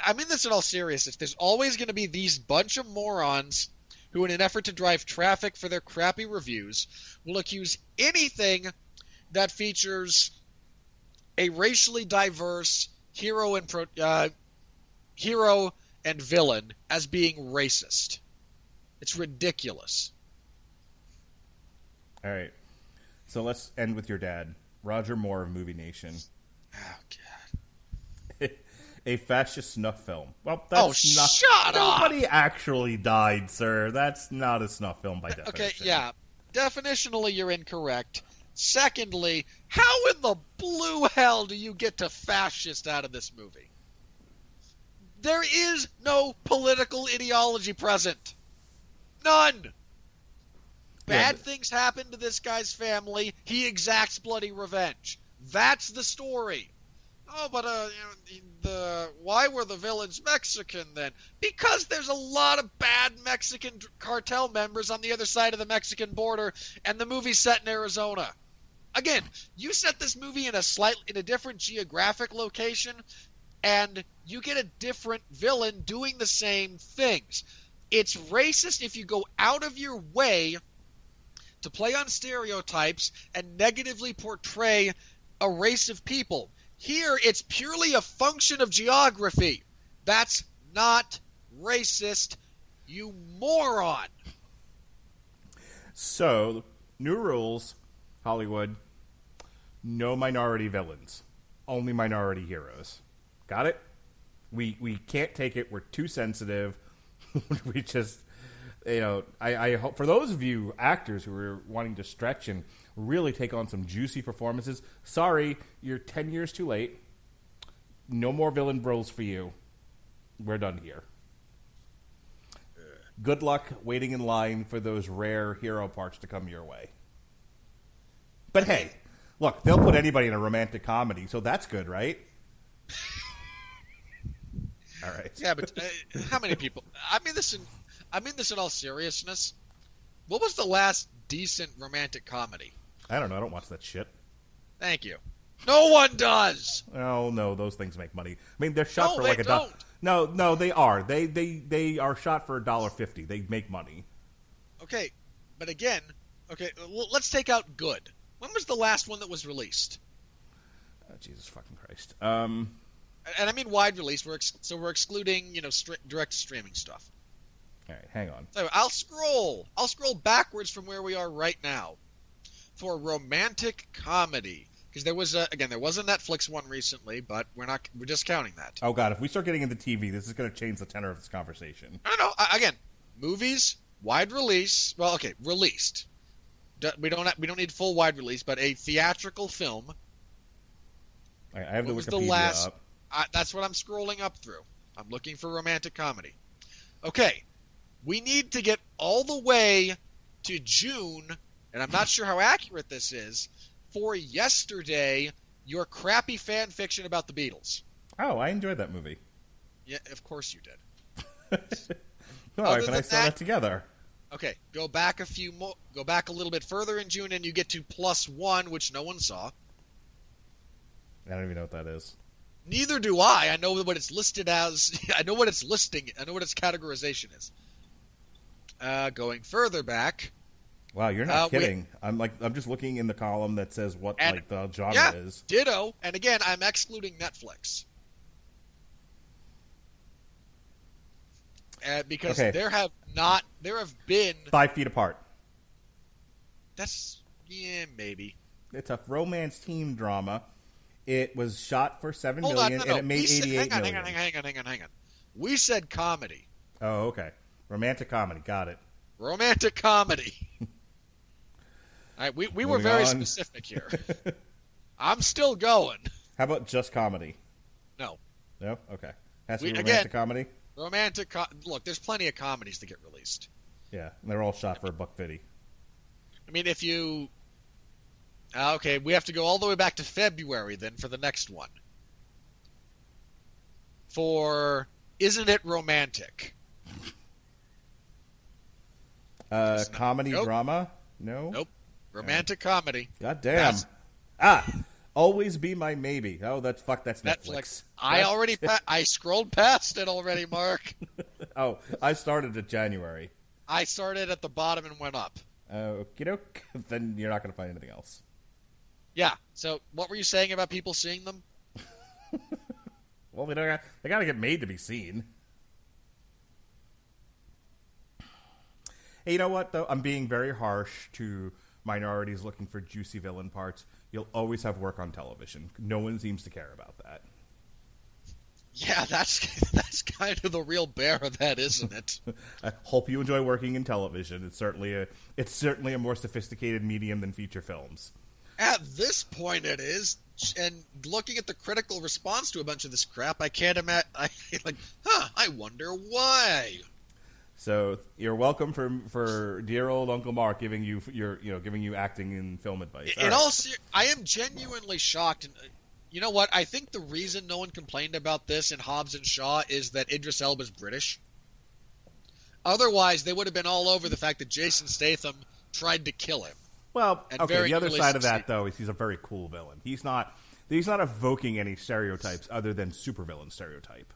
I mean this in all seriousness. There's always going to be these bunch of morons who, in an effort to drive traffic for their crappy reviews, will accuse anything that features a racially diverse hero and villain as being racist. It's ridiculous. All right. So let's end with your dad. Roger Moore of Movie Nation. Oh, God. A fascist snuff film. Well, that's not... shut up! Nobody actually died, sir. That's not a snuff film by definition. Okay, yeah. Definitionally, you're incorrect. Secondly, how in the blue hell do you get to fascist out of this movie? There is no political ideology present. None. Bad things happen to this guy's family. He exacts bloody revenge. That's the story. Oh, but why were the villains Mexican then? Because there's a lot of bad Mexican cartel members on the other side of the Mexican border, and the movie's set in Arizona. Again, you set this movie in a different geographic location, and you get a different villain doing the same things. It's racist if you go out of your way to play on stereotypes and negatively portray a race of people. Here, it's purely a function of geography. That's not racist, you moron. So, new rules, Hollywood. No minority villains. Only minority heroes. Got it? We can't take it. We're too sensitive. We just... I hope for those of you actors who are wanting to stretch and really take on some juicy performances, sorry, you're 10 years too late. No more villain roles for you. We're done here. Good luck waiting in line for those rare hero parts to come your way. But hey, look, they'll put anybody in a romantic comedy, so that's good, right? All right. Yeah, but how many people? I mean this in all seriousness. What was the last decent romantic comedy? I don't know. I don't watch that shit. Thank you. No one does. Oh no, those things make money. I mean, they're shot No, for they like $1. don't. No, they are. They are shot for $1.50. They make money. Okay, but again, let's take out good. When was the last one that was released? Jesus fucking Christ. And I mean wide release. We're excluding direct streaming stuff. All right, hang on. So I'll scroll backwards from where we are right now for romantic comedy, because there was a Netflix one recently, but we're just counting that. Oh god, if we start getting into TV, this is going to change the tenor of this conversation. No. Again, movies, wide release. Well, okay, released. We don't need full wide release, but a theatrical film. I have the What was Wikipedia the last? up. That's what I'm scrolling up through. I'm looking for romantic comedy. Okay, we need to get all the way to June, and I'm not sure how accurate this is, for Yesterday, your crappy fan fiction about the Beatles. Oh, I enjoyed that movie. Yeah, of course you did. My wife and I saw that together. Okay, go back a little bit further in June, and you get to +1, which no one saw. I don't even know what that is. Neither do I. I know what it's listed as. I know what it's listing. I know what its categorization is. Going further back. Wow, you're not kidding. I'm just looking in the column that says what the genre is. Ditto. And again, I'm excluding Netflix. Because there have been 5 Feet Apart. Maybe. It's a romance team drama. It was shot for $7 Hold million on, and it made $88 million. Hang on. We said comedy. Oh, okay. Romantic comedy. Got it. Romantic comedy. All right, we were very specific here. I'm still going. How about just comedy? No. No? Okay. Has to be romantic comedy? Look, there's plenty of comedies to get released. Yeah, and they're all shot for $1.50. I mean, if you... Okay, we have to go all the way back to February, then, for the next one. For Isn't It Romantic? Comedy drama? No? Nope. Romantic comedy. God damn. Always Be My Maybe. Oh, that's Netflix. I scrolled past it already, Mark. Oh, I started at January. I started at the bottom and went up. Okey-doke. Then you're not going to find anything else. Yeah. So, what were you saying about people seeing them? Well, they got to get made to be seen. Hey, you know what, though? I'm being very harsh to minorities looking for juicy villain parts. You'll always have work on television. No one seems to care about that. Yeah, that's kind of the real bear of that, isn't it? I hope you enjoy working in television. It's certainly a more sophisticated medium than feature films. At this point, it is. And looking at the critical response to a bunch of this crap, I can't imagine. I wonder why. So you're welcome for dear old Uncle Mark giving you acting and film advice. I am genuinely shocked. And you know what? I think the reason no one complained about this in Hobbs and Shaw is that Idris Elba's British. Otherwise, they would have been all over the fact that Jason Statham tried to kill him. Well, okay. The other side of that, though, is he's a very cool villain. He's not evoking any stereotypes other than supervillain stereotype.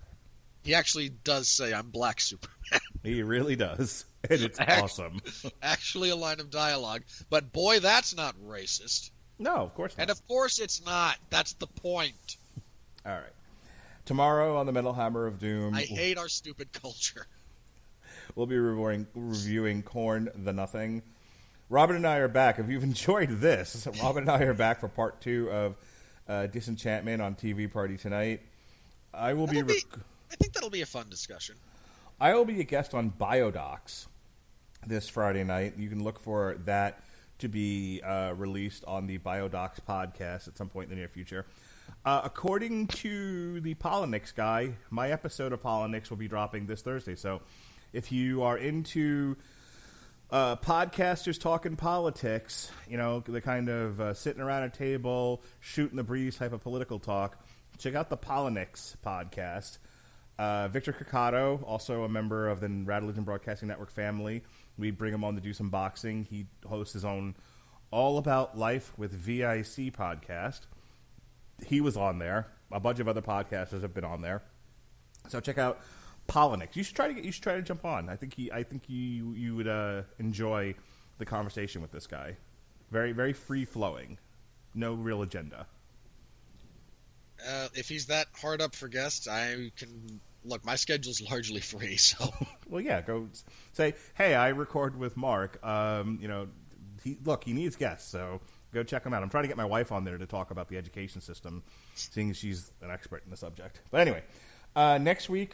He actually does say, "I'm Black Superman." He really does, and it's awesome. Actually, a line of dialogue, but boy, that's not racist. No, of course not. And of course, it's not. That's the point. All right. Tomorrow on the Metal Hammer of Doom, I hate our stupid culture. We'll be reviewing Korn the Nothing. Robin and I are back. If you've enjoyed this, Robin and I are back for part 2 of Disenchantment on TV Party Tonight. I think that'll be a fun discussion. I will be a guest on Biodocs this Friday night. You can look for that to be released on the Biodocs podcast at some point in the near future. According to the Polynix guy, my episode of Polynix will be dropping this Thursday. So if you are into podcasters talking politics, the kind of sitting around a table, shooting the breeze type of political talk, check out the Polynix podcast. Victor Ciccato, also a member of the Radulich and Broadcasting Network family. We bring him on to do some boxing. He hosts his own All About Life with VIC podcast. He was on there. A bunch of other podcasters have been on there. So check out Polynix. You should try to jump on. I think you would enjoy the conversation with this guy. Very, very free flowing. No real agenda. If he's that hard up for guests, I can look. My schedule's largely free, so. Well, yeah. Go say, hey, I record with Mark. He needs guests, so go check him out. I'm trying to get my wife on there to talk about the education system, seeing as she's an expert in the subject. But anyway, next week,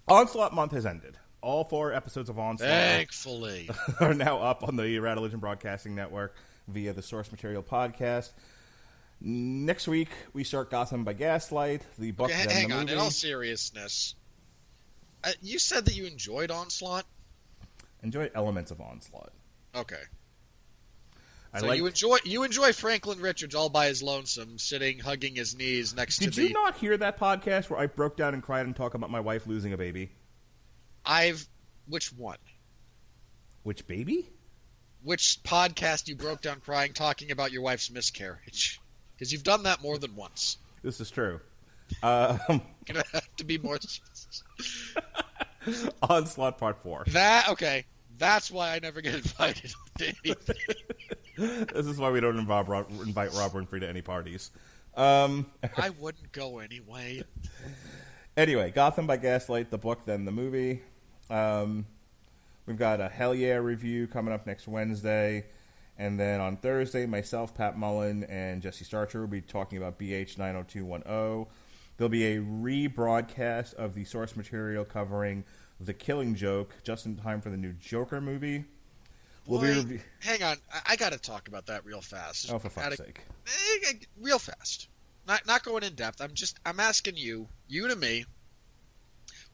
Onslaught Month has ended. All 4 episodes of Onslaught, thankfully, are now up on the Radulich and Broadcasting Network via the Source Material podcast. Next week, we start Gotham by Gaslight, the book, then hang the on, movie. in all seriousness, you said that you enjoyed Onslaught? Enjoy elements of Onslaught. Okay. You enjoy Franklin Richards all by his lonesome, sitting, hugging his knees next to the... Did you not hear that podcast where I broke down and cried and talked about my wife losing a baby? Which one? Which baby? Which podcast you broke down crying talking about your wife's miscarriage? Because you've done that more than once. This is true. You're gonna have to be more. Onslaught Part 4. Okay. That's why I never get invited to anything. This is why we don't invite Rob Winfree to any parties. I wouldn't go anyway. Anyway, Gotham by Gaslight, the book, then the movie. We've got a Hell Yeah review coming up next Wednesday. And then on Thursday, myself, Pat Mullen, and Jesse Starcher will be talking about BH 90210. There'll be a rebroadcast of the source material covering The Killing Joke just in time for the new Joker movie. Hang on. I got to talk about that real fast. Oh, for fuck's sake. Real fast. Not going in depth. I'm asking you to me.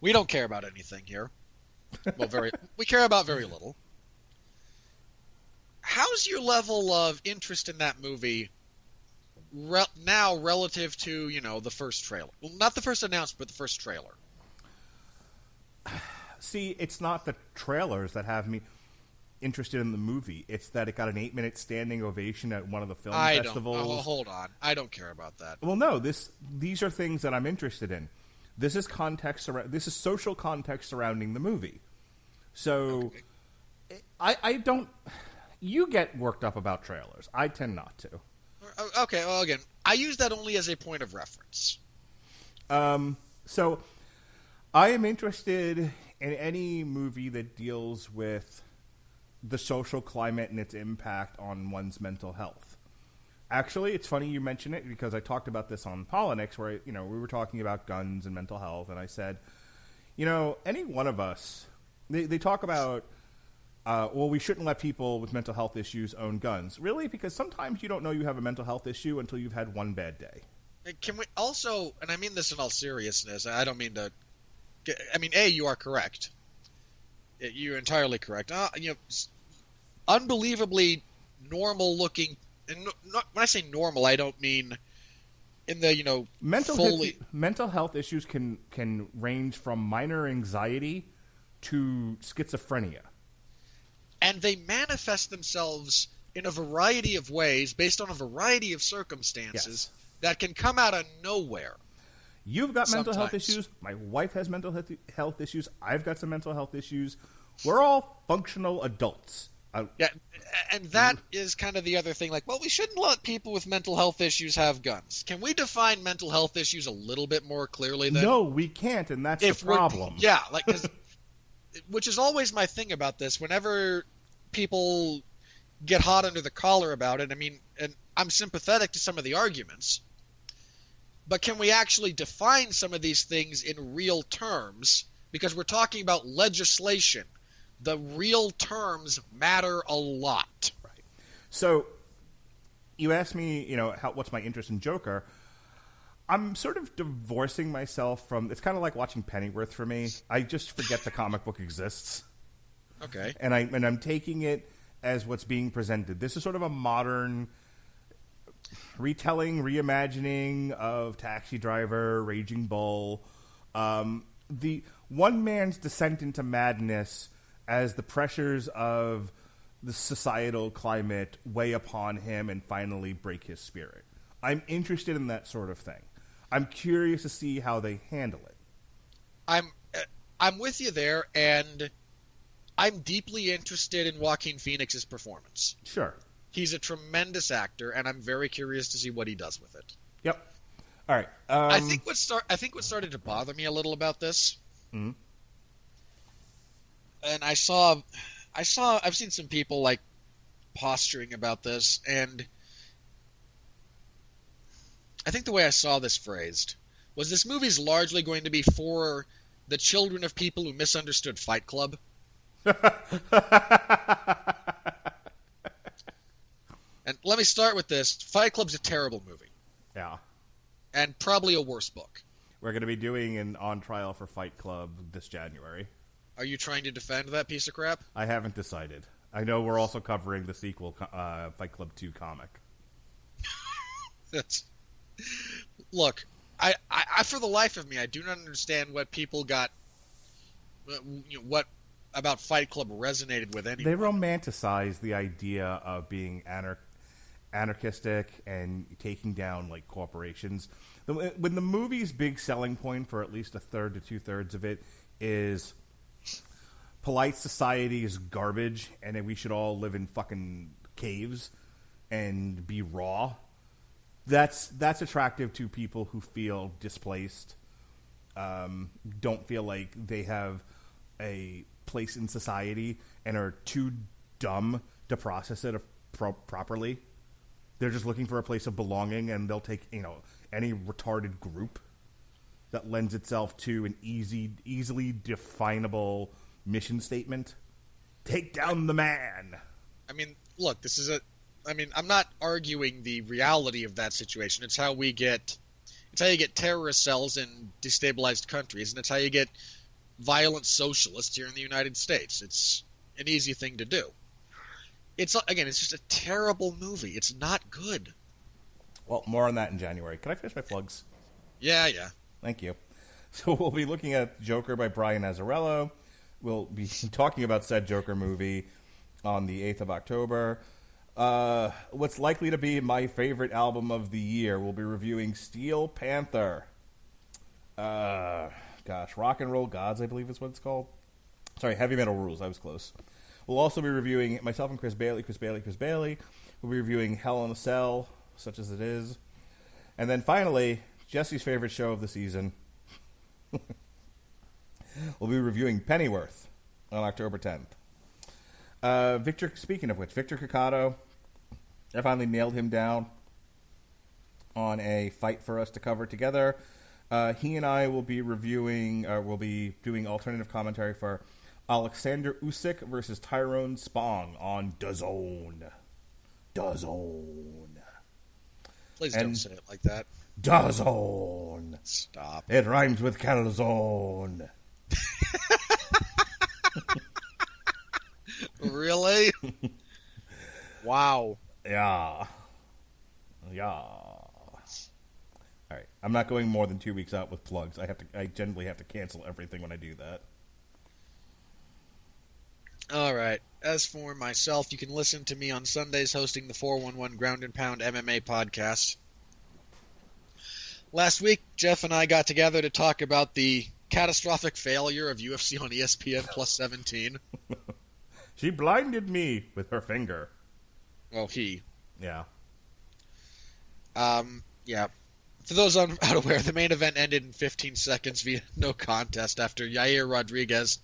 We don't care about anything here. Well, we care about very little. How's your level of interest in that movie now relative to, the first trailer? Well, not the first announcement, but the first trailer. See, it's not the trailers that have me interested in the movie. It's that it got an 8-minute standing ovation at one of the film festivals. Hold on. I don't care about that. Well, no, these are things that I'm interested in. This is this is social context surrounding the movie. So, okay. I don't. You get worked up about trailers. I tend not to. Okay. Well, again, I use that only as a point of reference. So, I am interested in any movie that deals with the social climate and its impact on one's mental health. Actually, it's funny you mention it because I talked about this on Polynix where, we were talking about guns and mental health, and I said, any one of us, they talk about, we shouldn't let people with mental health issues own guns. Really? Because sometimes you don't know you have a mental health issue until you've had one bad day. Can we also, and I mean this in all seriousness, I don't mean to, you are correct. You're entirely correct. Unbelievably normal looking, and when I say normal, I don't mean in the mental health issues can range from minor anxiety to schizophrenia, and they manifest themselves in a variety of ways based on a variety of circumstances that can come out of nowhere. You've got mental health issues. My wife has mental health issues. I've got some mental health issues. We're all functional adults. Yeah, and that is kind of the other thing. We shouldn't let people with mental health issues have guns. Can we define mental health issues a little bit more clearly then? No, we can't, and that's the problem. Yeah, which is always my thing about this. Whenever people get hot under the collar about it, and I'm sympathetic to some of the arguments, but can we actually define some of these things in real terms? Because we're talking about legislation. The real terms matter a lot. Right. So, you asked me, what's my interest in Joker? I'm sort of divorcing myself from. It's kind of like watching Pennyworth for me. I just forget the comic book exists. Okay. And I'm taking it as what's being presented. This is sort of a modern retelling, reimagining of Taxi Driver, Raging Bull, the one man's descent into madness as the pressures of the societal climate weigh upon him and finally break his spirit. I'm interested in that sort of thing. I'm curious to see how they handle it. I'm with you there, and I'm deeply interested in Joaquin Phoenix's performance. Sure. He's a tremendous actor, and I'm very curious to see what he does with it. Yep. All right. I think what started to bother me a little about this, mm-hmm. and I've seen some people posturing about this, and I think the way I saw this phrased was this movie's largely going to be for the children of people who misunderstood Fight Club. And let me start with this. Fight Club's a terrible movie. Yeah. And probably a worse book. We're going to be doing an on trial for Fight Club this January. Are you trying to defend that piece of crap? I haven't decided. I know we're also covering the sequel, Fight Club 2 comic. Look, I for the life of me, I do not understand what people got, what about Fight Club resonated with anyone. They romanticize the idea of being anarchistic and taking down like corporations. When the movie's big selling point for at least a third to two-thirds of it is polite society is garbage and we should all live in fucking caves and be raw, that's attractive to people who feel displaced, don't feel like they have a place in society and are too dumb to process it properly. They're just looking for a place of belonging, and they'll take, any retarded group that lends itself to an easily definable mission statement. Take down the man. I mean, look, I'm not arguing the reality of that situation. It's how you get terrorist cells in destabilized countries, and it's how you get violent socialists here in the United States. It's an easy thing to do. It's just a terrible movie. It's not good. Well, more on that in January. Can I finish my plugs? Yeah. Thank you. So we'll be looking at Joker by Brian Azzarello. We'll be talking about said Joker movie on the 8th of October. What's likely to be my favorite album of the year, we'll be reviewing Steel Panther. Rock and Roll Gods, I believe is what it's called. Sorry, Heavy Metal Rules. I was close. We'll also be reviewing, myself and Chris Bailey. We'll be reviewing Hell in a Cell, such as it is. And then finally, Jesse's favorite show of the season. We'll be reviewing Pennyworth on October 10th. Speaking of which, Victor Ciccato, I finally nailed him down on a fight for us to cover together. He and I will be we'll be doing alternative commentary for Alexander Usyk versus Tyrone Spong on DAZN. Please don't say it like that. DAZN. Stop. It rhymes with calzone. Really? Wow. Yeah. All right. I'm not going more than 2 weeks out with plugs. I generally have to cancel everything when I do that. All right. As for myself, you can listen to me on Sundays hosting the 411 Ground and Pound MMA podcast. Last week, Jeff and I got together to talk about the catastrophic failure of UFC on ESPN Plus 17. She blinded me with her finger. Well, he. Yeah. Yeah. For those unaware, the main event ended in 15 seconds via no contest after Yair Rodriguez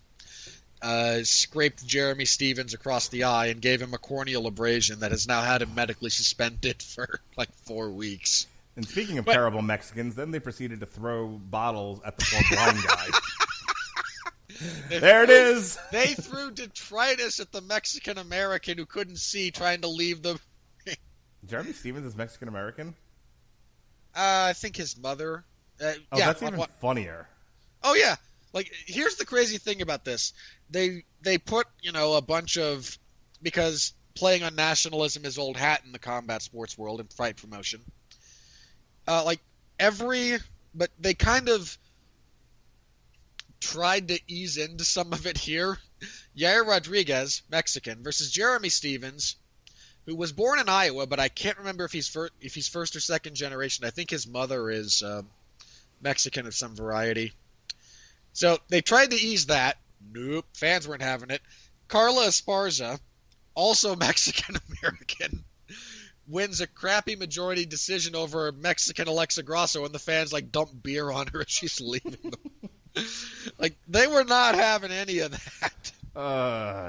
scraped Jeremy Stevens across the eye and gave him a corneal abrasion that has now had him medically suspended for like 4 weeks. And speaking of terrible Mexicans, then they proceeded to throw bottles at the poor blind guy. There it is! They threw detritus at the Mexican-American who couldn't see trying to leave the... Jeremy Stevens is Mexican-American? I think his mother... yeah, that's even funnier. Oh, yeah. Like, here's the crazy thing about this. They put, a bunch of... Because playing on nationalism is old hat in the combat sports world and fight promotion. But they kind of tried to ease into some of it here. Yair Rodriguez, Mexican, versus Jeremy Stevens, who was born in Iowa, but I can't remember if he's first or second generation. I think his mother is Mexican of some variety. So they tried to ease that. Nope, fans weren't having it. Carla Esparza, also Mexican-American, wins a crappy majority decision over Mexican Alexa Grasso, and the fans dump beer on her as she's leaving them. They were not having any of that.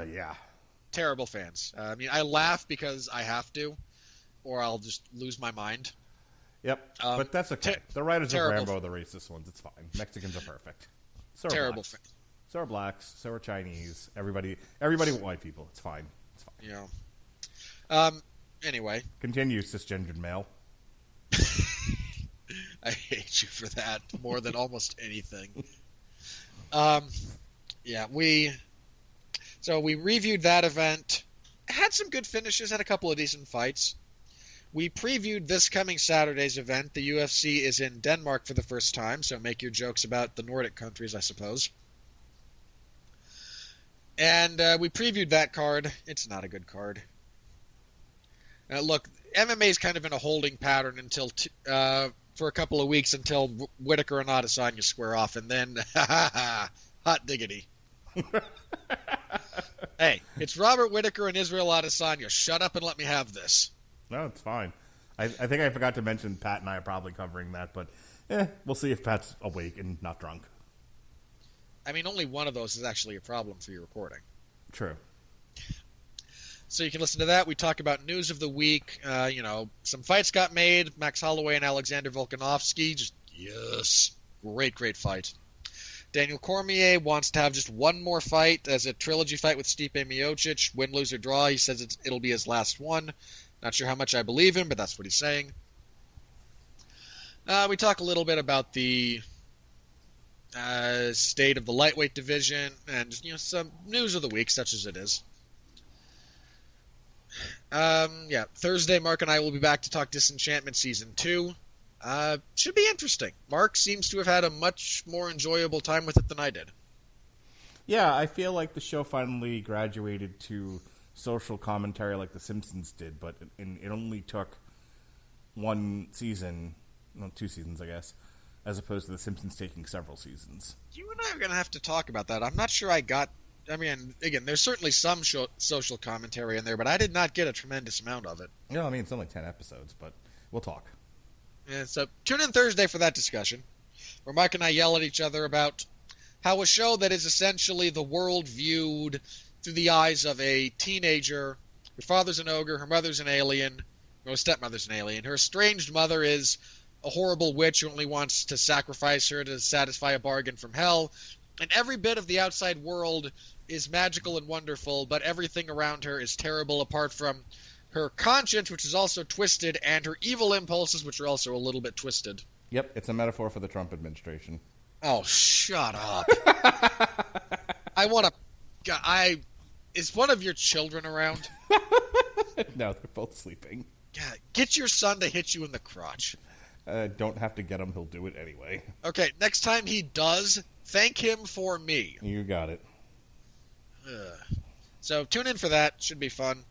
Yeah. Terrible fans. I laugh because I have to, or I'll just lose my mind. Yep, but that's okay. The writers of terrible. Rambo are the racist ones. It's fine. Mexicans are perfect. So Terrible fans. So are blacks. So are Chinese. Everybody white people. It's fine. Yeah. Anyway. Continue, cisgendered male. I hate you for that more than almost anything. Yeah, we reviewed that event. Had some good finishes, had a couple of decent fights. We previewed this coming Saturday's event. The UFC is in Denmark for the first time, so make your jokes about the Nordic countries, I suppose. And we previewed that card. It's not a good card. Look, MMA is kind of in a holding pattern until for a couple of weeks until Whitaker and Adesanya square off, and then hot diggity. Hey, it's Robert Whitaker and Israel Adesanya. Shut up and let me have this. No, it's fine. I think I forgot to mention Pat and I are probably covering that, but we'll see if Pat's awake and not drunk. I mean, only one of those is actually a problem for your recording. True. So you can listen to that. We talk about news of the week. Some fights got made. Max Holloway and Alexander Volkanovski. Just, yes. Great fight. Daniel Cormier wants to have just one more fight as a trilogy fight with Stipe Miocic. Win, lose, or draw. He says it'll be his last one. Not sure how much I believe him, but that's what he's saying. We talk a little bit about the state of the lightweight division and some news of the week, such as it is. Thursday, Mark and I will be back to talk Disenchantment Season 2. Should be interesting. Mark seems to have had a much more enjoyable time with it than I did. Yeah, I feel like the show finally graduated to social commentary like The Simpsons did, but it only took one season, well, 2 seasons, I guess, as opposed to The Simpsons taking several seasons. You and I are going to have to talk about that. I'm not sure I got... I mean, again, there's certainly some social commentary in there, but I did not get a tremendous amount of it. No, I mean, it's only 10 episodes, but we'll talk. Yeah, so tune in Thursday for that discussion, where Mark and I yell at each other about how a show that is essentially the world viewed through the eyes of a teenager. Her father's an ogre, her mother's an alien, her stepmother's an alien. Her estranged mother is a horrible witch who only wants to sacrifice her to satisfy a bargain from hell. And every bit of the outside world is magical and wonderful, but everything around her is terrible apart from her conscience, which is also twisted, and her evil impulses, which are also a little bit twisted. Yep, it's a metaphor for the Trump administration. Oh, shut up. I want to... Is one of your children around? No, they're both sleeping. God, get your son to hit you in the crotch. Don't have to get him, he'll do it anyway. Okay, next time he does, thank him for me. You got it. So tune in for that. Should be fun.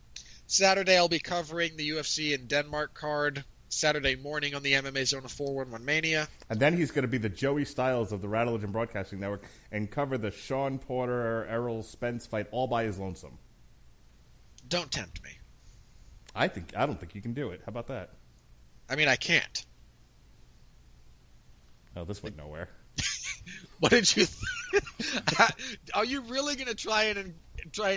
Saturday I'll be covering the UFC in Denmark card. Saturday morning on the MMA Zone of 411 Mania. And then he's going to be the Joey Styles of the Radulich and Broadcasting Network and cover the Sean Porter Errol Spence fight all by his lonesome. Don't tempt me. I don't think you can do it. How about that? I mean, I can't. Oh, this went nowhere. What did you Are you really going to try and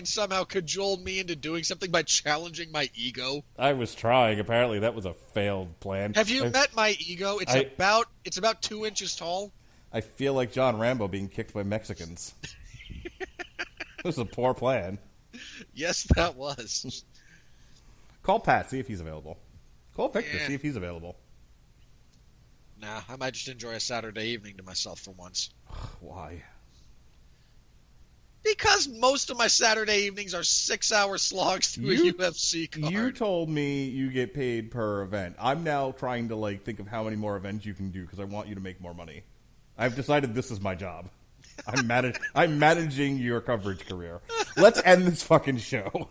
somehow cajole me into doing something by challenging my ego? I was trying. Apparently that was a failed plan. Have you met my ego? It's about 2 inches tall. I feel like John Rambo being kicked by Mexicans. This was a poor plan. Yes, that was. Call Pat, see if he's available. Call Victor, see if he's available. Nah, I might just enjoy a Saturday evening to myself for once. Why? Because most of my Saturday evenings are 6-hour slogs through a UFC card. You told me you get paid per event. I'm now trying to think of how many more events you can do because I want you to make more money. I've decided this is my job. I'm managing your coverage career. Let's end this fucking show.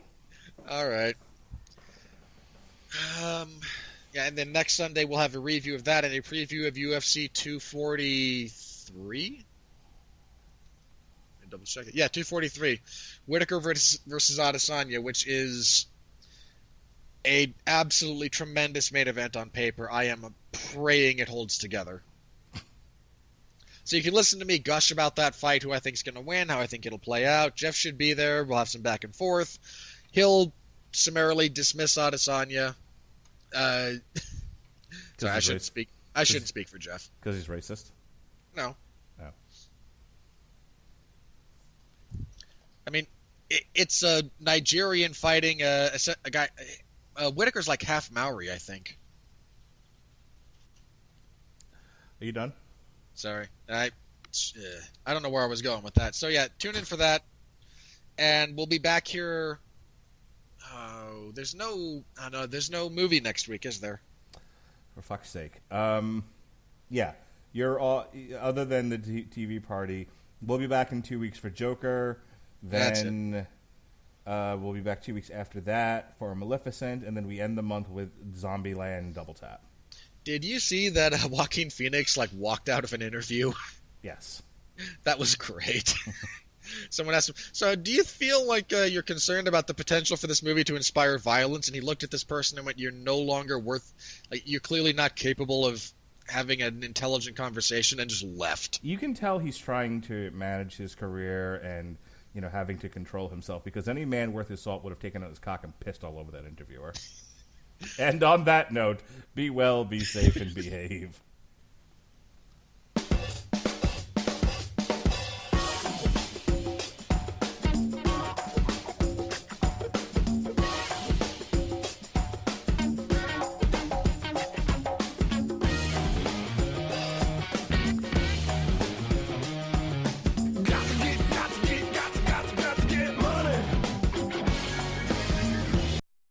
All right. Yeah, and then next Sunday we'll have a review of that and a preview of UFC 243. Double check it. Yeah, 243. Whitaker versus Adesanya, which is a absolutely tremendous main event on paper. I am praying it holds together. So you can listen to me gush about that fight, who I think is going to win, how I think it'll play out. Jeff should be there. We'll have some back and forth. He'll summarily dismiss Adesanya. Sorry, I shouldn't speak. I shouldn't speak for Jeff because he's racist. No. Oh. I mean, it's a Nigerian fighting a guy. Whitaker's like half Maori, I think. Are you done? Sorry, I don't know where I was going with that. So yeah, tune in for that, and we'll be back here. Oh, there's no movie next week, is there? For fuck's sake. Yeah, you're all, other than the TV party, we'll be back in 2 weeks for Joker. Then we'll be back 2 weeks after that for Maleficent, and then we end the month with Zombieland Double Tap. Did you see that Joaquin Phoenix walked out of an interview? Yes. That was great. Someone asked him, so do you feel like you're concerned about the potential for this movie to inspire violence? And he looked at this person and went, you're no longer you're clearly not capable of having an intelligent conversation, and just left. You can tell he's trying to manage his career and, having to control himself, because any man worth his salt would have taken out his cock and pissed all over that interviewer. And on that note, be well, be safe, and behave.